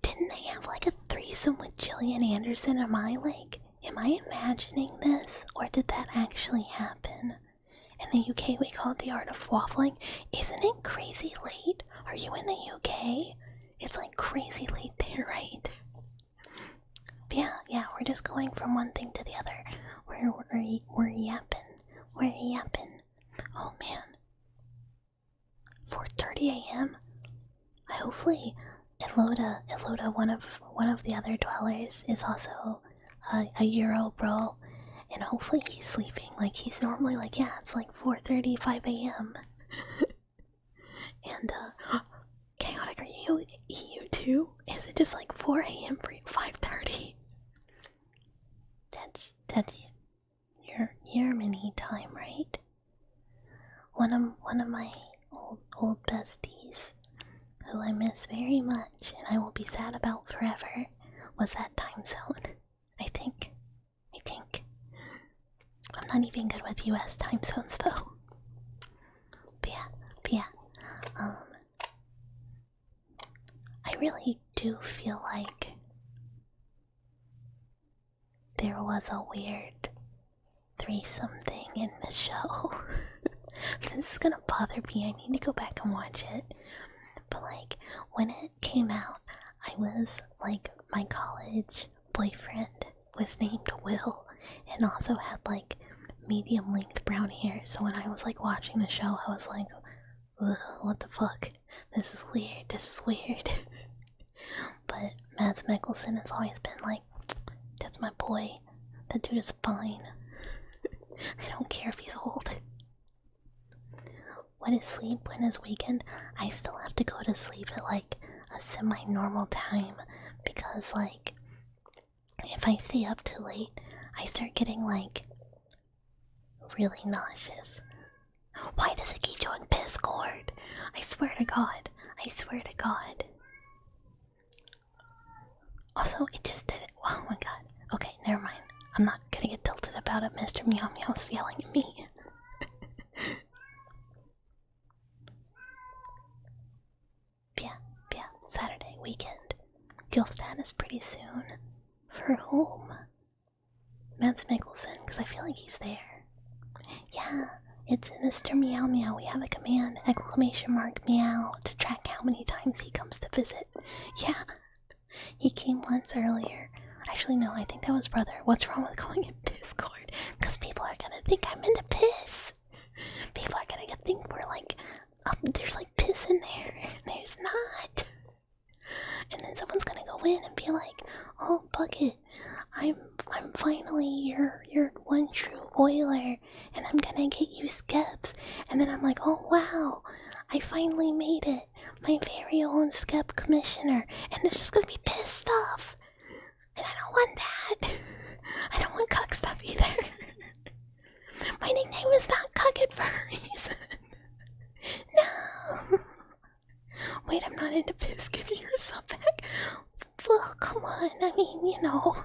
Didn't they have like a threesome with Gillian Anderson? Am I imagining this, or did that actually happen? In the UK we call it the art of waffling. Isn't it crazy late? Are you in the UK? It's like crazy late there, right? Yeah, we're just going from one thing to the other. We're yapping. Oh man. 4:30 a.m. Hopefully Eloda, one of the other dwellers, is also a Euro bro, and hopefully he's sleeping. Like he's normally like, yeah, it's like 4:30, 5 a.m. And chaotic, are you EU too? Is it just like 4 a.m. for you? 5:30? That's your Germany time, right? One of my old besties, who I miss very much and I will be sad about forever, was that time zone. I think. I'm not even good with US time zones though. But yeah. I really do feel like there was a weird threesome thing in this show. This is gonna bother me. I need to go back and watch it. But like, when it came out, I was like, my college boyfriend was named Will and also had like medium length brown hair. So when I was like watching the show, I was like, what the fuck? This is weird. But Mads Mikkelsen has always been like, that's my boy. That dude is fine. I don't care if he's old. When is sleep? When is weekend? I still have to go to sleep at like a semi-normal time because like if I stay up too late, I start getting like really nauseous. Why does it keep doing Discord? I swear to God. Also, it just did it. Oh my god. Okay, never mind. I'm not gonna get tilted about it. Mr. Meow Meow's yelling at me. Yeah, Saturday, weekend. Guild status pretty soon. For whom? Mads Mikkelsen, because I feel like he's there. Yeah, it's Mr. Meow Meow. We have a command, !meow, to track how many times he comes to visit. Yeah, he came once earlier. Actually, no, I think that was brother. What's wrong with calling it Discord? Because people are gonna think I'm into piss. People are gonna think we're like, there's like piss in there. There's not. And then someone's gonna go in and be like, "Oh, Bucket, I'm finally your one true oiler, and I'm gonna get you Skeps." And then I'm like, "Oh wow, I finally made it, my very own Skep commissioner." And it's just gonna be piss stuff, and I don't want that. I don't want cuck stuff either. My nickname is not Cucket for a reason. No. Wait, I'm not into piss. Give me your sub back. Well, come on. I mean, you know.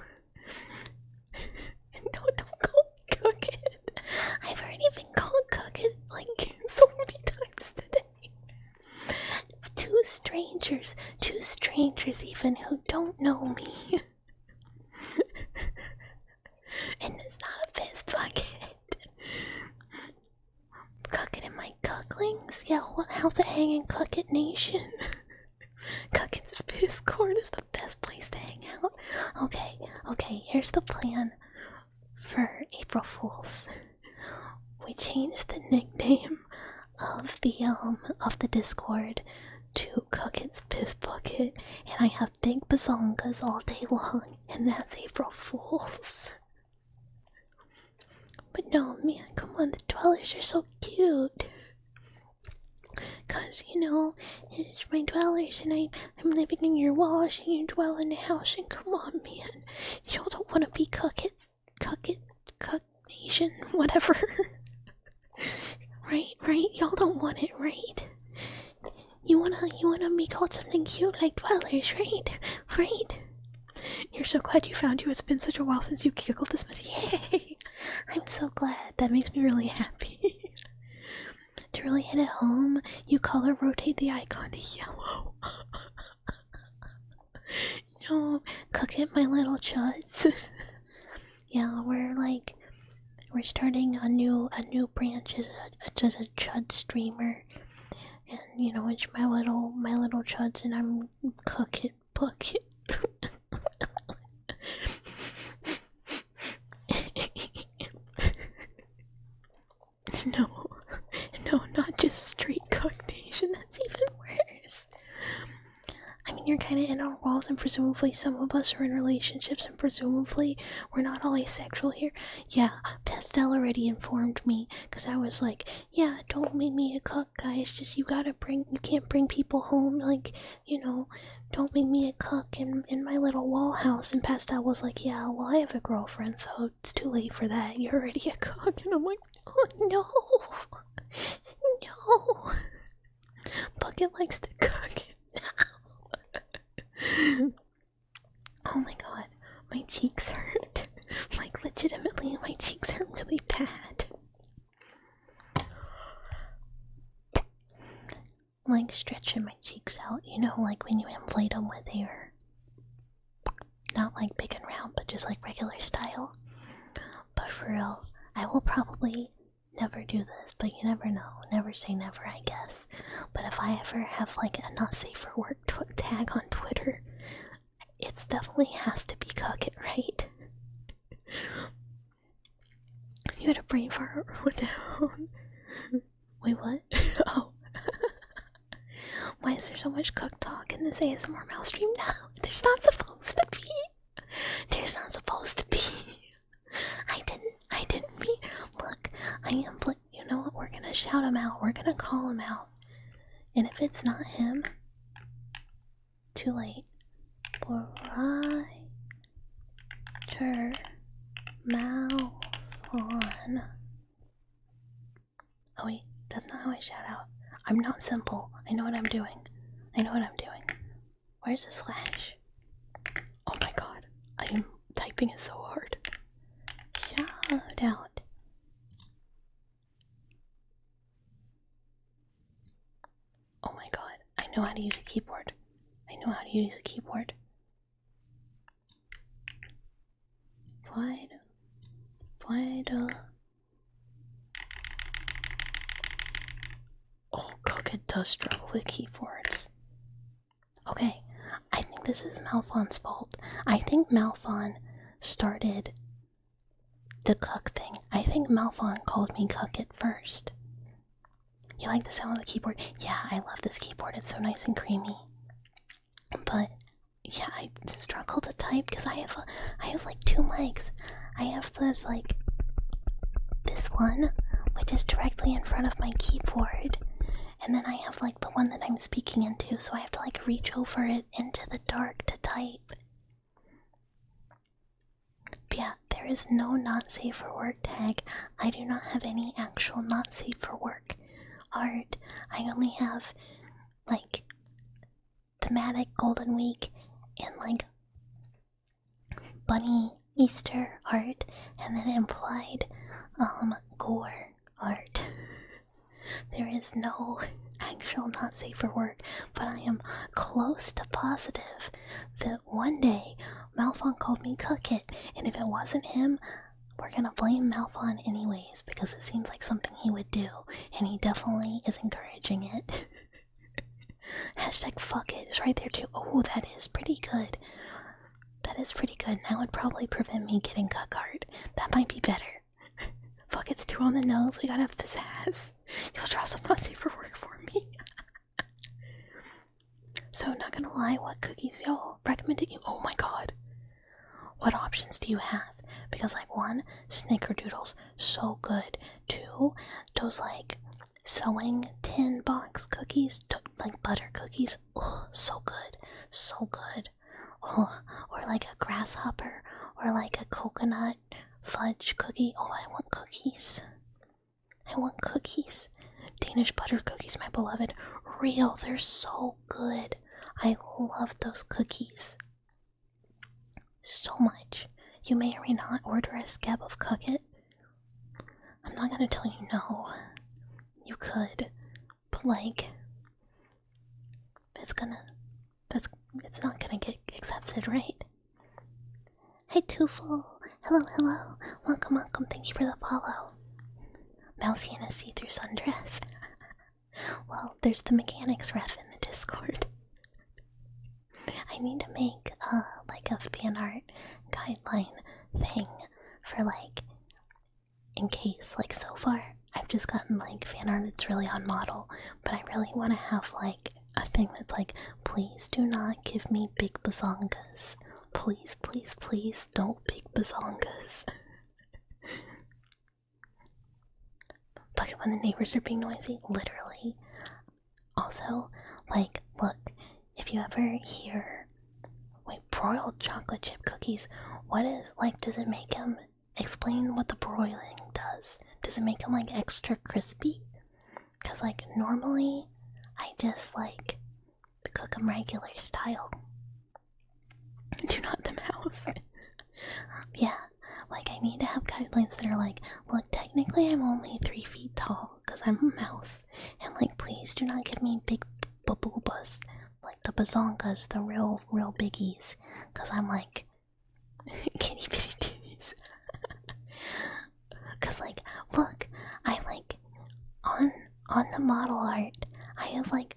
Don't call me Cook It. I've already been called Cook It like so many times today. Two strangers even who don't know me. And it's not a piss bucket. Cook It in my cooklings? Yeah, how's it hanging, Cook It Nation? Cucket's Discord is the best place to hang out. Okay, here's the plan for April Fools. We changed the nickname of the Discord to Cucket's Piss Bucket, and I have big bazongas all day long, and that's April Fools. But no, man, come on, the dwellers are so cute. Cause, you know, it's my dwellers and I'm living in your walls and you dwell in the house, and come on, man. Y'all don't want to be Cuck Nation, whatever. Right? Y'all don't want it, right? You wanna be called something cute like dwellers, right? You're so glad you found you. It's been such a while since you giggled this much. Yay! I'm so glad. That makes me really happy. To really hit it home, you color rotate the icon to yellow. No, Cook It, my little chuds. Yeah, we're starting a new branch as a chud streamer, and you know it's my little chuds, and I'm Cook It Bucket. No, not just straight Cook Nation. That's even worse. I mean, you're kind of in our walls, and presumably some of us are in relationships, and presumably we're not all asexual here. Yeah, Pastel already informed me, because I was like, yeah, don't make me a cuck, guys. Just you can't bring people home, like, you know, don't make me a cuck in my little wall house. And Pastel was like, yeah, well, I have a girlfriend, so it's too late for that. You're already a cuck. And I'm like, oh no. No. Bucket likes to cook it now. Oh my god, my cheeks hurt. Like, legitimately, my cheeks hurt really bad. Like, stretching my cheeks out, you know, like when you inflate them with air. Not like big and round, but just like regular style. But for real, I will probably never do this, but you never know. Never say never, I guess. But if I ever have like a not safe for work tag on Twitter, it definitely has to be Cuck It, right? You had a brain fart down. Wait, what? Oh. Why is there so much cook talk in this ASMR mouse stream now? There's not supposed to be. There's not supposed to be. I didn't mean. Look, you know what? We're gonna shout him out. We're gonna call him out. And if it's not him, too late. Brighter mouth on. Oh wait, that's not how I shout out. I'm not simple. I know what I'm doing. Where's the slash? Oh my god, I am typing it so hard. Shout out. Oh my god, I know how to use a keyboard. Oh, Cook It does struggle with keyboards. Okay, I think think this is Malphon's fault. I think Malphon started the cuck thing. I think Malphon called me cuck at first. You like the sound of the keyboard? Yeah, I love this keyboard. It's so nice and creamy. But yeah, I struggle to type because I have like two mics. I have the like this one, which is directly in front of my keyboard, and then I have like the one that I'm speaking into, so I have to like reach over it into the dark to type. But yeah, there is no not safe for work tag. I do not have any actual not safe for work art. I only have like thematic Golden Week and like bunny Easter art, and then implied gore art. There is no actual not safe for work, but I am close to positive that one day Malphon called me Cook It, and if it wasn't him, we're gonna blame Malphon anyways, because it seems like something he would do, and he definitely is encouraging it. Hashtag fuck it is right there too. Oh, that is pretty good. That is pretty good. That would probably prevent me getting cuck art. That might be better. Fuck it's too on the nose. We gotta have pizzazz. You'll draw some not safe for work for me. So, not gonna lie, what cookies y'all recommended you? Oh my god. What options do you have? Because, like, one, snickerdoodles, so good. Two, those, like, sewing tin box cookies, like butter cookies. Oh, so good. So good. Oh, or like a grasshopper, or like a coconut fudge cookie. Oh, I want cookies. I want cookies. Danish butter cookies, my beloved. Real, they're so good. I love those cookies so much. You may or may not order a scab of Cook It. I'm not gonna tell you no. You could, but like, it's not gonna get accepted, right? Hey Tufel, hello, hello, welcome, welcome, thank you for the follow. Mousy in a see-through sundress. Well, there's the mechanics ref in the Discord. I need to make like a fan art guideline thing for like, in case, like so far I've just gotten like fan art that's really on model, but I really want to have like a thing that's like, please do not give me big bazongas. Please, please, please don't big bazongas. Fuck it when the neighbors are being noisy, literally. Also, like, look, if you ever hear, wait, broiled chocolate chip cookies, what is, like, does it make them, explain what the broiling does. Does it make them, like, extra crispy? Because, like, normally, I just, like, cook them regular style. Do not the mouse. Yeah, like, I need to have guidelines that are like, look, technically I'm only 3 feet tall, because I'm a mouse, and, like, please do not give me big baboobas, like the bazongas, the real biggies, because I'm, like, kitty bitty titties. Because, like, look, I, like, on the model art, I have, like,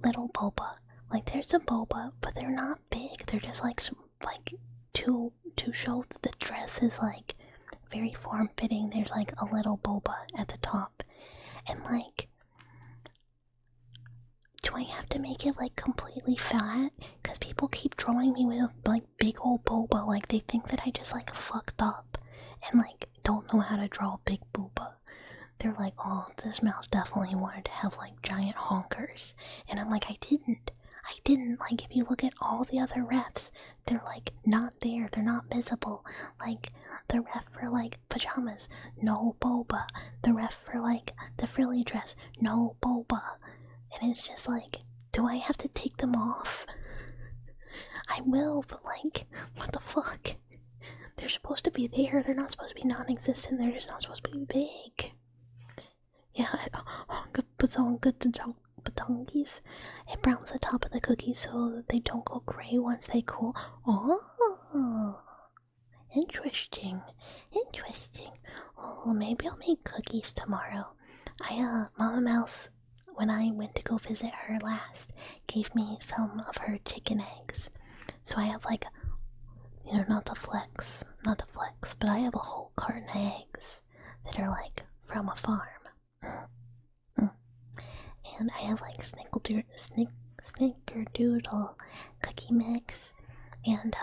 little boba. Like, there's a boba, but they're not big, they're just, like, to show that the dress is, like, very form-fitting, there's, like, a little boba at the top. And, like, do I have to make it, like, completely fat? Because people keep drawing me with, like, big old boba, like, they think that I just, like, fucked up and, like, don't know how to draw a big booba. They're like, oh, this mouse definitely wanted to have, like, giant honkers. And I'm like, I didn't. Like, if you look at all the other refs, they're, like, not there. They're not visible. Like, the ref for, like, pajamas, no boba. The ref for, like, the frilly dress, no boba. And it's just like, do I have to take them off? I will, but, like, what the fuck? They're supposed to be there. They're not supposed to be non-existent. They're just not supposed to be big. Yeah, honka bazonga badongies. It browns the top of the cookies so that they don't go gray once they cool. Oh, interesting. Oh, maybe I'll make cookies tomorrow. Mama Mouse, when I went to go visit her last, gave me some of her chicken eggs. So I have like, you know, not the flex, but I have a whole carton of eggs that are like from a farm. And I have like snickerdoodle cookie mix and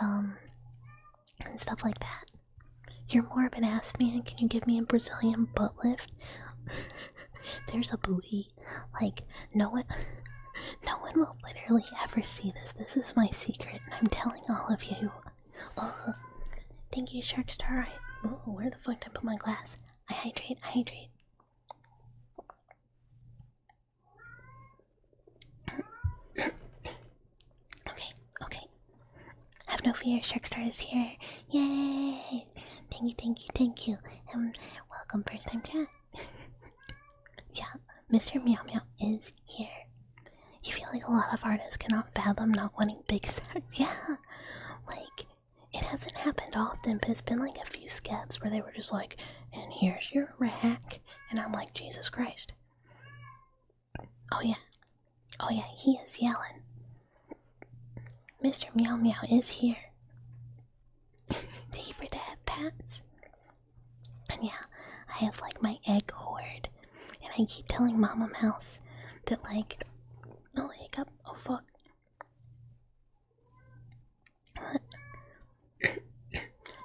stuff like that. You're more of an ass man. Can you give me a Brazilian butt lift? There's a booty. Like, no one will literally ever see this. This is my secret, and I'm telling all of you. Oh, thank you, Sharkstar. Oh, where the fuck did I put my glass? I hydrate. Okay. Have no fear, Sharkstar is here. Yay! Thank you. Welcome, first time chat. Yeah, Mr. Meow Meow is here. You feel like a lot of artists cannot fathom not wanting big sacks. Yeah, like, it hasn't happened often, but it's been like a few skeps where they were just like, and here's your rack. And I'm like, Jesus Christ. Oh yeah, he is yelling. Mr. Meow Meow is here. Thank you for the head pats. And yeah, I have like my egg hoard. And I keep telling Mama Mouse that like, oh hiccup, oh fuck.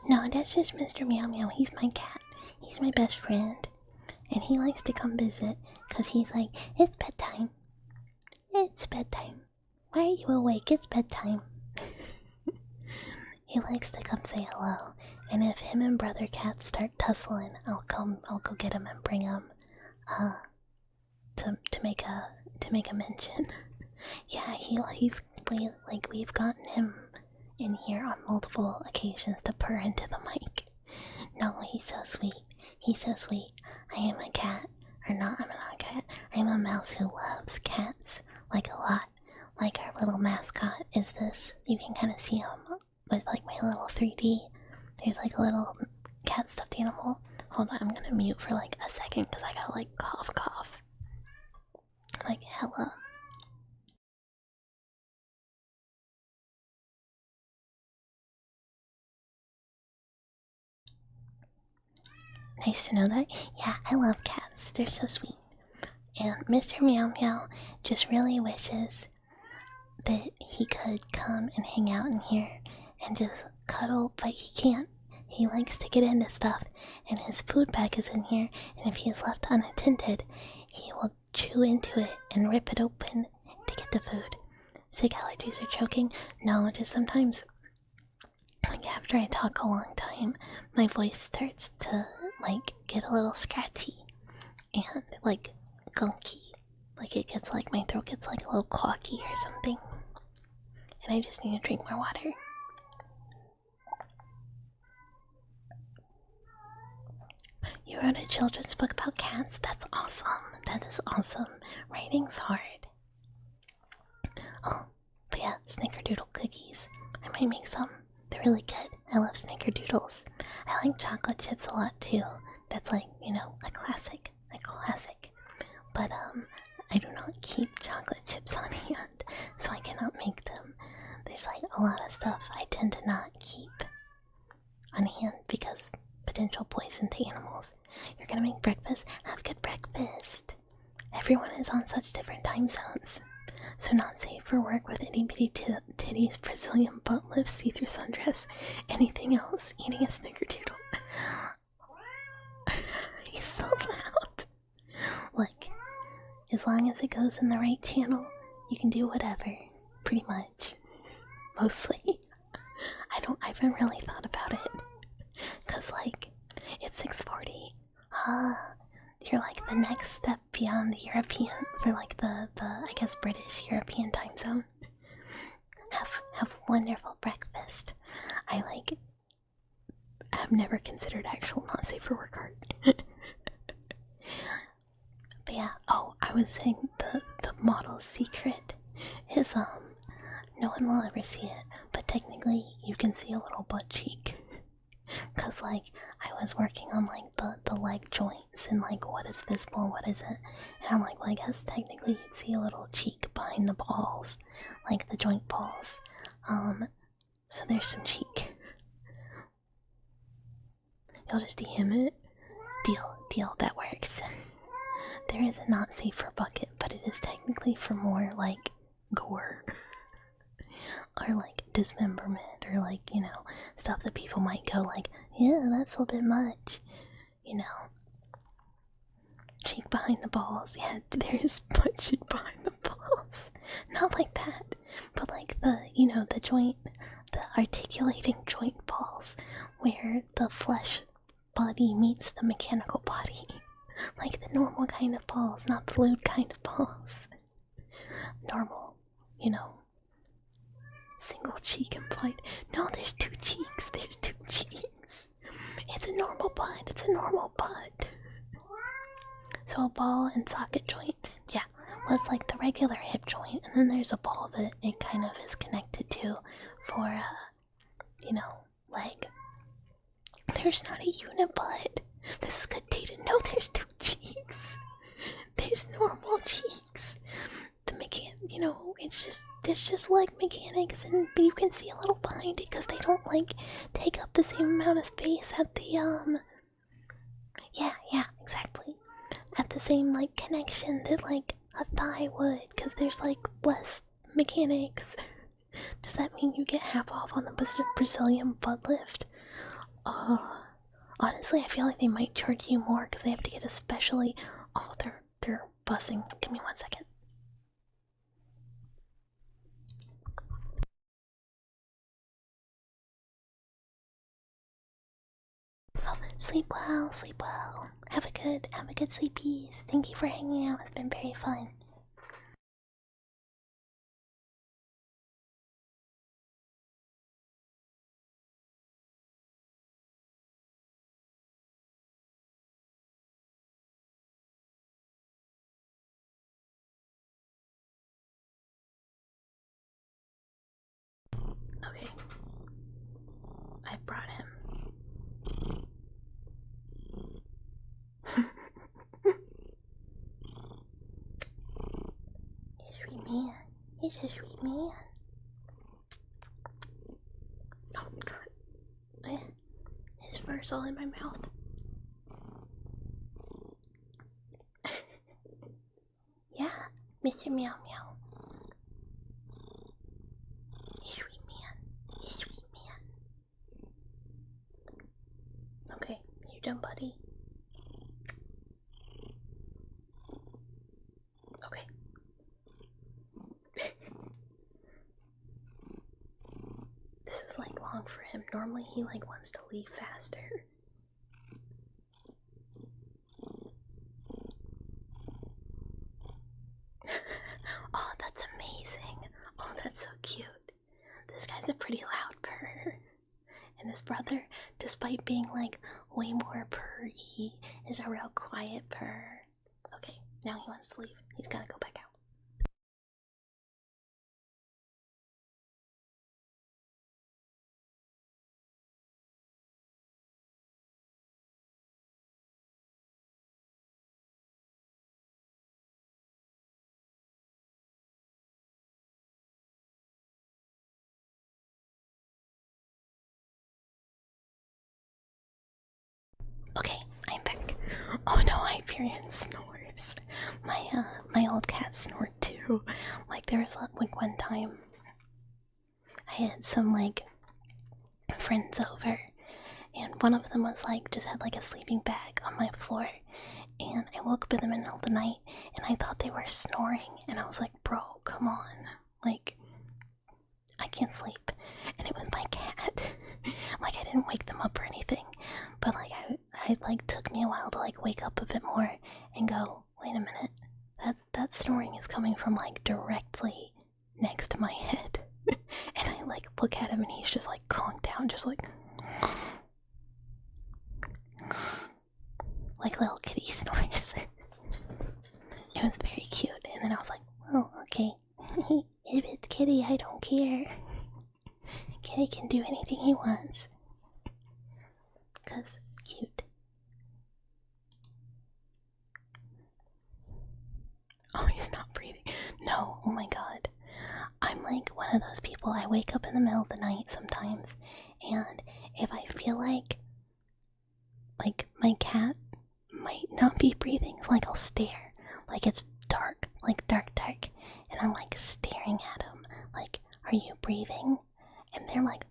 No, that's just Mr. Meow Meow. He's my cat. He's my best friend. And he likes to come visit because he's like, it's bedtime. It's bedtime. Why are you awake? It's bedtime. He likes to come say hello. And if him and brother cats start tussling, I'll go get him and bring him to make a mention. Yeah, we've gotten him in here on multiple occasions to purr into the mic. No, he's so sweet. I am a cat. I'm not a cat. I'm a mouse who loves cats, like a lot. Like our little mascot is this. You can kind of see him with like my little 3D. There's like a little cat stuffed animal. Hold on, I'm gonna mute for like a second because I gotta like cough. Like hella. Nice to know that. Yeah, I love cats. They're so sweet. And Mr. Meow Meow just really wishes that he could come and hang out in here and just cuddle, but he can't. He likes to get into stuff, and his food bag is in here, and if he is left unattended, he will chew into it and rip it open to get the food. Sick allergies are choking? No, just sometimes, like after I talk a long time, my voice starts to like get a little scratchy and like gunky. Like it gets like my throat gets like a little clocky or something. And I just need to drink more water. You wrote a children's book about cats? That's awesome. That is awesome. Writing's hard. Oh, but yeah, snickerdoodle cookies. I might make some. They're really good. I love snickerdoodles. I like chocolate chips a lot too. That's like, you know, a classic. But I do not keep chocolate chips on hand, so I cannot make them. There's like a lot of stuff I tend to not keep on hand because potential poison to animals. You're gonna make breakfast? Have good breakfast. Everyone is on such different time zones. So not safe for work with itty bitty titties, Brazilian butt lifts, see-through sundress, anything else, eating a snickerdoodle. He's so loud. Like, as long as it goes in the right channel, you can do whatever. Pretty much. Mostly. I haven't really thought about it. Cause like, it's 6:40. You're like the next step beyond the European, for like the I guess British European time zone. Have wonderful breakfast. I've never considered actual not safe for work art. But yeah, oh, I was saying the model's secret is no one will ever see it, but technically you can see a little butt cheek. Cause like I was working on like the leg joints and like what is visible and what isn't. And I'm like, well, I guess technically you'd see a little cheek behind the balls, like the joint balls. So there's some cheek. You'll just DM it. Deal, that works. There is a not safe for bucket, but it is technically for more like gore. Or like dismemberment, or like, you know, stuff that people might go like, yeah, that's a little bit much. You know. Cheek behind the balls. Yeah, there is butt cheek behind the balls. Not like that, but like the, you know, the joint, the articulating joint balls, where the flesh body meets the mechanical body. Like the normal kind of balls, not the lewd kind of balls. Normal, you know. Single cheek implied. No, there's two cheeks. There's two cheeks. It's a normal butt. It's a normal butt. So a ball and socket joint, yeah, was like the regular hip joint, and then there's a ball that it kind of is connected to for, you know, leg. There's not a unit butt. This is good data. No, there's two cheeks. There's normal cheeks. The you know, it's just leg mechanics, and you can see a little behind it because they don't like take up the same amount of space at the yeah, exactly. At the same like connection that like a thigh would, because there's like less mechanics. Does that mean you get half off on the Brazilian butt lift? Honestly, I feel like they might charge you more because they have to get especially. Oh, they're bussing. Give me 1 second. Oh, sleep well, sleep well. Have a good sleepies. Thank you for hanging out. It's been very fun. Okay. I brought him. He's a sweet man. He's a sweet man. Oh god. His fur's all in my mouth. Yeah, Mr. Meow Meow. He's a sweet man. He's a sweet man. Okay, you done, buddy? Okay. This is like long for him. Normally he like wants to leave faster. Oh, that's amazing. Oh, that's so cute. This guy's a pretty loud purr. And his brother, despite being like way more purr-y, is a real quiet purr. Okay, now he wants to leave. He's gotta go back out. Okay, I'm back. Oh no, Hyperion snores. My old cat snored too. Like there was like one time I had some like friends over, and one of them was like just had like a sleeping bag on my floor, and I woke up in the middle of the night and I thought they were snoring, and I was like, bro, come on, like I can't sleep. And it was my cat. Like I didn't wake them up or anything, but like I like took me a while to like wake up a bit more and go, wait a minute, that snoring is coming from like directly next to my head. And I like look at him and he's just like conked down, just like little kitty snores. It was very cute, and then I was like, oh, okay. If it's Kitty, I don't care. Kitty can do anything he wants. 'Cause cute. Oh, he's not breathing. No, oh my god. I'm like one of those people. I wake up in the middle of the night sometimes, and if I feel like my cat might not be breathing, like I'll stare, like it's dark, like dark, and I'm like staring at him, like, are you breathing? And they're like,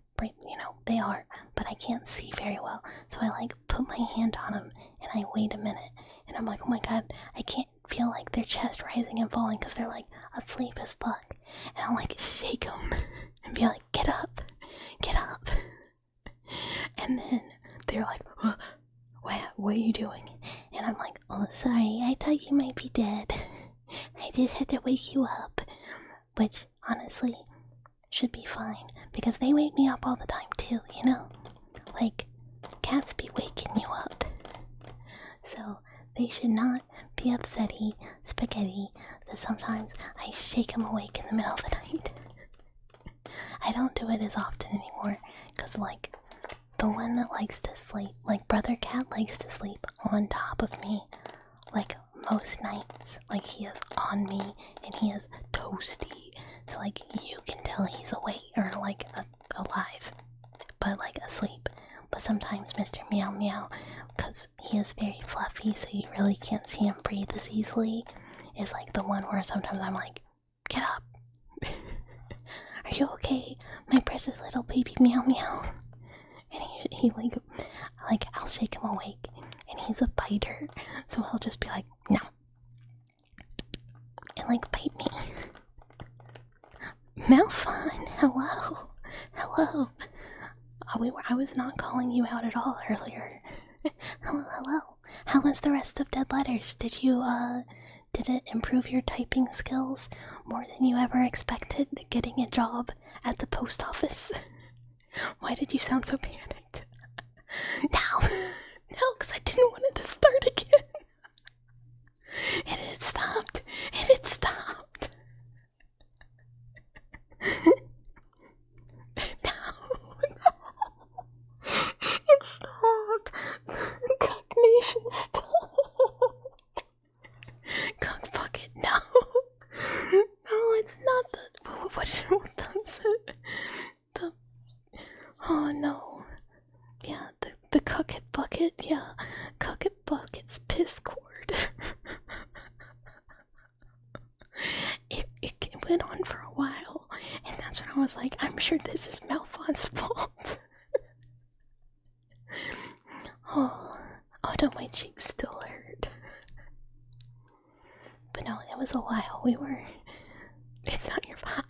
they are, but I can't see very well. So I like put my hand on them and I wait a minute, and I'm like, oh my god, I can't feel like their chest rising and falling because they're like asleep as fuck. And I'll like shake them and be like, get up, get up. And then they're like, what are you doing? And I'm like, oh, sorry, I thought you might be dead. I just had to wake you up. Which, honestly, should be fine, because they wake me up all the time too, you know? Like, cats be waking you up. So, they should not be upsetty spaghetti that sometimes I shake them awake in the middle of the night. I don't do it as often anymore, because, like, the one that likes to sleep, like brother cat likes to sleep on top of me, like most nights. Like he is on me and he is toasty, so like you can tell he's awake or like alive, but like asleep. But sometimes Mr. Meow Meow, because he is very fluffy, so you really can't see him breathe as easily, is like the one where sometimes I'm like, get up. Are you okay, my precious little baby Meow Meow? And he like I'll shake him awake, and he's a biter, so he'll just be like, no, and like bite me. Malfun, hello. I was not calling you out at all earlier. hello. How was the rest of Dead Letters? Did it improve your typing skills more than you ever expected getting a job at the post office? Why did you sound so panicked? No, because I didn't want it to start again. And it stopped. No. It stopped. Cognition stopped. Cock bucket, no. No, it's not the... What does it? Oh no. Yeah, the cucket bucket, yeah. Cucket bucket's piss cord. it went on for a while, and that's when I was like, I'm sure this is Malfon's fault. oh no, my cheeks still hurt. But no, it was a while. It's not your fault.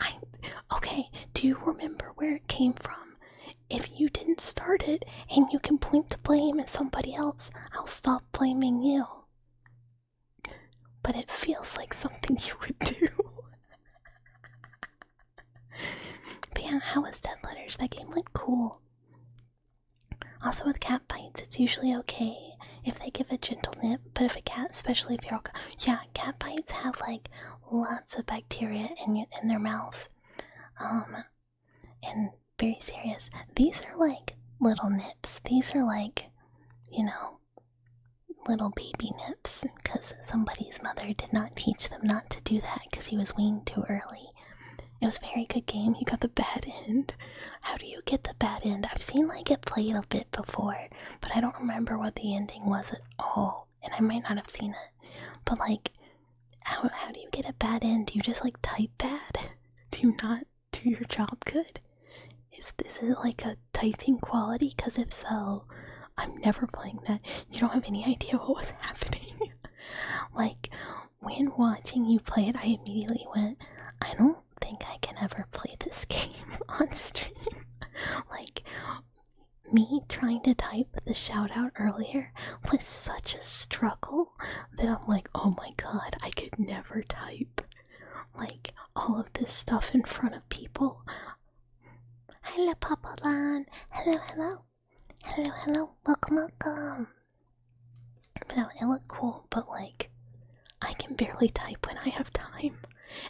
Okay, do you remember where it came from? If you didn't start it and you can point to blame at somebody else, I'll stop blaming you. But it feels like something you would do. But yeah, how was Dead Letters? That game went cool. Also with cat bites, it's usually okay if they give a gentle nip, but if a cat, especially if you're all... Yeah, cat bites have like lots of bacteria in their mouths. And very serious. These are like little nips. These are like, little baby nips, because somebody's mother did not teach them not to do that because he was weaned too early. It was a very good game. You got the bad end. How do you get the bad end? I've seen like it played a bit before, but I don't remember what the ending was at all, and I might not have seen it. But like, how do you get a bad end? Do you just like type bad? Do you not do your job good? Is it like a typing quality? Because if so, I'm never playing that. You don't have any idea what was happening. Like, when watching you play it, I immediately went, I don't think I can ever play this game on stream. Like, me trying to type the shout out earlier was such a struggle that I'm like, oh my god, I could never type like all of this stuff in front of people. Hello, Papa Lan. Hello. Welcome. But no, it looked cool, but like, I can barely type when I have time.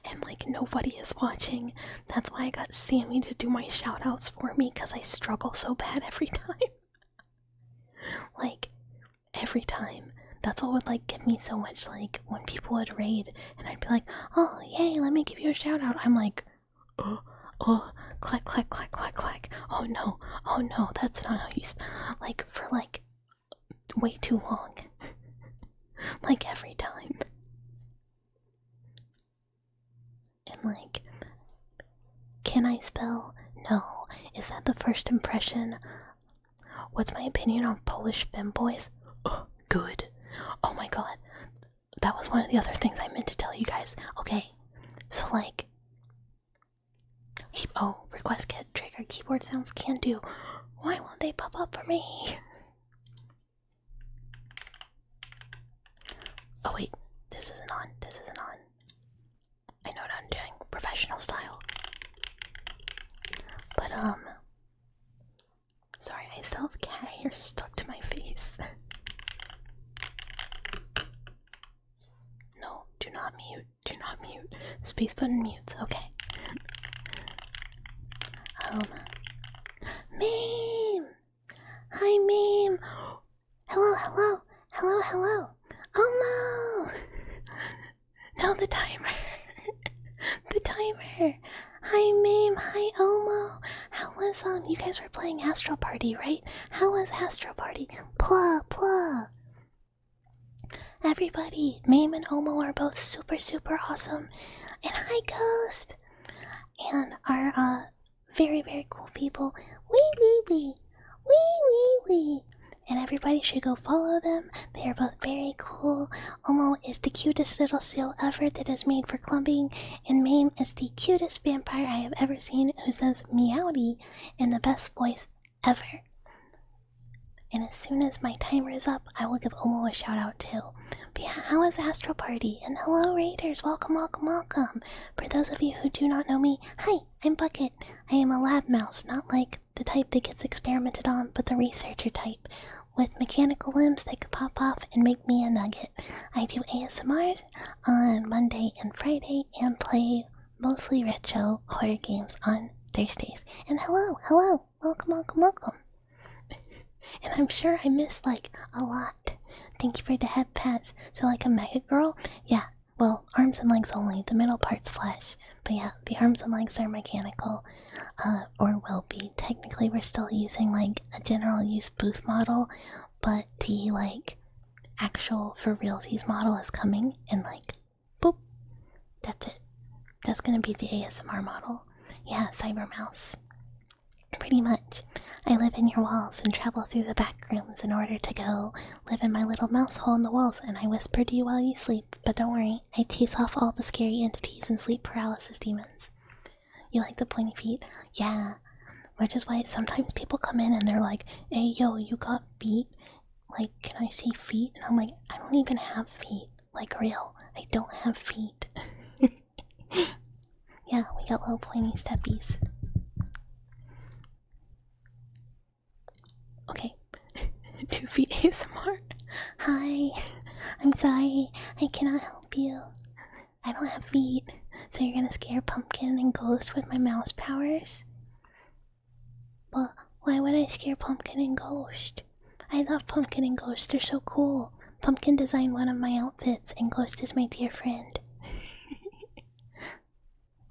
And like, nobody is watching. That's why I got Sammy to do my shoutouts for me, because I struggle so bad every time. Like, every time. That's what would like give me so much, like, when people would raid, and I'd be like, oh, yay, let me give you a shout out. I'm like, Oh, quack, quack, quack, quack, quack. Oh no, that's not how you like, for like, way too long. Like, every time. And like, can I spell? No. Is that the first impression? What's my opinion on Polish femboys? Good. Oh my god. That was one of the other things I meant to tell you guys. Okay, so like, request get trigger keyboard sounds can do. Why won't they pop up for me? Oh wait, this isn't on. I know what I'm doing. Professional style. But sorry, I still have cat hair stuck to my face. No, do not mute. Space button mutes, okay. Meme! Hi, Meme! Hello! Oh no! No, the timer! The timer! Hi, Meme! Hi, Omo! How was, you guys were playing Astro Party, right? How was Astro Party? Plah! Everybody, Mame and Omo are both super awesome. And hi, Ghost! And are, very cool people. Wee. And everybody should go follow them. They are both very cool. Omo is the cutest little seal ever that is made for clubbing, and Mame is the cutest vampire I have ever seen who says meowdy in the best voice ever. And as soon as my timer is up, I will give Omo a shout out too. But yeah, how was Astro Party? And hello Raiders, welcome. For those of you who do not know me, hi, I'm Bucket. I am a lab mouse, not like the type that gets experimented on, but the researcher type, with mechanical limbs that could pop off and make me a nugget. I do ASMRs on Monday and Friday, and play mostly retro horror games on Thursdays. And hello, welcome. And I'm sure I missed like a lot. Thank you for the head pats. So like a mega girl? Yeah, well, arms and legs only. The middle part's flesh. But yeah, the arms and legs are mechanical. Or will be. Technically we're still using like a general use booth model, but the like actual for realsies model is coming, and like boop. That's it. That's gonna be the ASMR model. Yeah, Cyber Mouse. Pretty much. I live in your walls and travel through the back rooms in order to go live in my little mouse hole in the walls, and I whisper to you while you sleep, but don't worry, I chase off all the scary entities and sleep paralysis demons. You like the pointy feet? Yeah. Which is why sometimes people come in and they're like, hey yo, you got feet? Like, can I see feet? And I'm like, I don't even have feet. Like, real. I don't have feet. Yeah, we got little pointy steppies. Okay. 2 feet ASMR. Hi. I'm sorry. I cannot help you. I don't have feet. So you're gonna scare Pumpkin and Ghost with my mouse powers? But why would I scare Pumpkin and Ghost? I love Pumpkin and Ghost. They're so cool. Pumpkin designed one of my outfits, and Ghost is my dear friend.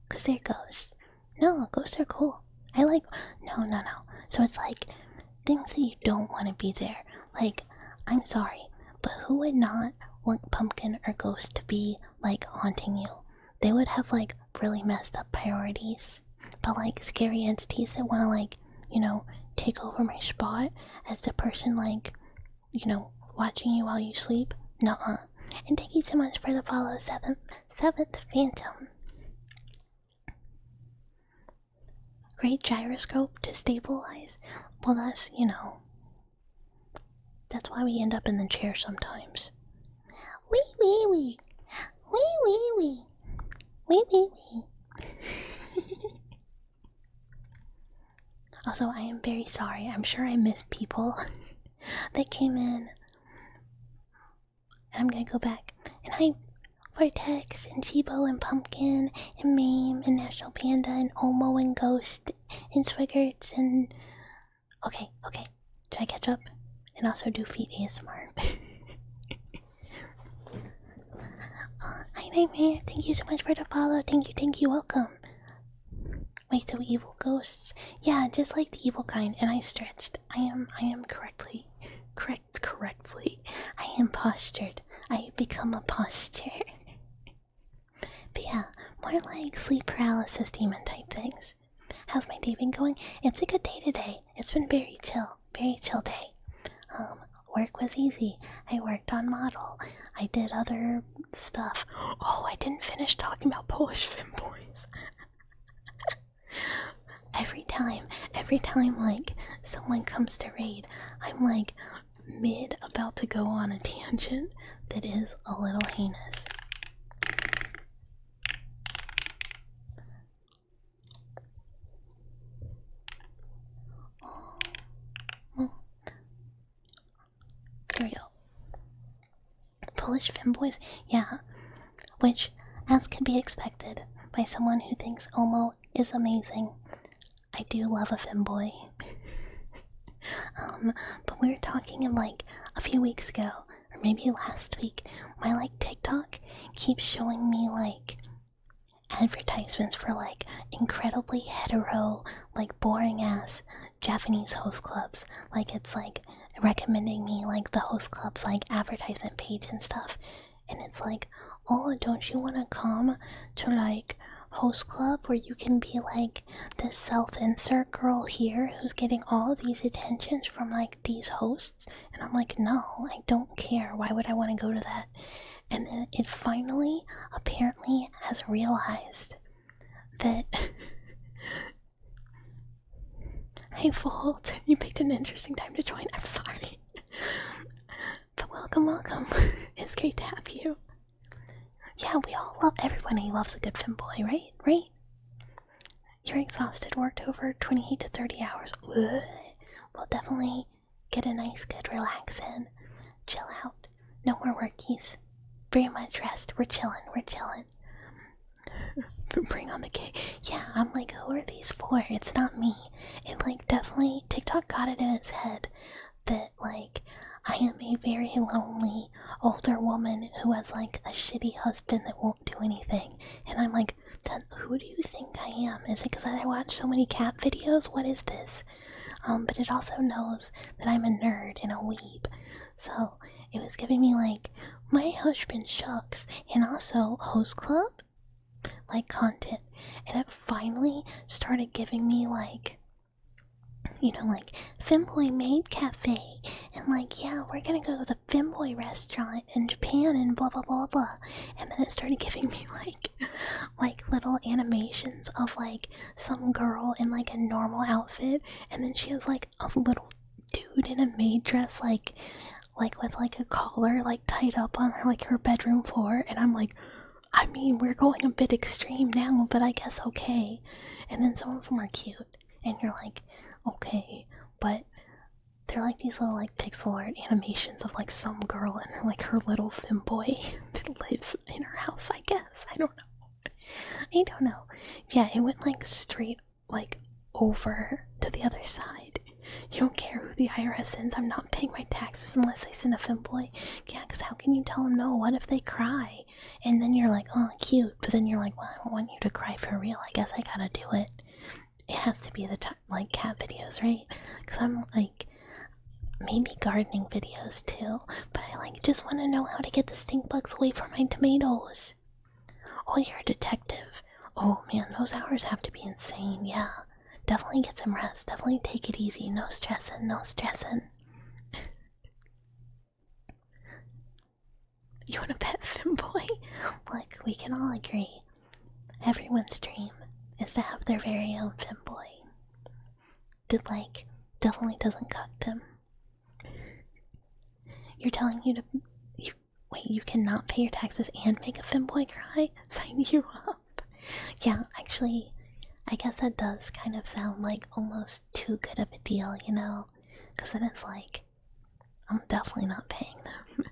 Cause they're ghosts. No, ghosts are cool. I like... No. So it's like... things that you don't want to be there. Like, I'm sorry, but who would not want Pumpkin or Ghost to be, like, haunting you? They would have, like, really messed up priorities. But, like, scary entities that want to, like, you know, take over my spot as the person, like, you know, watching you while you sleep? Nuh-uh. And thank you so much for the follow, Seventh Phantom. Great gyroscope to stabilize. Well, that's, you know, that's why we end up in the chair sometimes. Wee. Also, I am very sorry. I'm sure I missed people that came in. And I'm gonna go back. And hi, Vortex, and Chibo, and Pumpkin, and Mame, and National Panda, and Omo, and Ghost, and Swiggerts, and... Okay. Did I catch up? And also do feet ASMR. Hi, Nightmare. Thank you so much for the follow. Thank you. Welcome. Wait, so evil ghosts? Yeah, just like the evil kind. And I stretched. I am correctly. I am postured. I become a posture. But yeah, more like sleep paralysis demon type things. How's my day been going? It's a good day today. It's been very chill day. Work was easy. I worked on model. I did other stuff. Oh, I didn't finish talking about Polish femboys. every time like someone comes to raid, I'm like mid about to go on a tangent that is a little heinous. Here we go. Polish femboys, yeah. Which, as could be expected by someone who thinks Omo is amazing, I do love a femboy. But we were talking in like a few weeks ago, or maybe last week, my like TikTok keeps showing me like advertisements for like incredibly hetero, like boring ass Japanese host clubs. Like it's like recommending me like the host club's like advertisement page and stuff. And it's like, oh, don't you want to come to like host club where you can be like this self-insert girl here who's getting all of these attentions from like these hosts? And I'm like, no, I don't care. Why would I want to go to that? And then it finally apparently has realized that hey Fold, you picked an interesting time to join. I'm sorry. But welcome. It's great to have you. Yeah, we all love, everybody loves a good femboy, right? You're exhausted, worked over 28 to 30 hours. Ugh. We'll definitely get a nice good relax in. Chill out. No more workies. Very much rest. We're chilling. Bring on the cake. Yeah, I'm like, who are these for? It's not me. It like definitely, TikTok got it in its head that like I am a very lonely older woman who has like a shitty husband that won't do anything. And I'm like, who do you think I am? Is it because I watch so many cat videos? What is this? But it also knows that I'm a nerd and a weeb. So it was giving me like, my husband shucks, and also host club, like content. And it finally started giving me like, you know, like femboy maid cafe, and like, yeah, we're gonna go to the femboy restaurant in Japan and blah blah blah blah. And then it started giving me like little animations of like some girl in like a normal outfit, and then she has like a little dude in a maid dress, like with like a collar like tied up on her like her bedroom floor. And I'm like, I mean, we're going a bit extreme now, but I guess okay. And then some of them are cute, and you're like, okay, but they're like these little like pixel art animations of like some girl and like her little femboy that lives in her house, I guess. I don't know. Yeah, it went like straight like over to the other side. You don't care who the IRS sends. I'm not paying my taxes unless they send a femboy. Yeah, because how can you tell them no? What if they cry? And then you're like, oh, cute. But then you're like, well, I don't want you to cry for real. I guess I gotta do it. It has to be the like cat videos, right? Because I'm like, maybe gardening videos too. But I like just want to know how to get the stink bugs away from my tomatoes. Oh, you're a detective. Oh man, those hours have to be insane. Yeah, definitely get some rest. Definitely take it easy. No stressing. You want a pet femboy? Look, we can all agree. Everyone's dream is to have their very own femboy that like definitely doesn't cuck them. You're telling you to wait, you cannot pay your taxes and make a femboy cry? Sign you up. Yeah, actually, I guess that does kind of sound like almost too good of a deal, you know? Because then it's like, I'm definitely not paying them.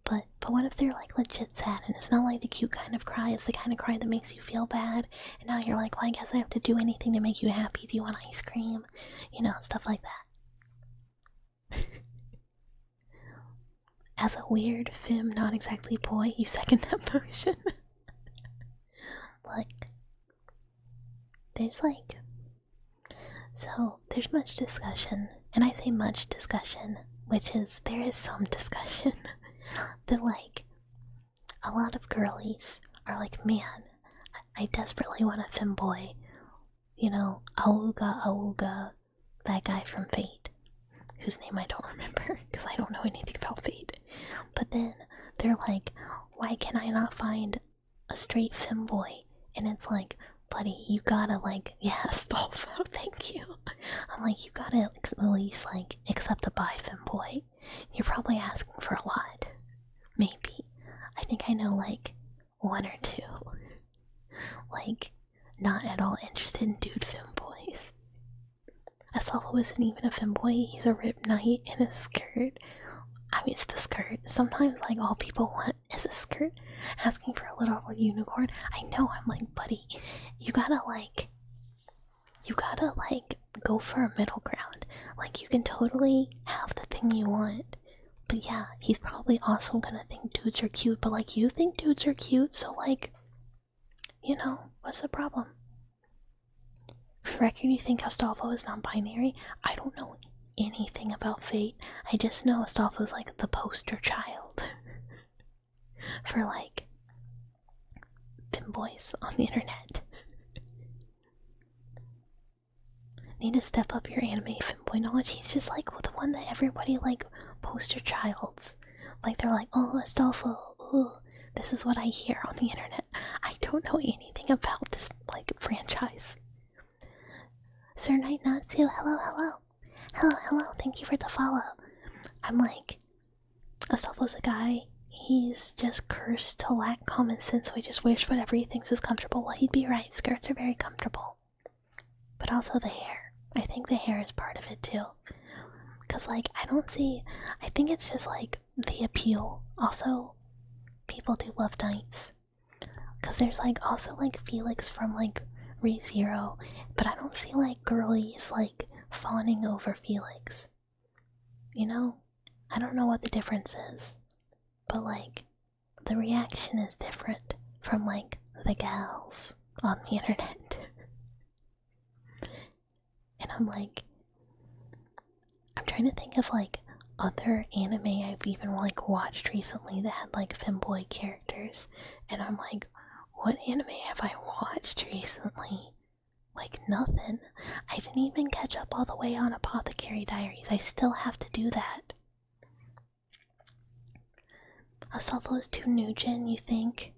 But what if they're like legit sad, and it's not like the cute kind of cry, it's the kind of cry that makes you feel bad, and now you're like, well, I guess I have to do anything to make you happy. Do you want ice cream? You know, stuff like that. As a weird femme, not exactly boy, you second that motion. Like, there's like, so there's much discussion, and I say much discussion, which is there is some discussion that like a lot of girlies are like, man, I desperately want a femboy. You know, Auga Auga, that guy from Fate, whose name I don't remember because I don't know anything about Fate. But then they're like, why can I not find a straight femboy? And it's like, buddy, you gotta like, yeah, Stolfo, thank you. I'm like, you gotta at least like accept a bi femboy. You're probably asking for a lot. Maybe. I think I know like one or two. Like, not at all interested in dude femboys. Astolfo isn't even a femboy, he's a ripped knight in a skirt. I mean, it's the skirt. Sometimes, like, all people want is a skirt. Asking for a little unicorn. I know, I'm like, buddy, you gotta, like, go for a middle ground. Like, you can totally have the thing you want. But yeah, he's probably also gonna think dudes are cute. But, like, you think dudes are cute, so, like, you know, what's the problem? For the record, you think Astolfo is non-binary? I don't know anything about Fate. I just know Astolfo's like the poster child for like femboys on the internet. Need to step up your anime femboy knowledge. He's just like the one that everybody like poster childs. Like they're like, oh, Astolfo, ooh, this is what I hear on the internet. I don't know anything about this like franchise. Sir Night Natsu, hello, hello. Hello, hello, thank you for the follow. I'm like, Astolfo's a guy, he's just cursed to lack common sense, so he just wears whatever he thinks is comfortable. Well, he'd be right, skirts are very comfortable. But also the hair. I think the hair is part of it too. Cause like, I think it's just like the appeal. Also, people do love knights. Cause there's like also like Felix from like ReZero, but I don't see like girlies like fawning over Felix. You know? I don't know what the difference is, but like the reaction is different from like the gals on the internet. And I'm like, I'm trying to think of like other anime I've even like watched recently that had like femboy characters, and I'm like, what anime have I watched recently? Like nothing. I didn't even catch up all the way on Apothecary Diaries. I still have to do that. Astolfo is too new gen, you think?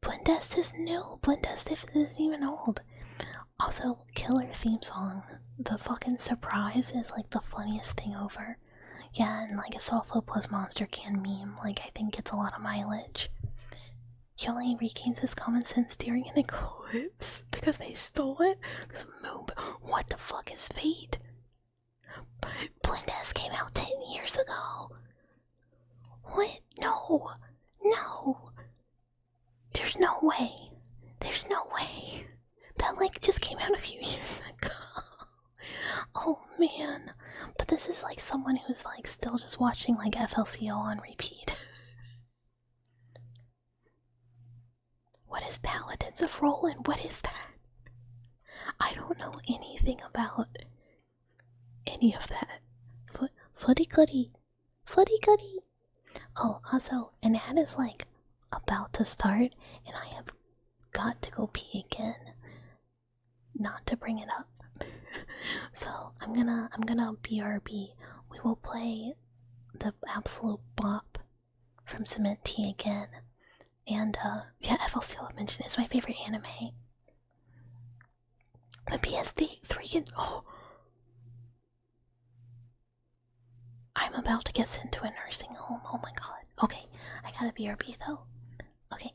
Blindest is new. Blindest isn't even old. Also, killer theme song. The fucking surprise is like the funniest thing over. Yeah, and like a Astolfo plus Monster Can meme, like I think gets a lot of mileage. He only regains his common sense during an eclipse because they stole it. Because Moob, what the fuck is Fate? Blindest came out 10 years ago. What? No. No. There's no way. There's no way. That like just came out a few years ago. Oh man. But this is like someone who's like still just watching like FLCO on repeat. What is Paladins of Roland? What is that? I don't know anything about any of that. Footy goody. Footy goody. Oh, also, an ad is like about to start, and I have got to go pee again. Not to bring it up. So I'm gonna BRB. We will play the absolute bop from Cement Tea again. And yeah, FLCL mentioned is my favorite anime. The PS3 can I'm about to get sent to a nursing home. Oh my god. Okay, I gotta BRB though. Okay.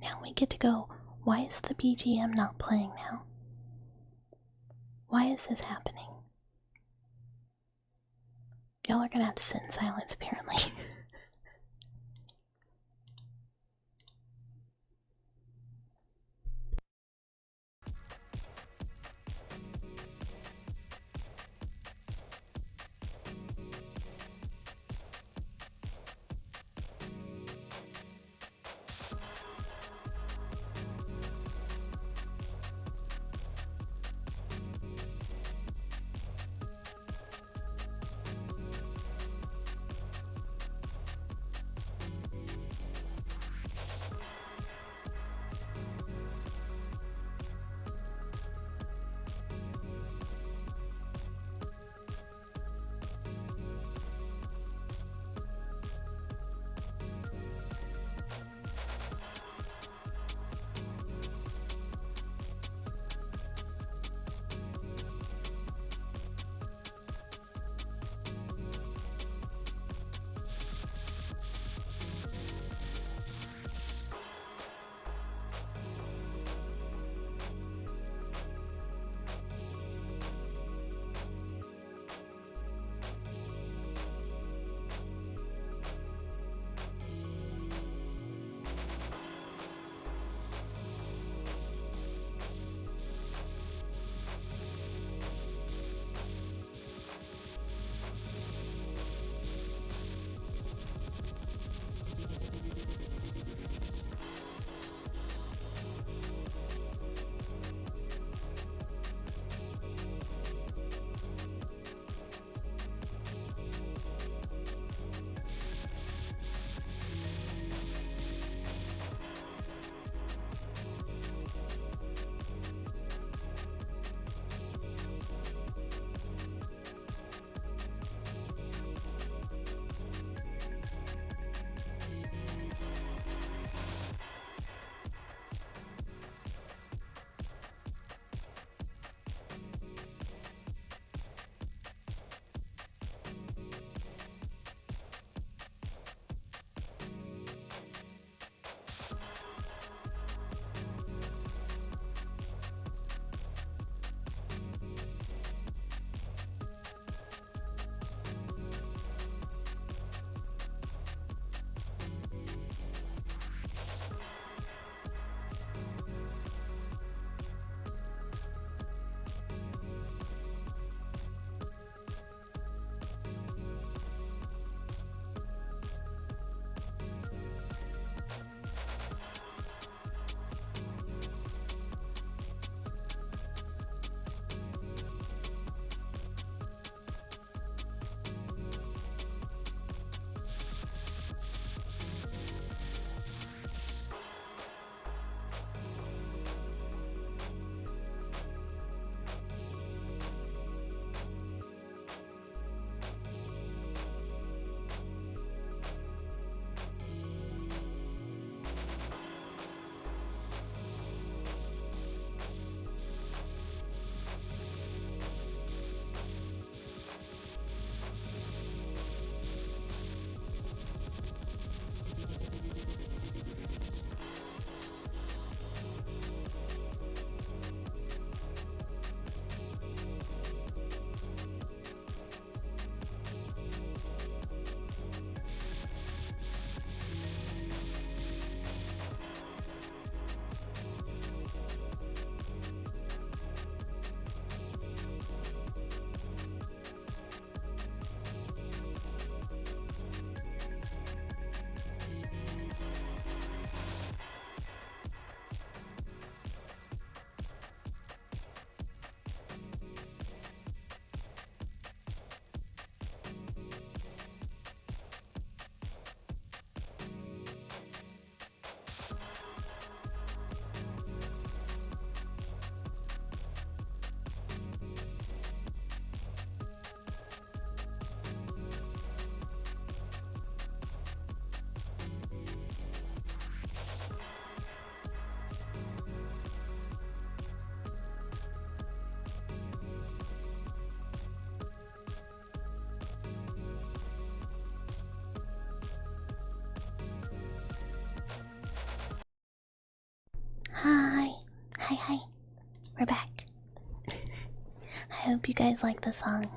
Now we get to go. Why is the BGM not playing now? Why is this happening? Y'all are gonna have to sit in silence, apparently. hi. We're back. I hope you guys like the song.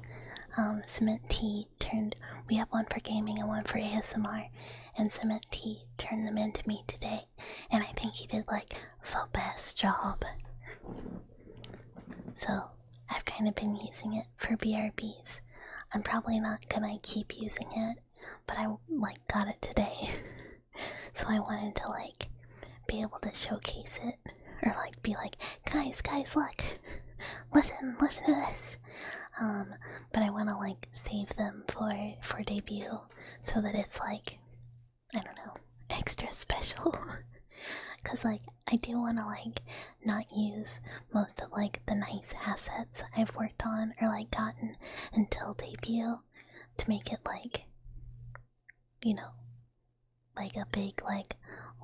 Cement T turned. We have one for gaming and one for ASMR, and Cement T turned them into me today, and I think he did like the best job. So I've kind of been using it for BRBs. I'm probably not gonna keep using it, but I like got it today, so I wanted to like be able to showcase it, or like be like, guys, look, listen to this. But I want to like save them for debut, so that it's like, I don't know, extra special. Cause like I do want to like not use most of like the nice assets I've worked on or like gotten until debut, to make it like, you know, like a big like,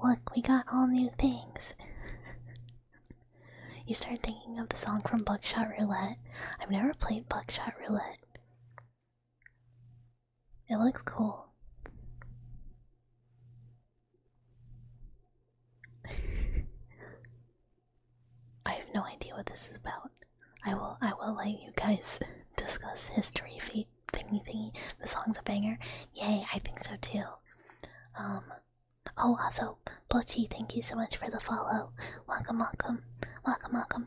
look, we got all new things. You start thinking of the song from Buckshot Roulette. I've never played Buckshot Roulette. It looks cool. I have no idea what this is about. I will let you guys discuss history thingy. The song's a banger. Yay, I think so too. Oh, also, Butchie, thank you so much for the follow. Welcome.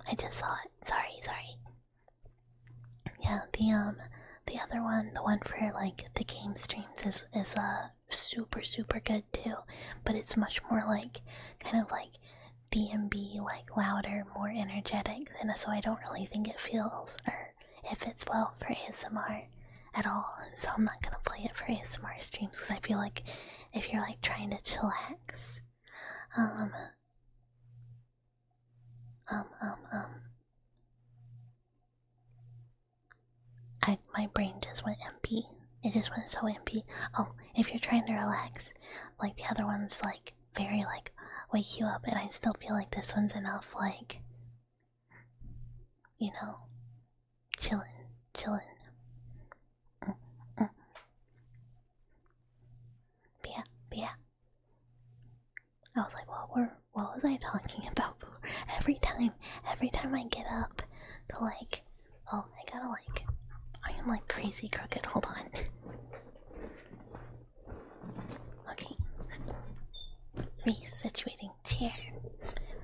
I just saw it. Sorry. Yeah, the other one, the one for like the game streams is super good too, but it's much more like kind of like DMB, like louder, more energetic, and so I don't really think it feels or it fits well for ASMR at all. So I'm not gonna play it for ASMR streams, because I feel like if you're like trying to chillax, my brain just went empty. It just went so empty. Oh, if you're trying to relax, like the other one's like very like wake you up, and I still feel like this one's enough, like, you know, chillin'. But yeah. I was like, what was I talking about before? Every time I get up to like, oh, I am like crazy crooked. Hold on. Okay. Resituating chair.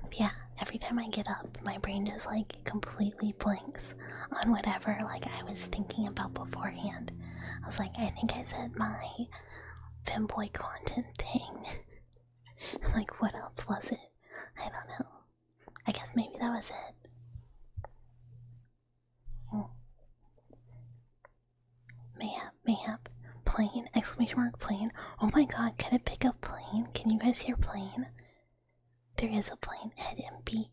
But yeah, every time I get up, my brain just like completely blanks on whatever like I was thinking about beforehand. I was like, I think I said my femboy content thing. I'm like, what else was it? I don't know. I guess maybe that was it. Mayhap. Plane! Exclamation mark plane. Oh my god, can it pick up plane? Can you guys hear plane? There is a plane. Head MP.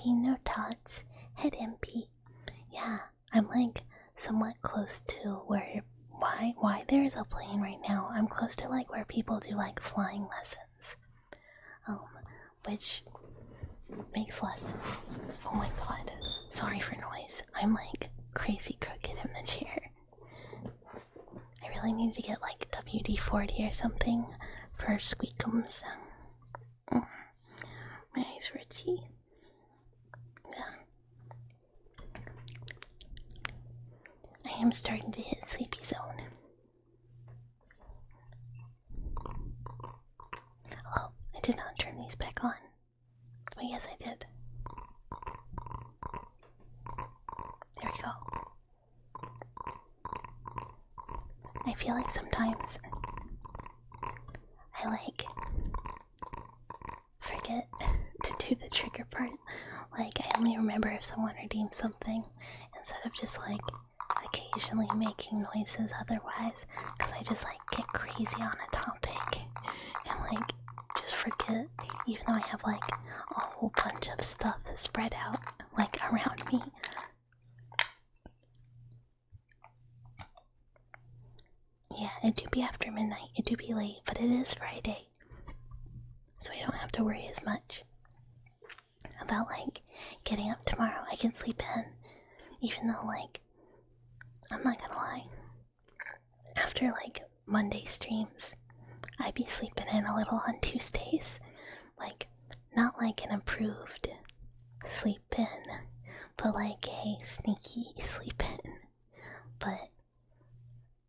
No tots. Head MP. Yeah, I'm like somewhat close to where, why there's a plane right now. I'm close to like where people do like flying lessons. Which makes less sense. Oh my god. Sorry for noise. I'm like crazy crooked in the chair. I really need to get like WD-40 or something for squeakums. My eyes are itchy. Yeah. I am starting to hit sleepy zone. Oh, I did not turn these back on. Oh, yes, I did. There we go. I feel like sometimes I like forget to do the trigger part. Like, I only remember if someone redeems something instead of just like occasionally making noises otherwise, because I just like get crazy on a topic and like just forget, even though I have like a whole bunch of stuff spread out like around me. Yeah, it do be after midnight, it do be late, but it is Friday, so I don't have to worry as much about like getting up tomorrow. I can sleep in, even though like, I'm not gonna lie, after like Monday streams, I be sleeping in a little on Tuesdays. Like, not like an improved sleep in, but like a sneaky sleep in. But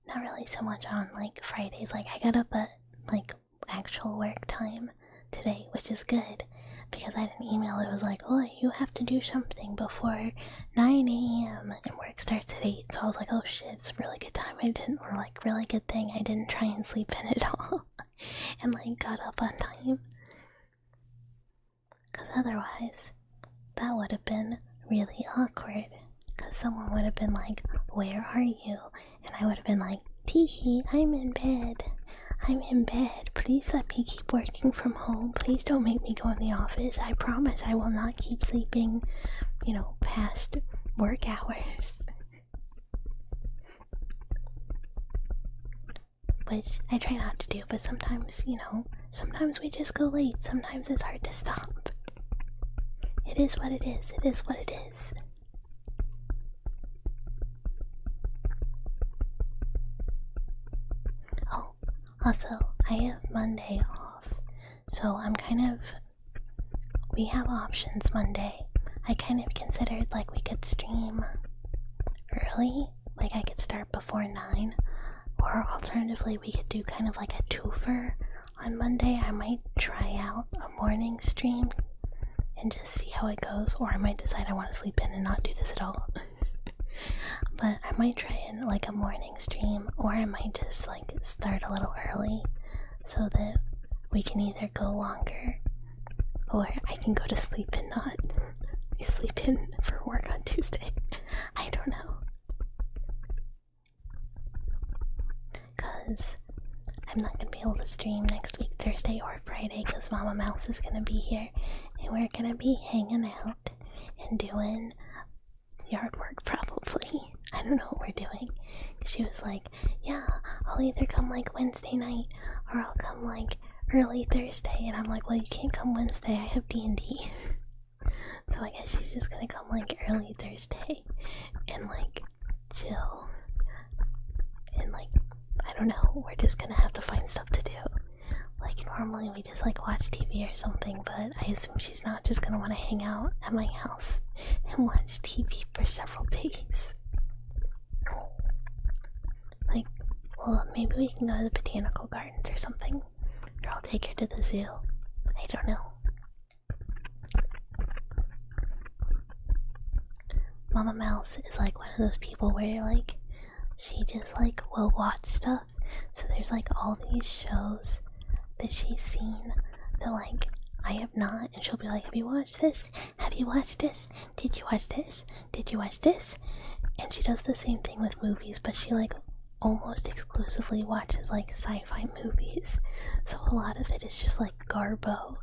not really so much on like Fridays. Like I got up at like actual work time today, which is good because I had an email that was like, oh, you have to do something before 9 a.m. and work starts at 8. So I was like, oh shit, it's a really good time. Or like, really good thing I didn't try and sleep in at all and like got up on time. Because otherwise, that would have been really awkward. Because someone would have been like, where are you? And I would have been like, teehee, I'm in bed. I'm in bed. Please let me keep working from home. Please don't make me go in the office. I promise I will not keep sleeping, past work hours. Which I try not to do, but sometimes, sometimes we just go late. Sometimes it's hard to stop. It is what it is. It is what it is. Oh, also, I have Monday off, so we have options Monday. I kind of considered like we could stream early, like I could start before 9, or alternatively we could do kind of like a twofer on Monday. I might try out a morning stream and just see how it goes, or I might decide I want to sleep in and not do this at all. But I might try in like a morning stream, or I might just like start a little early so that we can either go longer or I can go to sleep and not sleep in for work on Tuesday. I don't know. Because I'm not going to be able to stream next week, Thursday or Friday, because Mama Mouse is going to be here and we're going to be hanging out and doing yard work probably. I don't know what we're doing. She was like, yeah, I'll either come like Wednesday night or I'll come like early Thursday. And I'm like, well, you can't come Wednesday, I have D&D. So I guess she's just gonna come like early Thursday and like chill. And like, I don't know, we're just gonna have to find stuff to do. Like normally we just like watch TV or something, but I assume she's not just gonna want to hang out at my house and watch TV for several days. Like, well, maybe we can go to the botanical gardens or something, or I'll take her to the zoo. I don't know. Mama Mouse is like one of those people where like she just like will watch stuff. So there's like all these shows that she's seen that like I have not, and she'll be like, have you watched this? Have you watched this? Did you watch this? Did you watch this? And she does the same thing with movies, but she like almost exclusively watches like sci-fi movies. So a lot of it is just like garbo.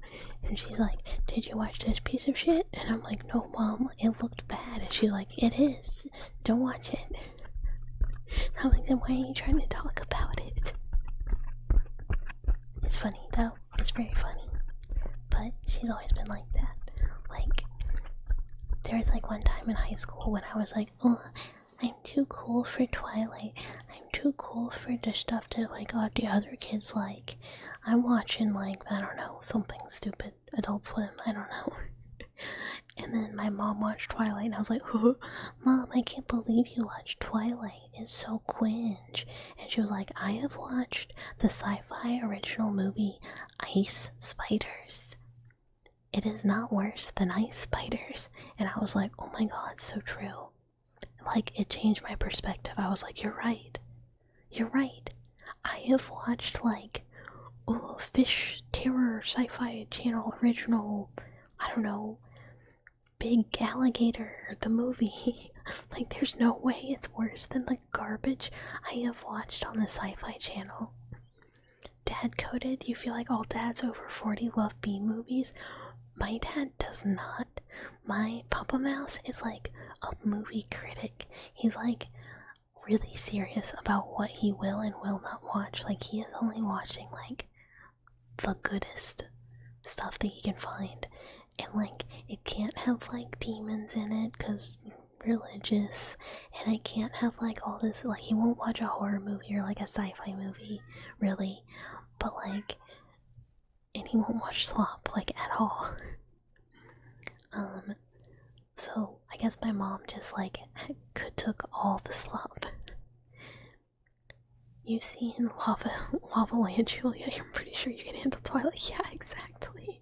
And she's like, did you watch this piece of shit? And I'm like, no mom, it looked bad. And she's like, it is, don't watch it. I'm like, then why are you trying to talk about it? It's funny though, it's very funny. But she's always been like that. Like, there was like one time in high school when I was like, oh, I'm too cool for Twilight. I'm too cool for the stuff that like all the other kids like. I'm watching like, I don't know, something stupid, Adult Swim, I don't know. And then my mom watched Twilight and I was like, oh, Mom, I can't believe you watched Twilight. It's so cringe. And she was like, I have watched the sci-fi original movie Ice Spiders. It is not worse than Ice Spiders. And I was like, oh my god, so true. Like, it changed my perspective. I was like, you're right. You're right. I have watched like, Fish Terror Sci-Fi Channel original, I don't know, Big Alligator, the movie. Like, there's no way it's worse than the garbage I have watched on the Sci-Fi Channel. Dad coded, you feel like all dads over 40 love B movies? My dad does not. My Papa Mouse is like a movie critic. He's like really serious about what he will and will not watch. Like, he is only watching like the goodest stuff that he can find. And like, it can't have like demons in it because religious, and it can't have like all this, like, he won't watch a horror movie or like a sci-fi movie really, but like, and he won't watch slop like at all. guess my mom just like took all the slop. You've seen Lava Land, Julia. I'm pretty sure you can handle Twilight. Yeah, exactly.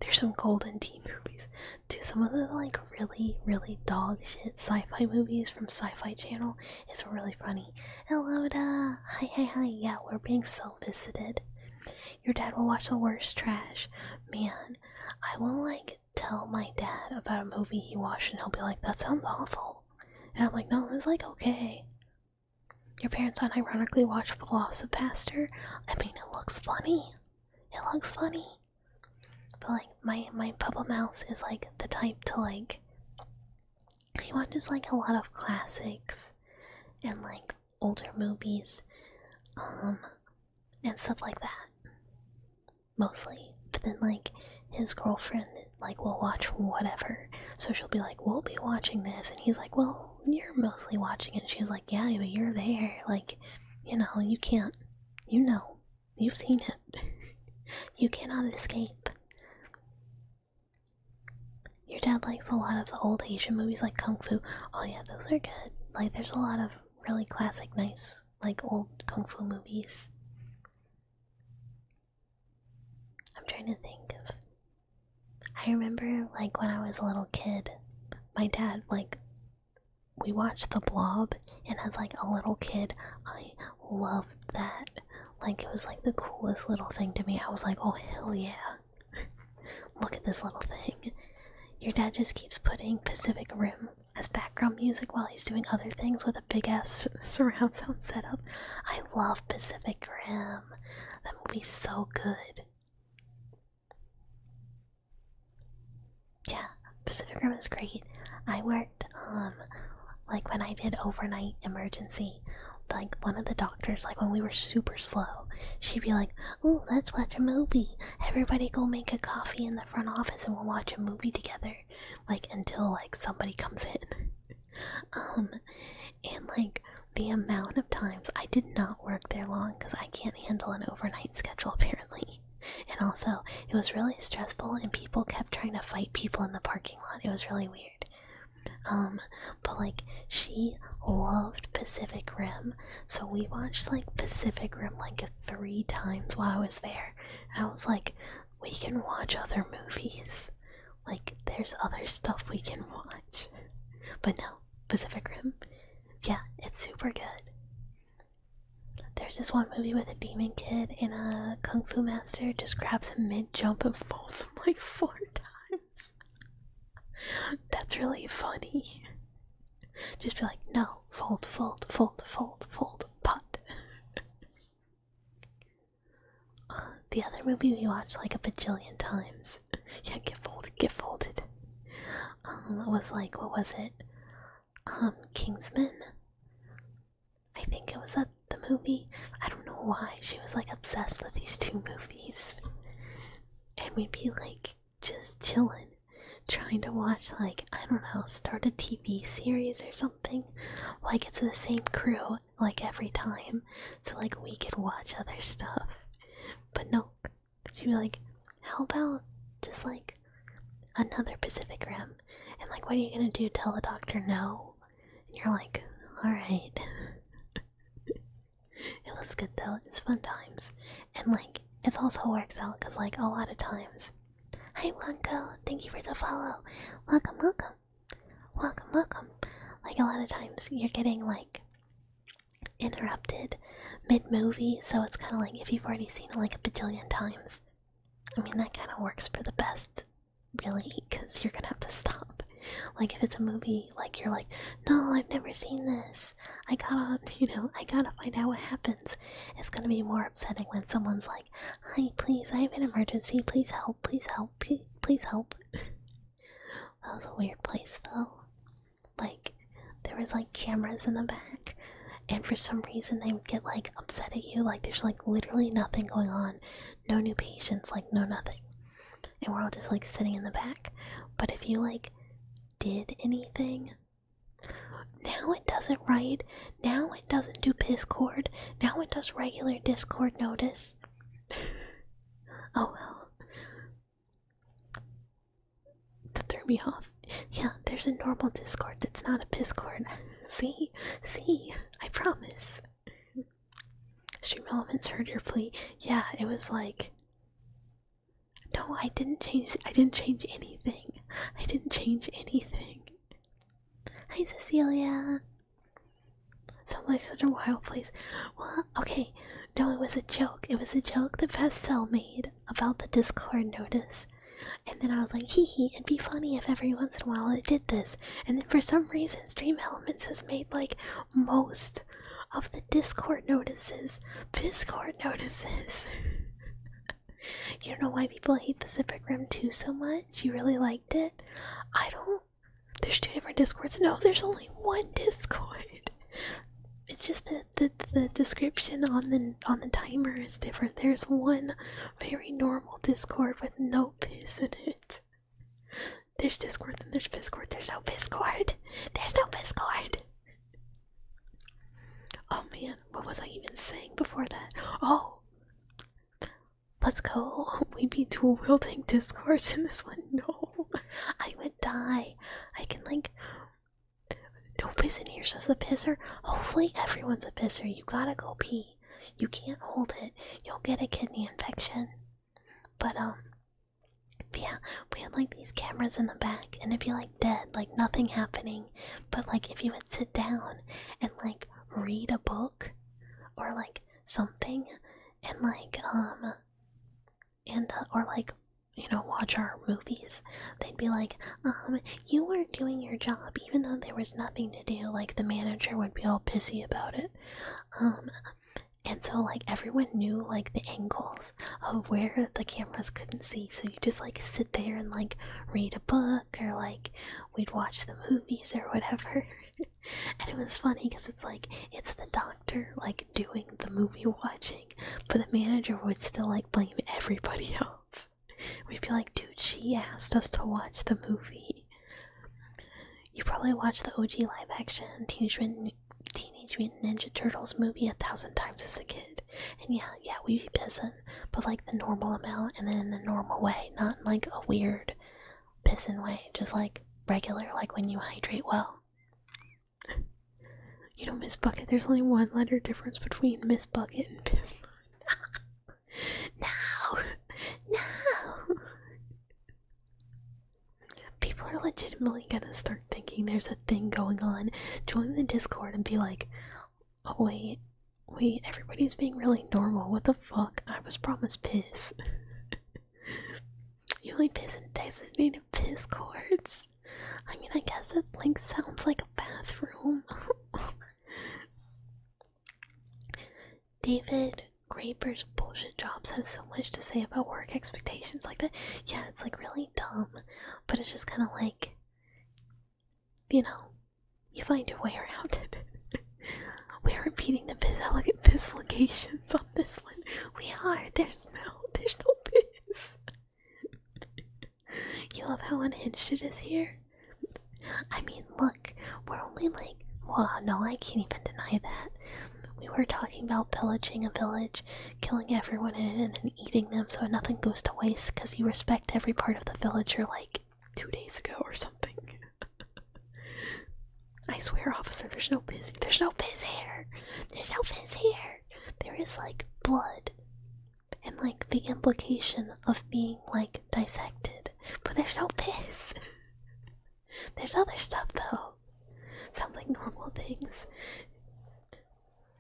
There's some golden tea movies. Dude, some of the like really dog shit sci-fi movies from Sci-Fi Channel is really funny. Hello da! Hi, yeah, we're being so visited. Your dad will watch the worst trash. Man, I will like tell my dad about a movie he watched and he'll be like, that sounds awful. And I'm like, no, it was like okay. Your parents unironically watch Velocipaster? I mean, it looks funny. It looks funny. But like, my Papa Mouse is like the type to like, he watches like a lot of classics and like older movies, and stuff like that. Mostly. But then like, his girlfriend like will watch whatever. So she'll be like, we'll be watching this, and he's like, well, you're mostly watching it. And she's like, yeah, but you're there. Like, you know, you can't, you know, you've seen it. You cannot escape. Your dad likes a lot of the old Asian movies like Kung Fu. Oh yeah, those are good. Like, there's a lot of really classic, nice, like old Kung Fu movies. I'm trying to think of. I remember, like, when I was a little kid, my dad, like, we watched The Blob, and as, like, a little kid, I loved that. Like, it was, like, the coolest little thing to me. I was like, oh, hell yeah. Look at this little thing. Your dad just keeps putting Pacific Rim as background music while he's doing other things with a big-ass surround sound setup. I love Pacific Rim. That movie's so good. Yeah, Pacific Rim is great. I worked, like when I did overnight emergency, like one of the doctors, like when we were super slow, she'd be like, "Ooh, let's watch a movie. Everybody go make a coffee in the front office and we'll watch a movie together." Like until like somebody comes in. And like the amount of times I did not work there long because I can't handle an overnight schedule apparently. And also, it was really stressful and people kept trying to fight people in the parking lot. It was really weird. But like, she loved Pacific Rim, so we watched like Pacific Rim like 3 times while I was there. And I was like, we can watch other movies. Like, there's other stuff we can watch. But no, Pacific Rim, yeah, it's super good. There's this one movie with a demon kid and a kung fu master just grabs him mid-jump and folds him like 4 times. That's really funny. Just be like, no, fold, pot. The other movie we watched like a bajillion times. Yeah, get folded. Was like, what was it? Kingsman? I think it was the movie. I don't know why. She was like obsessed with these 2 movies. And we'd be like just chilling, trying to watch like, I don't know, start a TV series or something. Like it's the same crew like every time. So like we could watch other stuff. But no, she'd be like, how about just like another Pacific Rim? And like, what are you gonna do? Tell the doctor no? And you're like, alright. It was good though, it's fun times. And like, it also works out because like a lot of times. Hi Wanko, thank you for the follow. Welcome. Like a lot of times you're getting like interrupted mid-movie, so it's kind of like if you've already seen it like a bajillion times. I mean, that kind of works for the best, really, because you're gonna have to stop. Like if it's a movie, like you're like, no, I've never seen this. I gotta find out what happens. It's gonna be more upsetting when someone's like, hi, please, I have an emergency. Please help. Please help. That was a weird place though. Like there was like cameras in the back, and for some reason they would get like upset at you. Like there's like literally nothing going on, no new patients, like no nothing, and we're all just like sitting in the back. But if you like did anything, now it doesn't write, now it doesn't do Discord, now it does regular Discord notice. Oh well. That threw me off. Yeah, there's a normal Discord that's not a Piscord. See? See? I promise. Stream Elements heard your plea. Yeah, it was like... No, I didn't change anything. I didn't change anything. Hi, Cecilia. Sounds like such a wild place. Well, okay. No, it was a joke. It was a joke that Pastel made about the Discord notice. And then I was like, hee hee, it'd be funny if every once in a while it did this. And then for some reason, Stream Elements has made like most of the Discord notices Discord notices. You don't know why people hate Pacific Rim 2 so much? You really liked it? I don't. There's 2 different Discords. No, there's only one Discord. It's just that the description on the timer is different. There's one very normal Discord with no piss in it. There's Discord and there's Piscord. There's no Piscord. There's no Piscord. Oh man, what was I even saying before that? Oh, let's go. We be dual wielding Discords in this one. No, I would die. I can like. No piss in here, says the pisser. Hopefully everyone's a pisser. You gotta go pee. You can't hold it. You'll get a kidney infection. But yeah, we had like these cameras in the back, and it'd be like dead, like nothing happening. But like if you would sit down and like read a book or like something, and like or like, you know, watch our movies, they'd be like, you weren't doing your job, even though there was nothing to do. Like the manager would be all pissy about it. And so like everyone knew like the angles of where the cameras couldn't see, so you just like sit there and like read a book, or like we'd watch the movies or whatever. And it was funny because it's like it's the doctor like doing the movie watching, but the manager would still like blame everybody else. We'd be like, dude, she asked us to watch the movie. You probably watched the OG live action Teenage Mutant Ninja Turtles movie 1,000 times as a kid. And yeah, we be pissing, but like the normal amount, and then in the normal way, not in like a weird pissing way, just like regular, like when you hydrate well. You know, Miss Bucket, there's only 1 letter difference between Miss Bucket and Piss. No! People are legitimately gonna start thinking there's a thing going on. Join the Discord and be like, oh wait, everybody's being really normal. What the fuck? I was promised piss. You only piss in designated piss cords? I mean, I guess it like sounds like a bathroom. David Graper's bullshit jobs has so much to say about work expectations like that. Yeah, it's like really dumb, but it's just kind of like, you know, you find your way around it. We are repeating the piss locations on this one. We are. There's no piss. You love how unhinged it is here? I mean, look, we're only like, well, no, I can't even deny that. We were talking about pillaging a village, killing everyone in it, and then eating them so nothing goes to waste because you respect every part of the villager like 2 days ago or something. I swear, officer, there's no piss here. There's no piss here. There's no piss here. There is like blood and like the implication of being like dissected, but there's no piss. There's other stuff though. Sounds like normal things.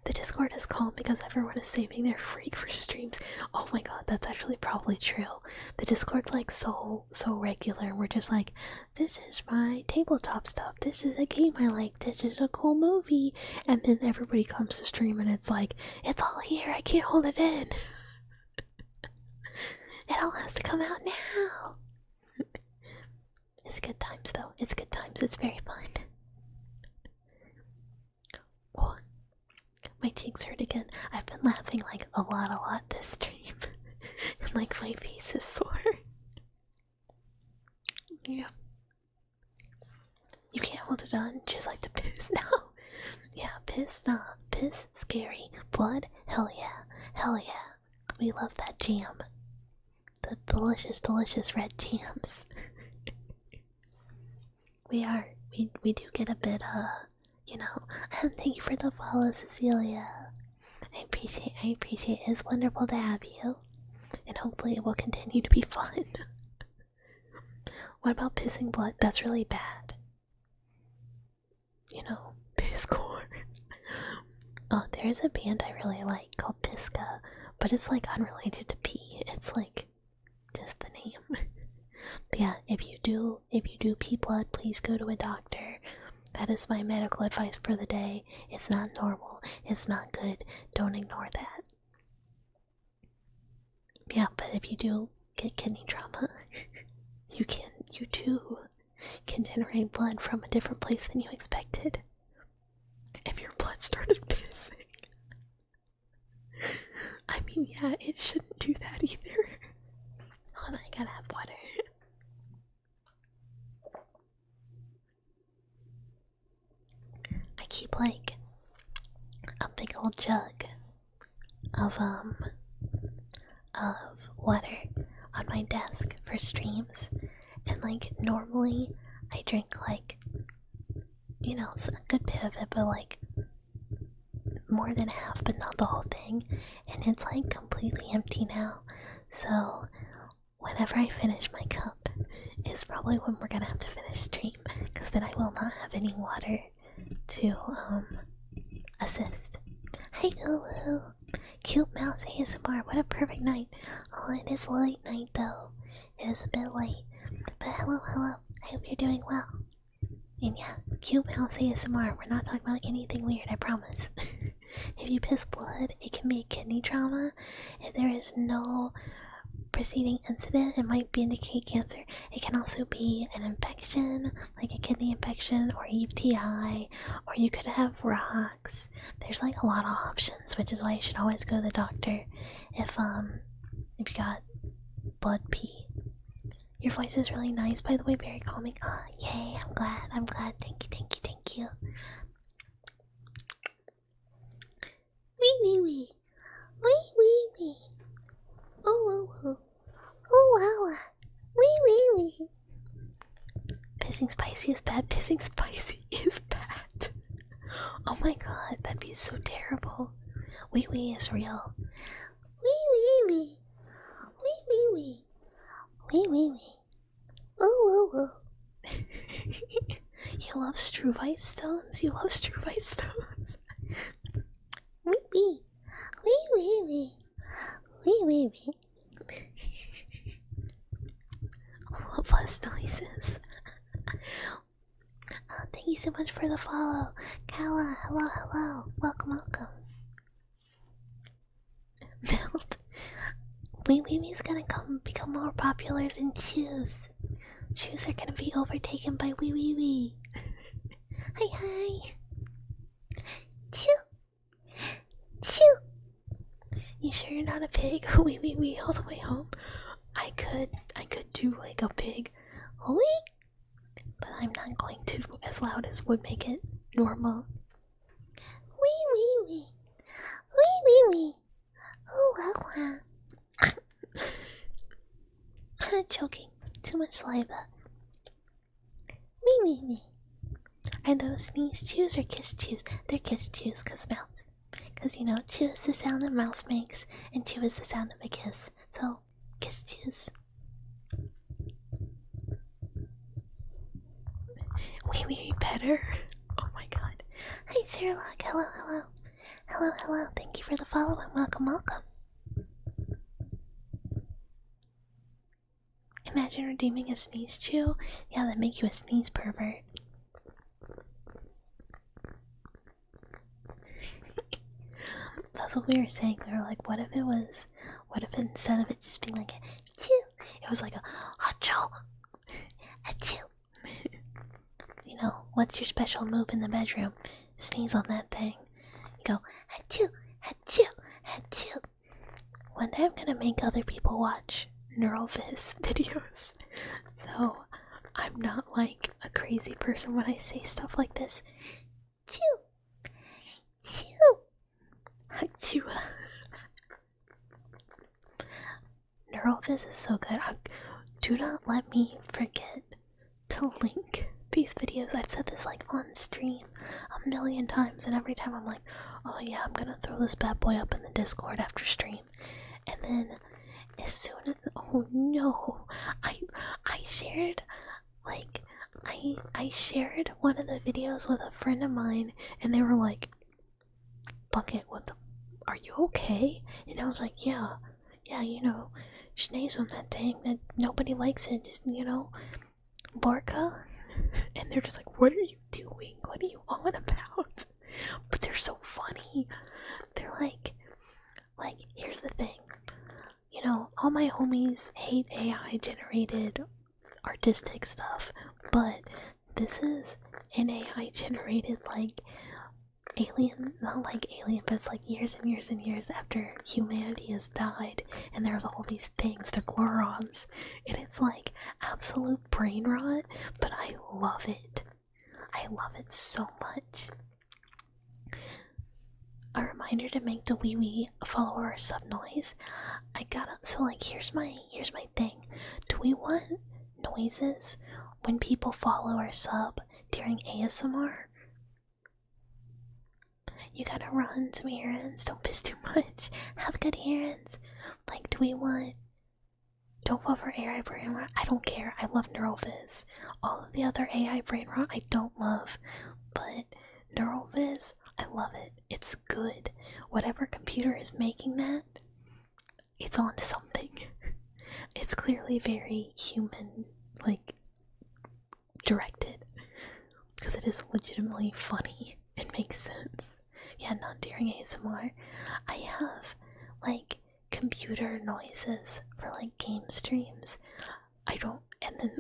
The Discord is calm because everyone is saving their freak for streams. Oh my god, that's actually probably true. The Discord's like so regular. We're just like, this is my tabletop stuff. This is a game I like. This is a cool movie. And then everybody comes to stream and it's like, it's all here. I can't hold it in. It all has to come out now. It's good times though. It's good times. It's very fun. Oh. My cheeks hurt again. I've been laughing like a lot this stream. And like my face is sore. Yeah. You can't hold it on. Just like to piss now. Yeah, piss, nah. Piss, scary. Blood, hell yeah. Hell yeah. We love that jam. The delicious red jams. we do get a bit you know. And thank you for the follow, Cecilia. I appreciate it. It's wonderful to have you. And hopefully it will continue to be fun. What about pissing blood? That's really bad. You know, Pisscore. Oh, there's a band I really like called Pisca, but it's like unrelated to pee. It's like just the name. But yeah, if you do pee blood, please go to a doctor. That is my medical advice for the day. It's not normal. It's not good. Don't ignore that. Yeah, but if you do get kidney trauma, you too can generate blood from a different place than you expected. If your blood started pissing. I mean, yeah, it shouldn't do that either. Hold on, I gotta have water. I keep like a big old jug of water on my desk for streams, and like normally I drink like, you know, a good bit of it, but like more than half, but not the whole thing, and it's like completely empty now. So whenever I finish my cup is probably when we're gonna have to finish stream, because then I will not have any water to assist. Hi Ulu, cute mouse ASMR. What a perfect night. Oh, it is late night though. It is a bit late, but hello. I hope you're doing well. And yeah, cute mouse ASMR. We're not talking about anything weird, I promise. If you piss blood, it can be a kidney trauma. If there is no preceding incident, it might indicate cancer. It can also be an infection, like a kidney infection or UTI, or you could have rocks. There's like a lot of options, which is why you should always go to the doctor if you got blood pee. Your voice is really nice, by the way, very calming. Oh, yay, I'm glad. Thank you. Wee. Oh. Oh, wow. Wee. Pissing spicy is bad. Oh my god, that'd be so terrible. Wee is real. Wee. Oh. You love struvite stones? Wee. What plus noises? Oh, thank you so much for the follow. Kala, hello. Welcome. Melt. Wee is gonna become more popular than Chews. Chews are gonna be overtaken by Wee. Hi. Chew. You sure you're not a pig? Wee all the way home. I could do like a pig. Wee. But I'm not going to as loud as would make it normal. Wee. Oh, wow. I'm choking. Too much saliva. Wee. Are those sneeze chews or kiss chews? They're kiss chews, cause mouth. Cause you know, chew is the sound a mouse makes, and chew is the sound of a kiss. So, kiss chews. Wee better. Oh my god. Hi Sherlock. Hello. Thank you for the follow and welcome. Imagine redeeming a sneeze chew. Yeah, that'd make you a sneeze pervert. That's what we were saying. We were like, what if instead of it just being like a chew, it was like a achoo. You know, what's your special move in the bedroom? Sneeze on that thing. You go achoo. One day I'm gonna make other people watch NeuralViz videos, so I'm not like a crazy person when I say stuff like this. Chew. NeuralViz is so good. Do not let me forget to link these videos. I've said this like on stream a million times, and every time I'm like, oh yeah, I'm gonna throw this bad boy up in the Discord after stream. And then as soon as, oh no, I shared like I shared one of the videos with a friend of mine, and they were like, Bucket, are you okay? And I was like, yeah, you know, Shanae's on that thing that nobody likes it, just, you know, Lorca. And they're just like, what are you doing? What are you on about? But they're so funny. They're like, here's the thing. You know, all my homies hate AI generated artistic stuff, but this is an AI generated, like, alien, not like alien, but it's like years and years and years after humanity has died, and there's all these things, they're Glorons, and it's like absolute brain rot, but I love it. I love it so much. A reminder to make the wee wee follower or sub noise. So like here's my thing. Do we want noises when people follow or sub during ASMR? You gotta run some errands, don't piss too much, have good errands. Like, do we want don't fall for AI brain rot? I don't care, I love neural viz. All of the other AI brain rot I don't love, but neural viz, I love it. It's good. Whatever computer is making that, it's onto something. It's clearly very human, like, directed, because it is legitimately funny. It makes sense. Yeah, not during ASMR. I have, like, computer noises for, like, game streams. And then,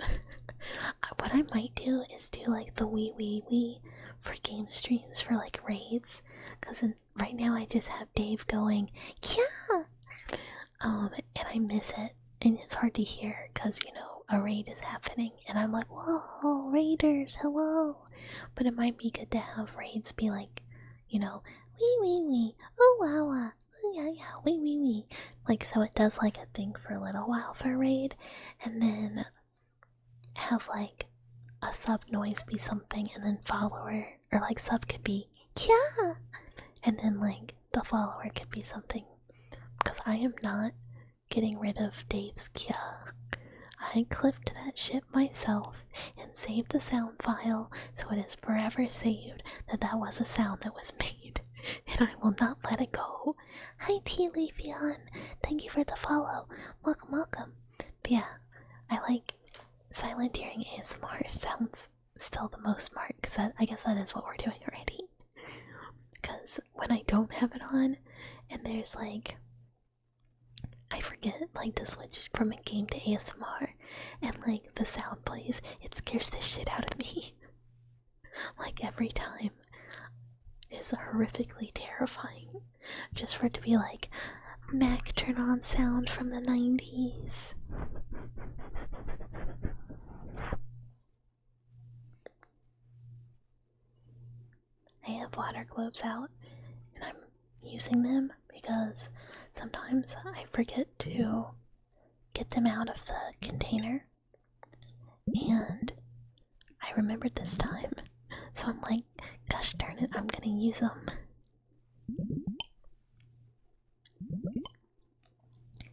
what I might do is do, like, the wee wee wee for game streams for, like, raids. Because right now I just have Dave going, yeah! And I miss it. And it's hard to hear, because, you know, a raid is happening. And I'm like, whoa, raiders, hello! But it might be good to have raids be like, you know, wee wee wee, oh wow wow, oh yeah yeah, wee wee wee. Like, so it does like a thing for a little while for raid, and then have like a sub noise be something, and then follower, or like sub could be, yeah! And then like the follower could be something, because I am not getting rid of Dave's kya. I clipped that shit myself and saved the sound file, so it is forever saved that was a sound that was made, and I will not let it go. Hi T Leafeon, thank you for the follow. Welcome, welcome. But yeah, I like silent hearing ASMR sounds still the most smart, because I guess that is what we're doing already. Because when I don't have it on, and there's like, I forget, like, to switch from a game to ASMR, and like the sound plays, it scares the shit out of me. Like, every time. It's horrifically terrifying. Just for it to be like, Mac turn on sound from the 90s. I have water globes out, and I'm using them because sometimes I forget to get them out of the container, and I remembered this time, so I'm like, gosh darn it, I'm gonna use them.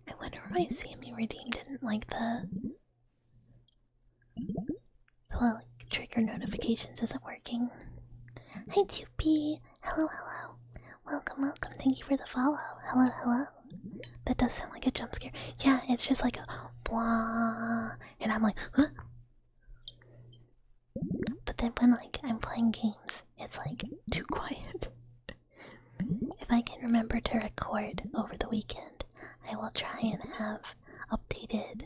I wonder if my Sammy Redeem didn't like the like, trigger notifications isn't working. Hi 2P, hello hello, welcome welcome, thank you for the follow, hello hello. That does sound like a jump scare. Yeah, it's just like a blah, and I'm like, huh? But then when like I'm playing games, it's like too quiet. If I can remember to record over the weekend, I will try and have updated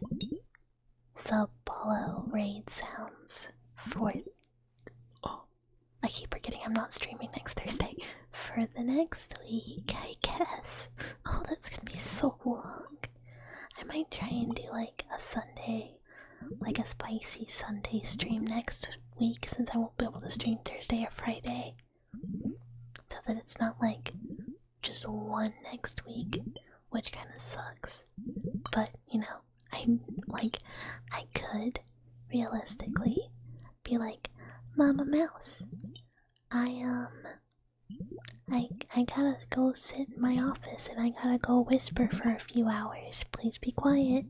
sub-follow raid sounds for it. Oh, I keep forgetting I'm not streaming next Thursday. For the next week, I guess. Oh, that's gonna be so long. I might try and do like a Sunday, like a spicy Sunday stream next week, since I won't be able to stream Thursday or Friday. So that it's not like just one next week, which kind of sucks. But, you know, I could realistically be like, Mama Mouse, I I gotta go sit in my office and I gotta go whisper for a few hours. Please be quiet.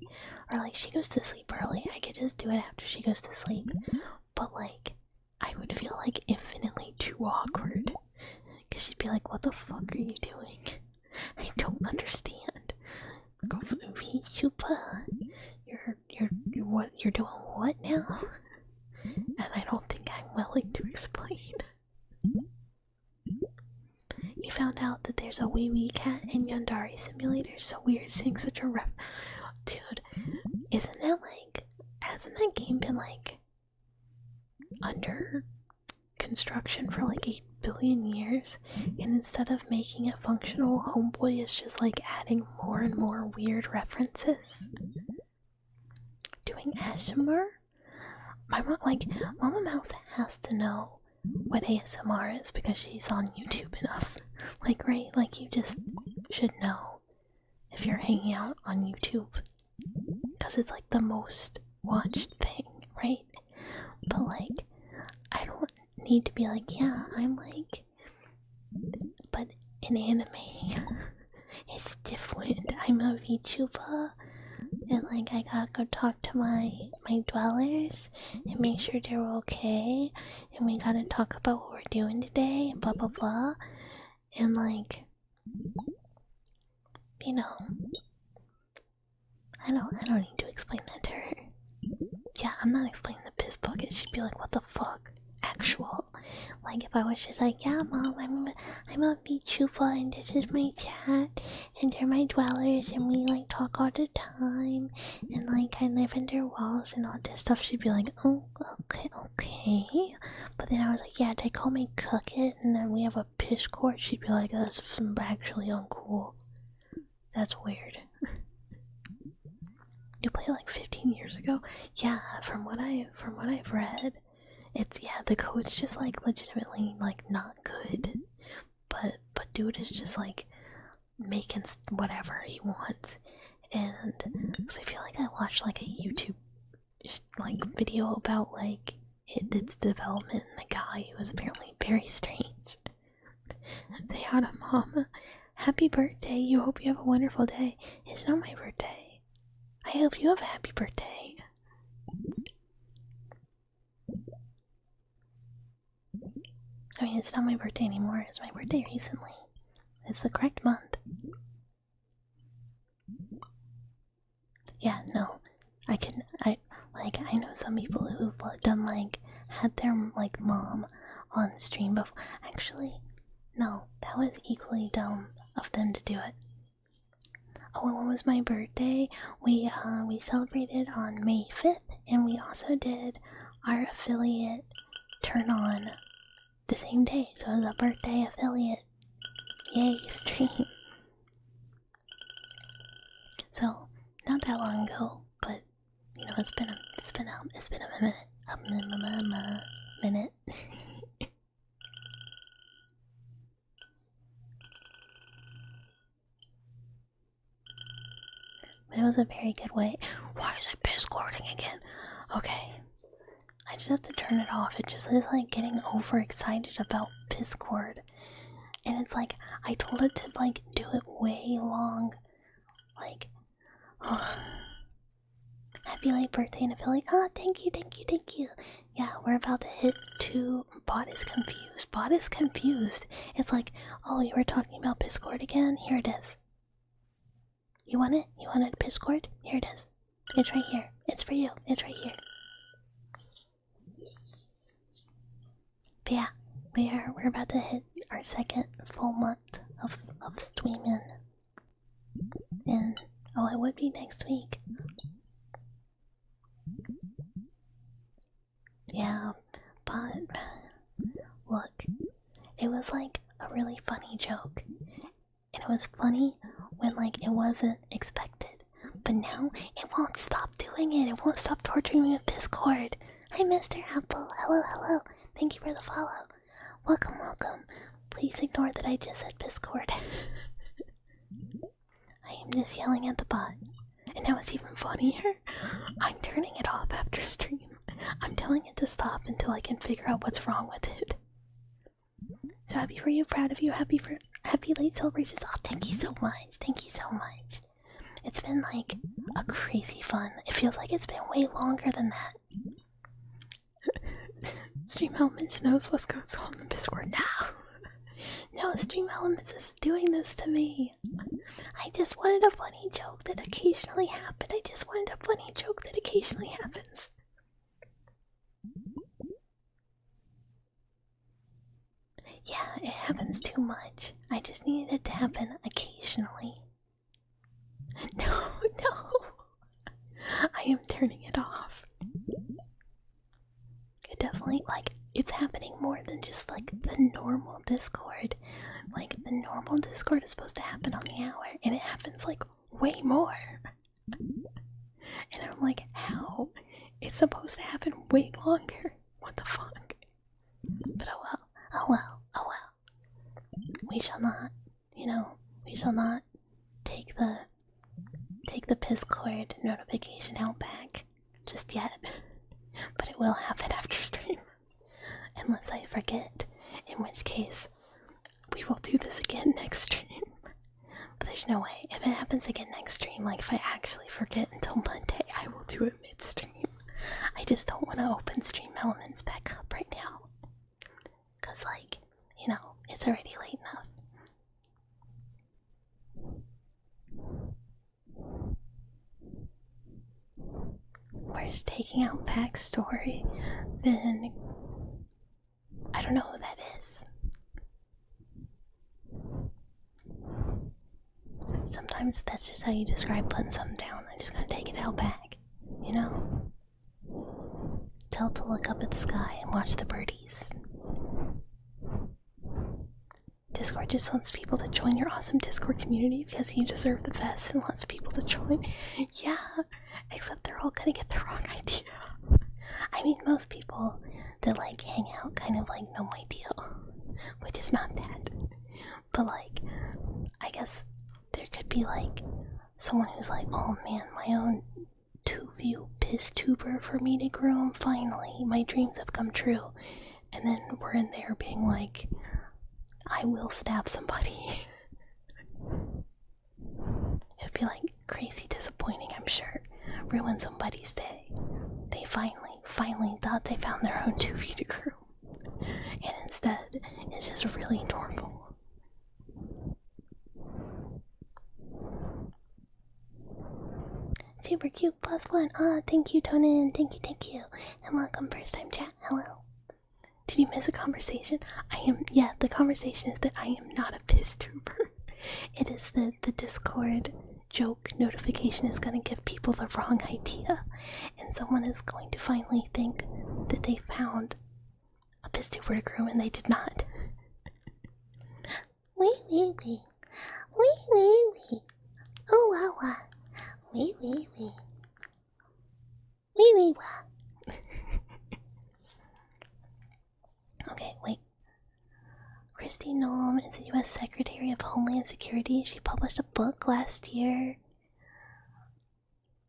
Or like she goes to sleep early. I could just do it after she goes to sleep. But like I would feel like infinitely too awkward. Cause she'd be like, what the fuck are you doing? I don't understand. Go for the VTuber. You're doing what now? And I don't think I'm willing to explain. We found out that there's a wee wee cat in Yandere Simulator, so we're seeing such a rep. Dude, isn't that like, hasn't that game been like under construction for like 8 billion years? And instead of making it functional, Homeboy is just like adding more and more weird references. Doing ASMR? Mama Mouse has to know what ASMR is because she's on YouTube enough. Like, right? Like, you just should know if you're hanging out on YouTube. Because it's like the most watched thing, right? But like, I don't need to be like, yeah, I'm like, but in anime, it's different. I'm a VTuber. And like I gotta go talk to my dwellers and make sure they're okay. And we gotta talk about what we're doing today and blah blah blah. And like, you know, I don't need to explain that to her. Yeah, I'm not explaining the piss bucket. She'd be like, what the fuck? Actual. Like if I was just like, yeah mom, I'm a VTuber and this is my chat and they're my dwellers and we like talk all the time and like I live in their walls and all this stuff, she'd be like, oh okay. But then I was like, yeah, they call me Cook It and then we have a piss court, she'd be like, that's actually uncool. That's weird. You played like 15 years ago? Yeah, from what I've read, it's, yeah, the code's just like legitimately like not good, but dude is just like making whatever he wants. And cause I feel like I watched like a YouTube like video about like its development and the guy who was apparently very strange. Say hi to mama. Happy birthday. You hope you have a wonderful day. It's not my birthday. I hope you have a happy birthday. I mean, it's not my birthday anymore. It's my birthday recently. It's the correct month. Yeah, no. I know some people who've done, like, had their, like, mom on stream before. Actually, no. That was equally dumb of them to do it. Oh, and when was my birthday? We celebrated on May 5th, and we also did our affiliate turn on the same day, so it was a birthday affiliate. Yay, stream. So, not that long ago, but you know, it's been a minute. But it was a very good way. Why is it Discording again? Okay. I just have to turn it off. It just is like getting overexcited about Discord. And it's like, I told it to like do it way long. Like, oh. Happy late birthday, and I feel like, oh, thank you. Yeah, we're about to hit 2. Bot is confused. It's like, oh, you were talking about Discord again? Here it is. You want it? You wanted Discord? Here it is. It's right here. It's for you. It's right here. But yeah, we're about to hit our 2nd full month of streaming. And oh, it would be next week. Yeah, but look, it was like a really funny joke. And it was funny when like it wasn't expected. But now it won't stop doing it. It won't stop torturing me with Discord. Hi Mr. Apple. Hello. Thank you for the follow. Welcome. Please ignore that I just said Discord. I am just yelling at the bot. And now it's even funnier. I'm turning it off after stream. I'm telling it to stop until I can figure out what's wrong with it. So happy for you, proud of you, happy late celebrations. Oh, thank you so much. Thank you so much. It's been like a crazy fun. It feels like it's been way longer than that. Stream Elements knows what's going on in Discord now. No, Stream Elements is doing this to me. I just wanted a funny joke that occasionally happened. I just wanted a funny joke that occasionally happens. Yeah, it happens too much. I just needed it to happen occasionally. No. I am turning it off. It definitely, like, it's happening more than just, like, the normal Discord. Like, the normal Discord is supposed to happen on the hour, and it happens, like, way more. And I'm like, how? It's supposed to happen way longer. What the fuck? But oh well. We shall not, we shall not take the Discord notification out back just yet. But it will happen after stream. Unless I forget, in which case we will do this again next stream. But there's no way. If it happens again next stream, like if I actually forget until Monday, I will do it mid-stream. I just don't want to open Stream Elements back up right now. Cause like, it's already late enough. Where's taking out backstory? Then I don't know who that is. Sometimes that's just how you describe putting something down. I just gotta take it out back, Tell it to look up at the sky and watch the birdies. Discord just wants people to join your awesome Discord community because you deserve the best and wants people to join. Yeah, except they're all gonna get the wrong idea. I mean, most people that like hang out kind of like know my deal, which is not that. But like, I guess there could be like someone who's like, oh man, my own 2-view piss tuber for me to groom. Finally, my dreams have come true. And then we're in there being like, I will stab somebody. It'd be like crazy disappointing, I'm sure. Ruin somebody's day. They finally thought they found their own 2v to groom. And instead, it's just really normal. Super cute +1. Ah, thank you, Tonin. Thank you. And welcome, first time chat. Hello. Did you miss a conversation? The conversation is that I am not a piss tuber. It is the Discord joke notification is going to give people the wrong idea. And someone is going to finally think that they found a piss tuber to groom and they did not. Wee. Oh, wow. Wee. Okay, wait. Kristi Noem is the U.S. Secretary of Homeland Security. She published a book last year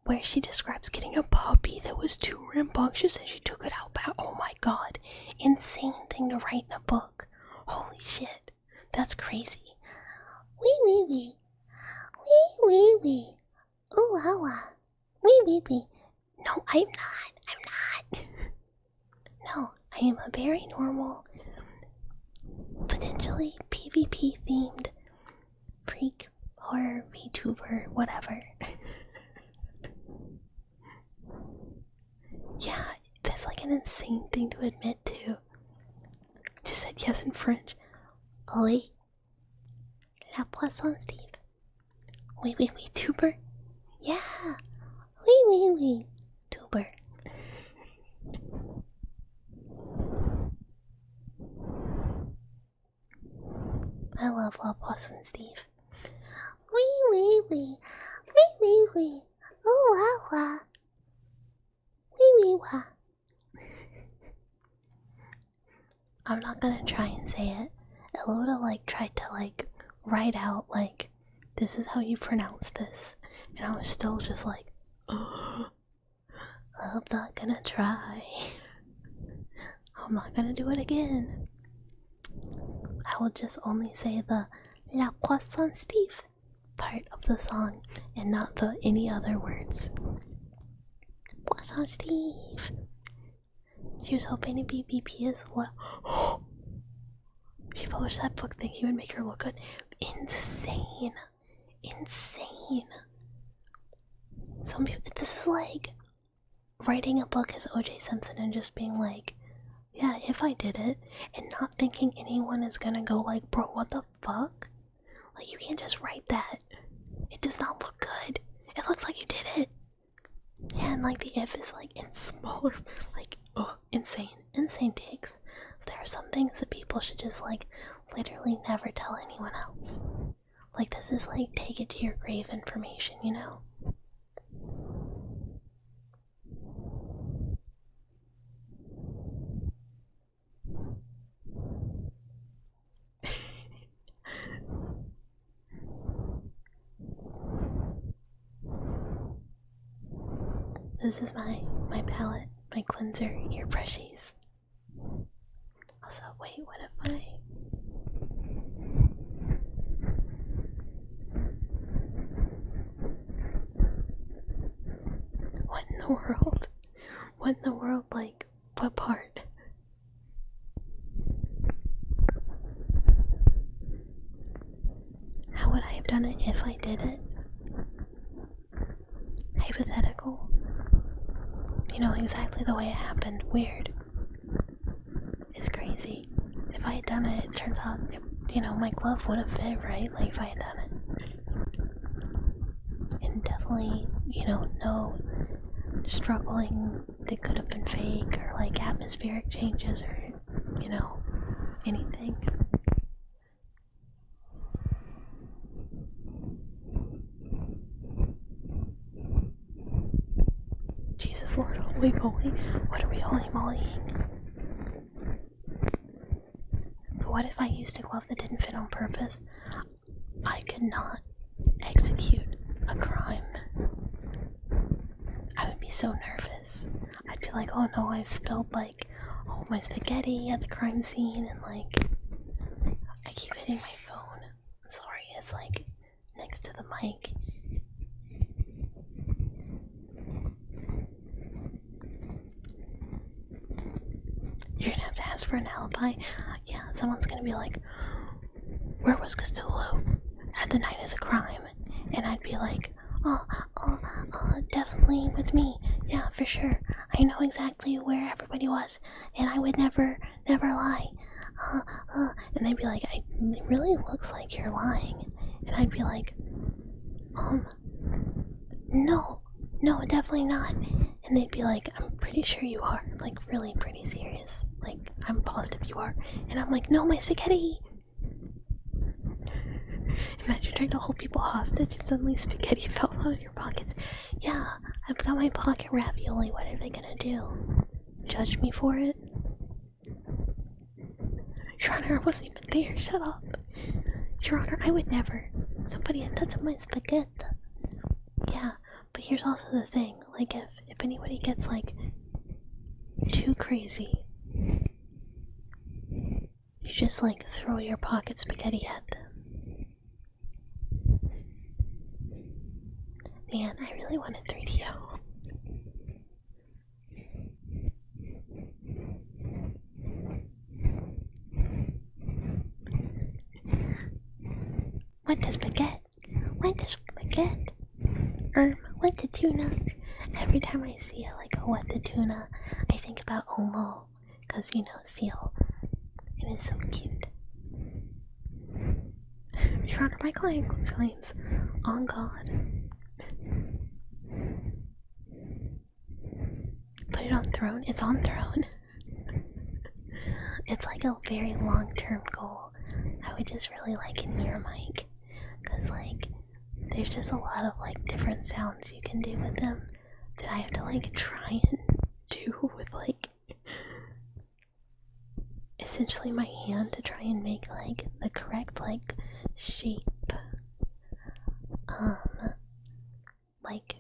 where she describes getting a puppy that was too rambunctious and she took it out back. Oh my god. Insane thing to write in a book. Holy shit. That's crazy. Wee. Oh, wow. Wee. No, I'm not. No, I am a very normal, potentially PvP themed freak, horror, VTuber, whatever. Yeah, that's like an insane thing to admit to. Just said yes in French. Oui. La poisson, Steve. Oui, tuber? Yeah. Oui. Tuber. I love La poisson, Steve. Oui. Oh, wow. Wee. I'm not gonna try and say it. Eloda tried to write out this is how you pronounce this, and I was still just I'm not gonna try. I'm not gonna do it again. I will just only say the La Croissant Steve part of the song and not the any other words. Croissant Steve. She was hoping to be BP as well. She published that book thinking he would make her look good. Insane. Insane. Some people, this is like writing a book as O.J. Simpson and just being like, yeah, if I did it, and not thinking anyone is gonna go like, bro, what the fuck? Like, you can't just write that. It does not look good. It looks like you did it. Yeah, and like the if is like in smaller, like, oh, insane. Insane takes. There are some things that people should just like literally never tell anyone else. Like, this is like take it to your grave information, you know? This is my palette, my cleanser ear brushies. Also, wait, what if I... What in the world? What in the world, like, what part? How would I have done it if I did it? Hypothetical. You know, exactly the way it happened. Weird. It's crazy. If I had done it, it turns out, you know, my glove would have fit, right? Like, if I had done it. And definitely, you know, no struggling that could have been fake or, like, atmospheric changes or, you know, anything. Jesus Lord, holy moly, what are we holy molying? But what if I used a glove that didn't fit on purpose? I could not execute a crime. I would be so nervous. I'd be like, oh no, I've spilled like all my spaghetti at the crime scene, and like, I keep hitting my phone. I'm sorry, it's like next to the mic. You're gonna have to ask for an alibi. Yeah, someone's gonna be like, where was Cthulhu at the night of the crime? And I'd be like, definitely with me. Yeah, for sure. I know exactly where everybody was, and I would never lie. And they'd be like, it really looks like you're lying. And I'd be like, no, definitely not. And they'd be like, I'm pretty sure you are. Like, really pretty serious. Like, I'm positive you are. And I'm like, no, my spaghetti. Imagine trying to hold people hostage and suddenly spaghetti fell out of your pockets. Yeah, I've got my pocket ravioli. What are they gonna do? Judge me for it? Your Honor, I wasn't even there. Shut up. Your Honor, I would never. Somebody had touched my spaghetti. Yeah, but here's also the thing. Like, if anybody gets, like, too crazy, you just, like, throw your pocket spaghetti at them. Man, I really wanted 3DO. Want the spaghetti? Want the spaghetti? What the tuna? Every time I see like a what the tuna, I think about Omo, cause you know seal, and it's so cute. Your Honor, my client claims on God. Put it on throne. It's on throne. It's like a very long-term goal. I would just really like an ear mic, cause like there's just a lot of like different sounds you can do with them that I have to like try and do with like essentially my hand to try and make like the correct like shape, like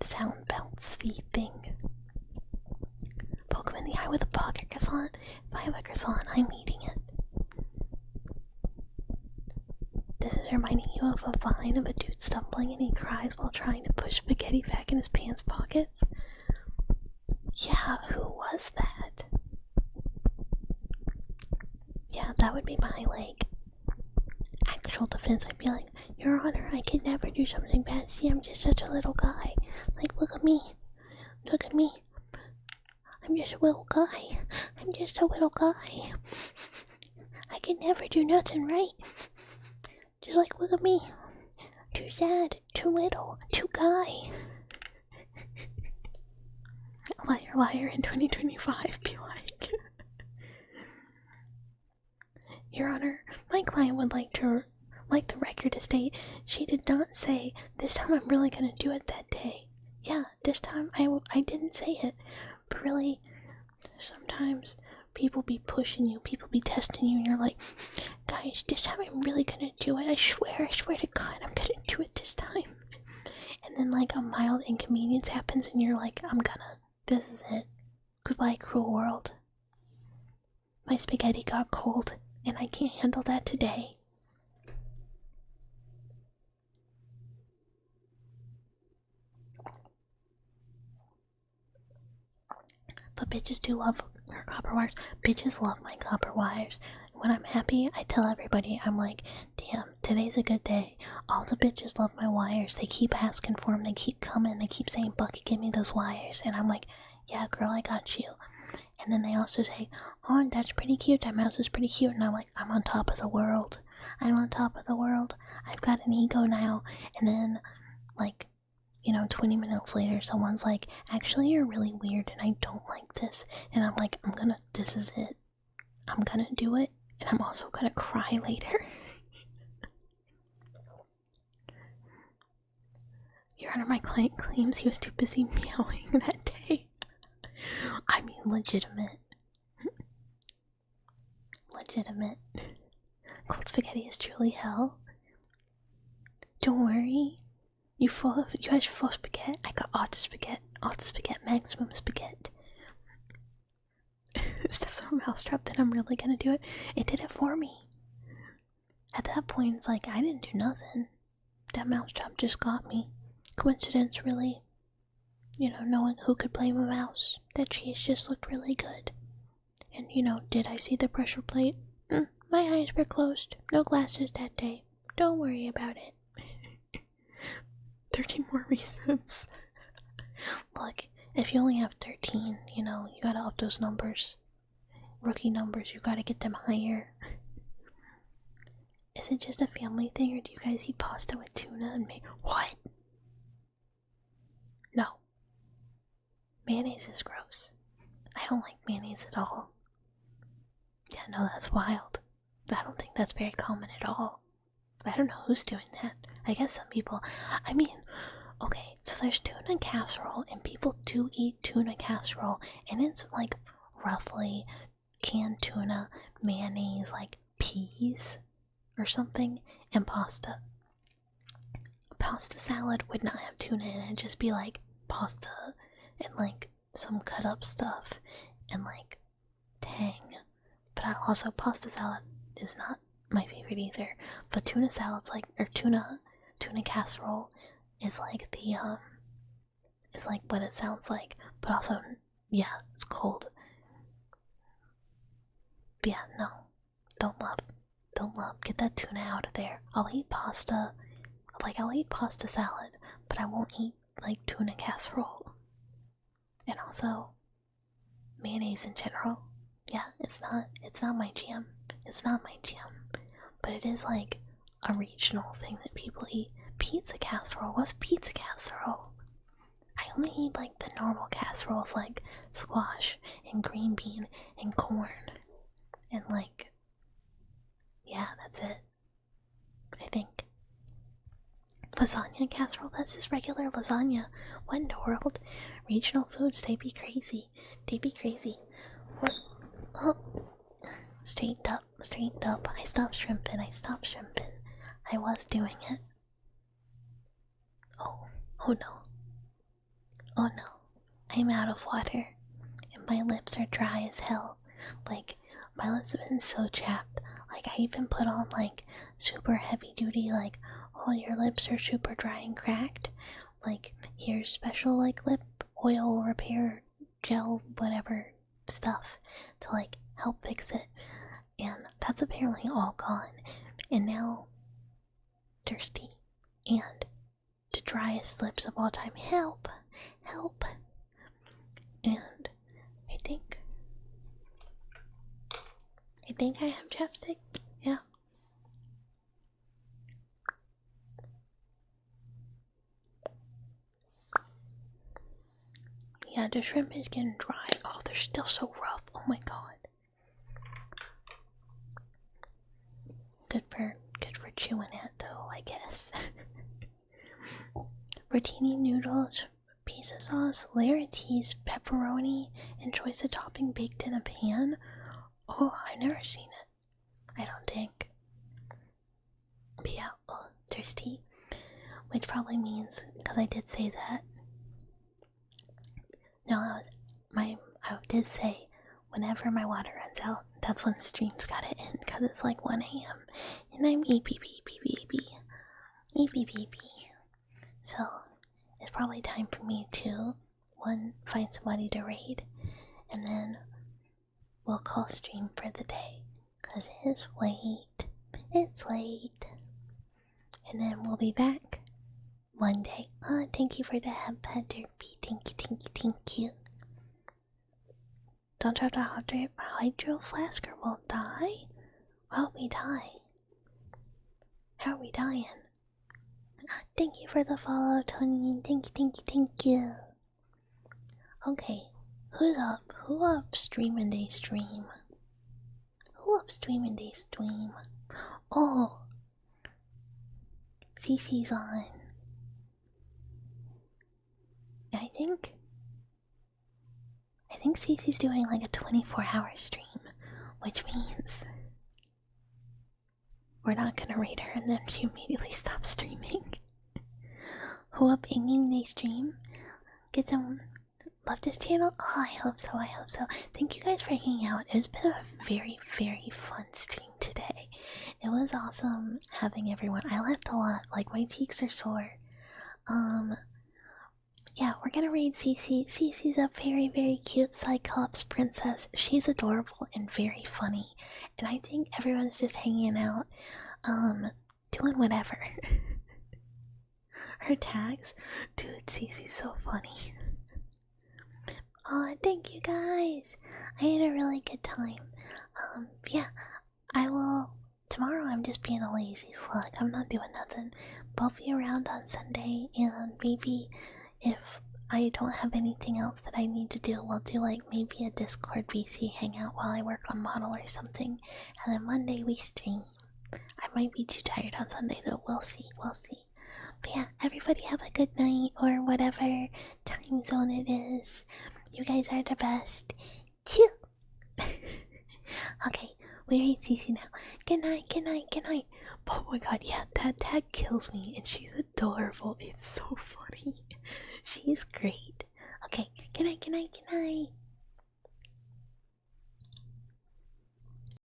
sound That's the thing. Poke him in the eye with a pocket croissant. If I have a croissant, I'm eating it. This is reminding you of a vine of a dude stumbling and he cries while trying to push spaghetti back in his pants pockets. Yeah, who was that? Yeah, that would be my, like, actual defense. I'd be like, Your Honor, I could never do something bad. See, I'm just such a little guy. Like, look at me. Look at me. I'm just a little guy. I'm just a little guy. I could never do nothing right. Just like, look at me. Too sad, too little, too guy. Liar, liar in 2025, be like. Your Honor, my client would like the record to state she did not say, this time I'm really gonna do it that day. Yeah, this time I didn't say it. But really, sometimes people be pushing you, people be testing you, and you're like, guys, this time I'm really gonna do it. I swear to God, I'm gonna do it this time. And then, like, a mild inconvenience happens, and you're like, this is it. Goodbye, cruel world. My spaghetti got cold, and I can't handle that today. But bitches do love her copper wires. Bitches love my copper wires. When I'm happy, I tell everybody, I'm like, damn, today's a good day. All the bitches love my wires. They keep asking for them. They keep coming. They keep saying, Bucky, give me those wires. And I'm like, yeah, girl, I got you. And then they also say, oh, that's pretty cute. That mouse is pretty cute. And I'm like, I'm on top of the world. I'm on top of the world. I've got an ego now. And then, like, 20 minutes later, someone's like, actually, you're really weird and I don't like this. And I'm like, this is it. I'm gonna do it. And I'm also gonna cry later. Your Honor, my client claims he was too busy meowing that day. I mean, legitimate. Legitimate. Cold spaghetti is truly hell. Don't worry. You have full spaghetti. I got all the spaghetti, maximum spaghetti. Steps on a mousetrap, then I'm really gonna do it. It did it for me. At that point, it's like, I didn't do nothing. That mousetrap just got me. Coincidence, really. Knowing who could blame a mouse. That cheese just looked really good. And, did I see the pressure plate? My eyes were closed. No glasses that day. Don't worry about it. 13 more reasons. Look, if you only have 13, you gotta up those numbers. Rookie numbers, you gotta get them higher. Is it just a family thing, or do you guys eat pasta with tuna and what? No. Mayonnaise is gross. I don't like mayonnaise at all. Yeah, no, that's wild. I don't think that's very common at all. I don't know who's doing that. I guess some people. I mean, okay, so there's tuna casserole, and people do eat tuna casserole, and it's like roughly canned tuna, mayonnaise, like peas or something, and pasta. Pasta salad would not have tuna in it, it'd just be like pasta and like some cut up stuff and like tang. But also, pasta salad is not my favorite either. But tuna salad's like, or tuna casserole is like is like what it sounds like. But also, yeah, it's cold. But yeah, no, don't love. Get that tuna out of there. I'll eat pasta. I'll eat pasta salad, but I won't eat like tuna casserole. And also, mayonnaise in general. Yeah, it's not my jam. It's not my jam. But it is like a regional thing that people eat. Pizza casserole. What's pizza casserole? I only eat like the normal casseroles, like squash and green bean and corn. And like, yeah, that's it. I think. Lasagna casserole, that's just regular lasagna. What in the world? Regional foods, they be crazy. What? Oh. Straightened up. I stopped shrimping. I was doing it. Oh no. Oh no, I'm out of water, and my lips are dry as hell. Like, my lips have been so chapped. Like, I even put on, like, super heavy duty, like, oh, your lips are super dry and cracked. Like, here's special, like, lip oil repair gel, whatever stuff to, like, help fix it. And that's apparently all gone. And now, thirsty and the driest lips of all time. Help! Help! And I think I have chapstick. Yeah. Yeah, the shrimp is getting dry. Oh, they're still so rough. Oh my god. Good for chewing it though, I guess. Rotini noodles, pizza sauce, layer cheese, pepperoni, and choice of topping baked in a pan. Oh, I've never seen it. I don't think. But yeah, oh, thirsty. Which probably means, because I did say that. No, I did say whenever my water runs out, that's when streams gotta end, because it's like 1 a.m. and I'm EPP. So it's probably time for me to, one, find somebody to raid, and then we'll call stream for the day, because it's late. It's late. And then we'll be back one day. Thank you for the headband, Derpy. Thank you. Don't drop the hydro flask or we'll die? Why would we die? How are we dying? Thank you for the follow, Tony. Thank you. Okay, who's up? Who up streaming they stream? Who up streaming they stream? Oh, CC's on. I think CC's doing like a 24-hour stream, which means we're not gonna raid her and then she immediately stops streaming. Who up inging they stream? Get some. Love this channel? Oh, I hope so. Thank you guys for hanging out. It's been a very, very fun stream today. It was awesome having everyone. I laughed a lot. Like, my cheeks are sore. Yeah, we're gonna raid Cece. Cece's a very, very cute Cyclops princess. She's adorable and very funny. And I think everyone's just hanging out, doing whatever. Her tags? Dude, Cece's so funny. Oh, thank you guys. I had a really good time. Yeah, I will. Tomorrow I'm just being a lazy slug. I'm not doing nothing. But I'll be around on Sunday, and maybe if I don't have anything else that I need to do, we'll do like maybe a Discord VC hangout while I work on model or something. And then Monday we stream. I might be too tired on Sunday, though. We'll see. But yeah, everybody have a good night or whatever time zone it is. You guys are the best. Chew. Okay, we read CC now. Good night. Oh my god, yeah, that tag kills me and she's adorable. It's so funny. She's great. Okay, good night.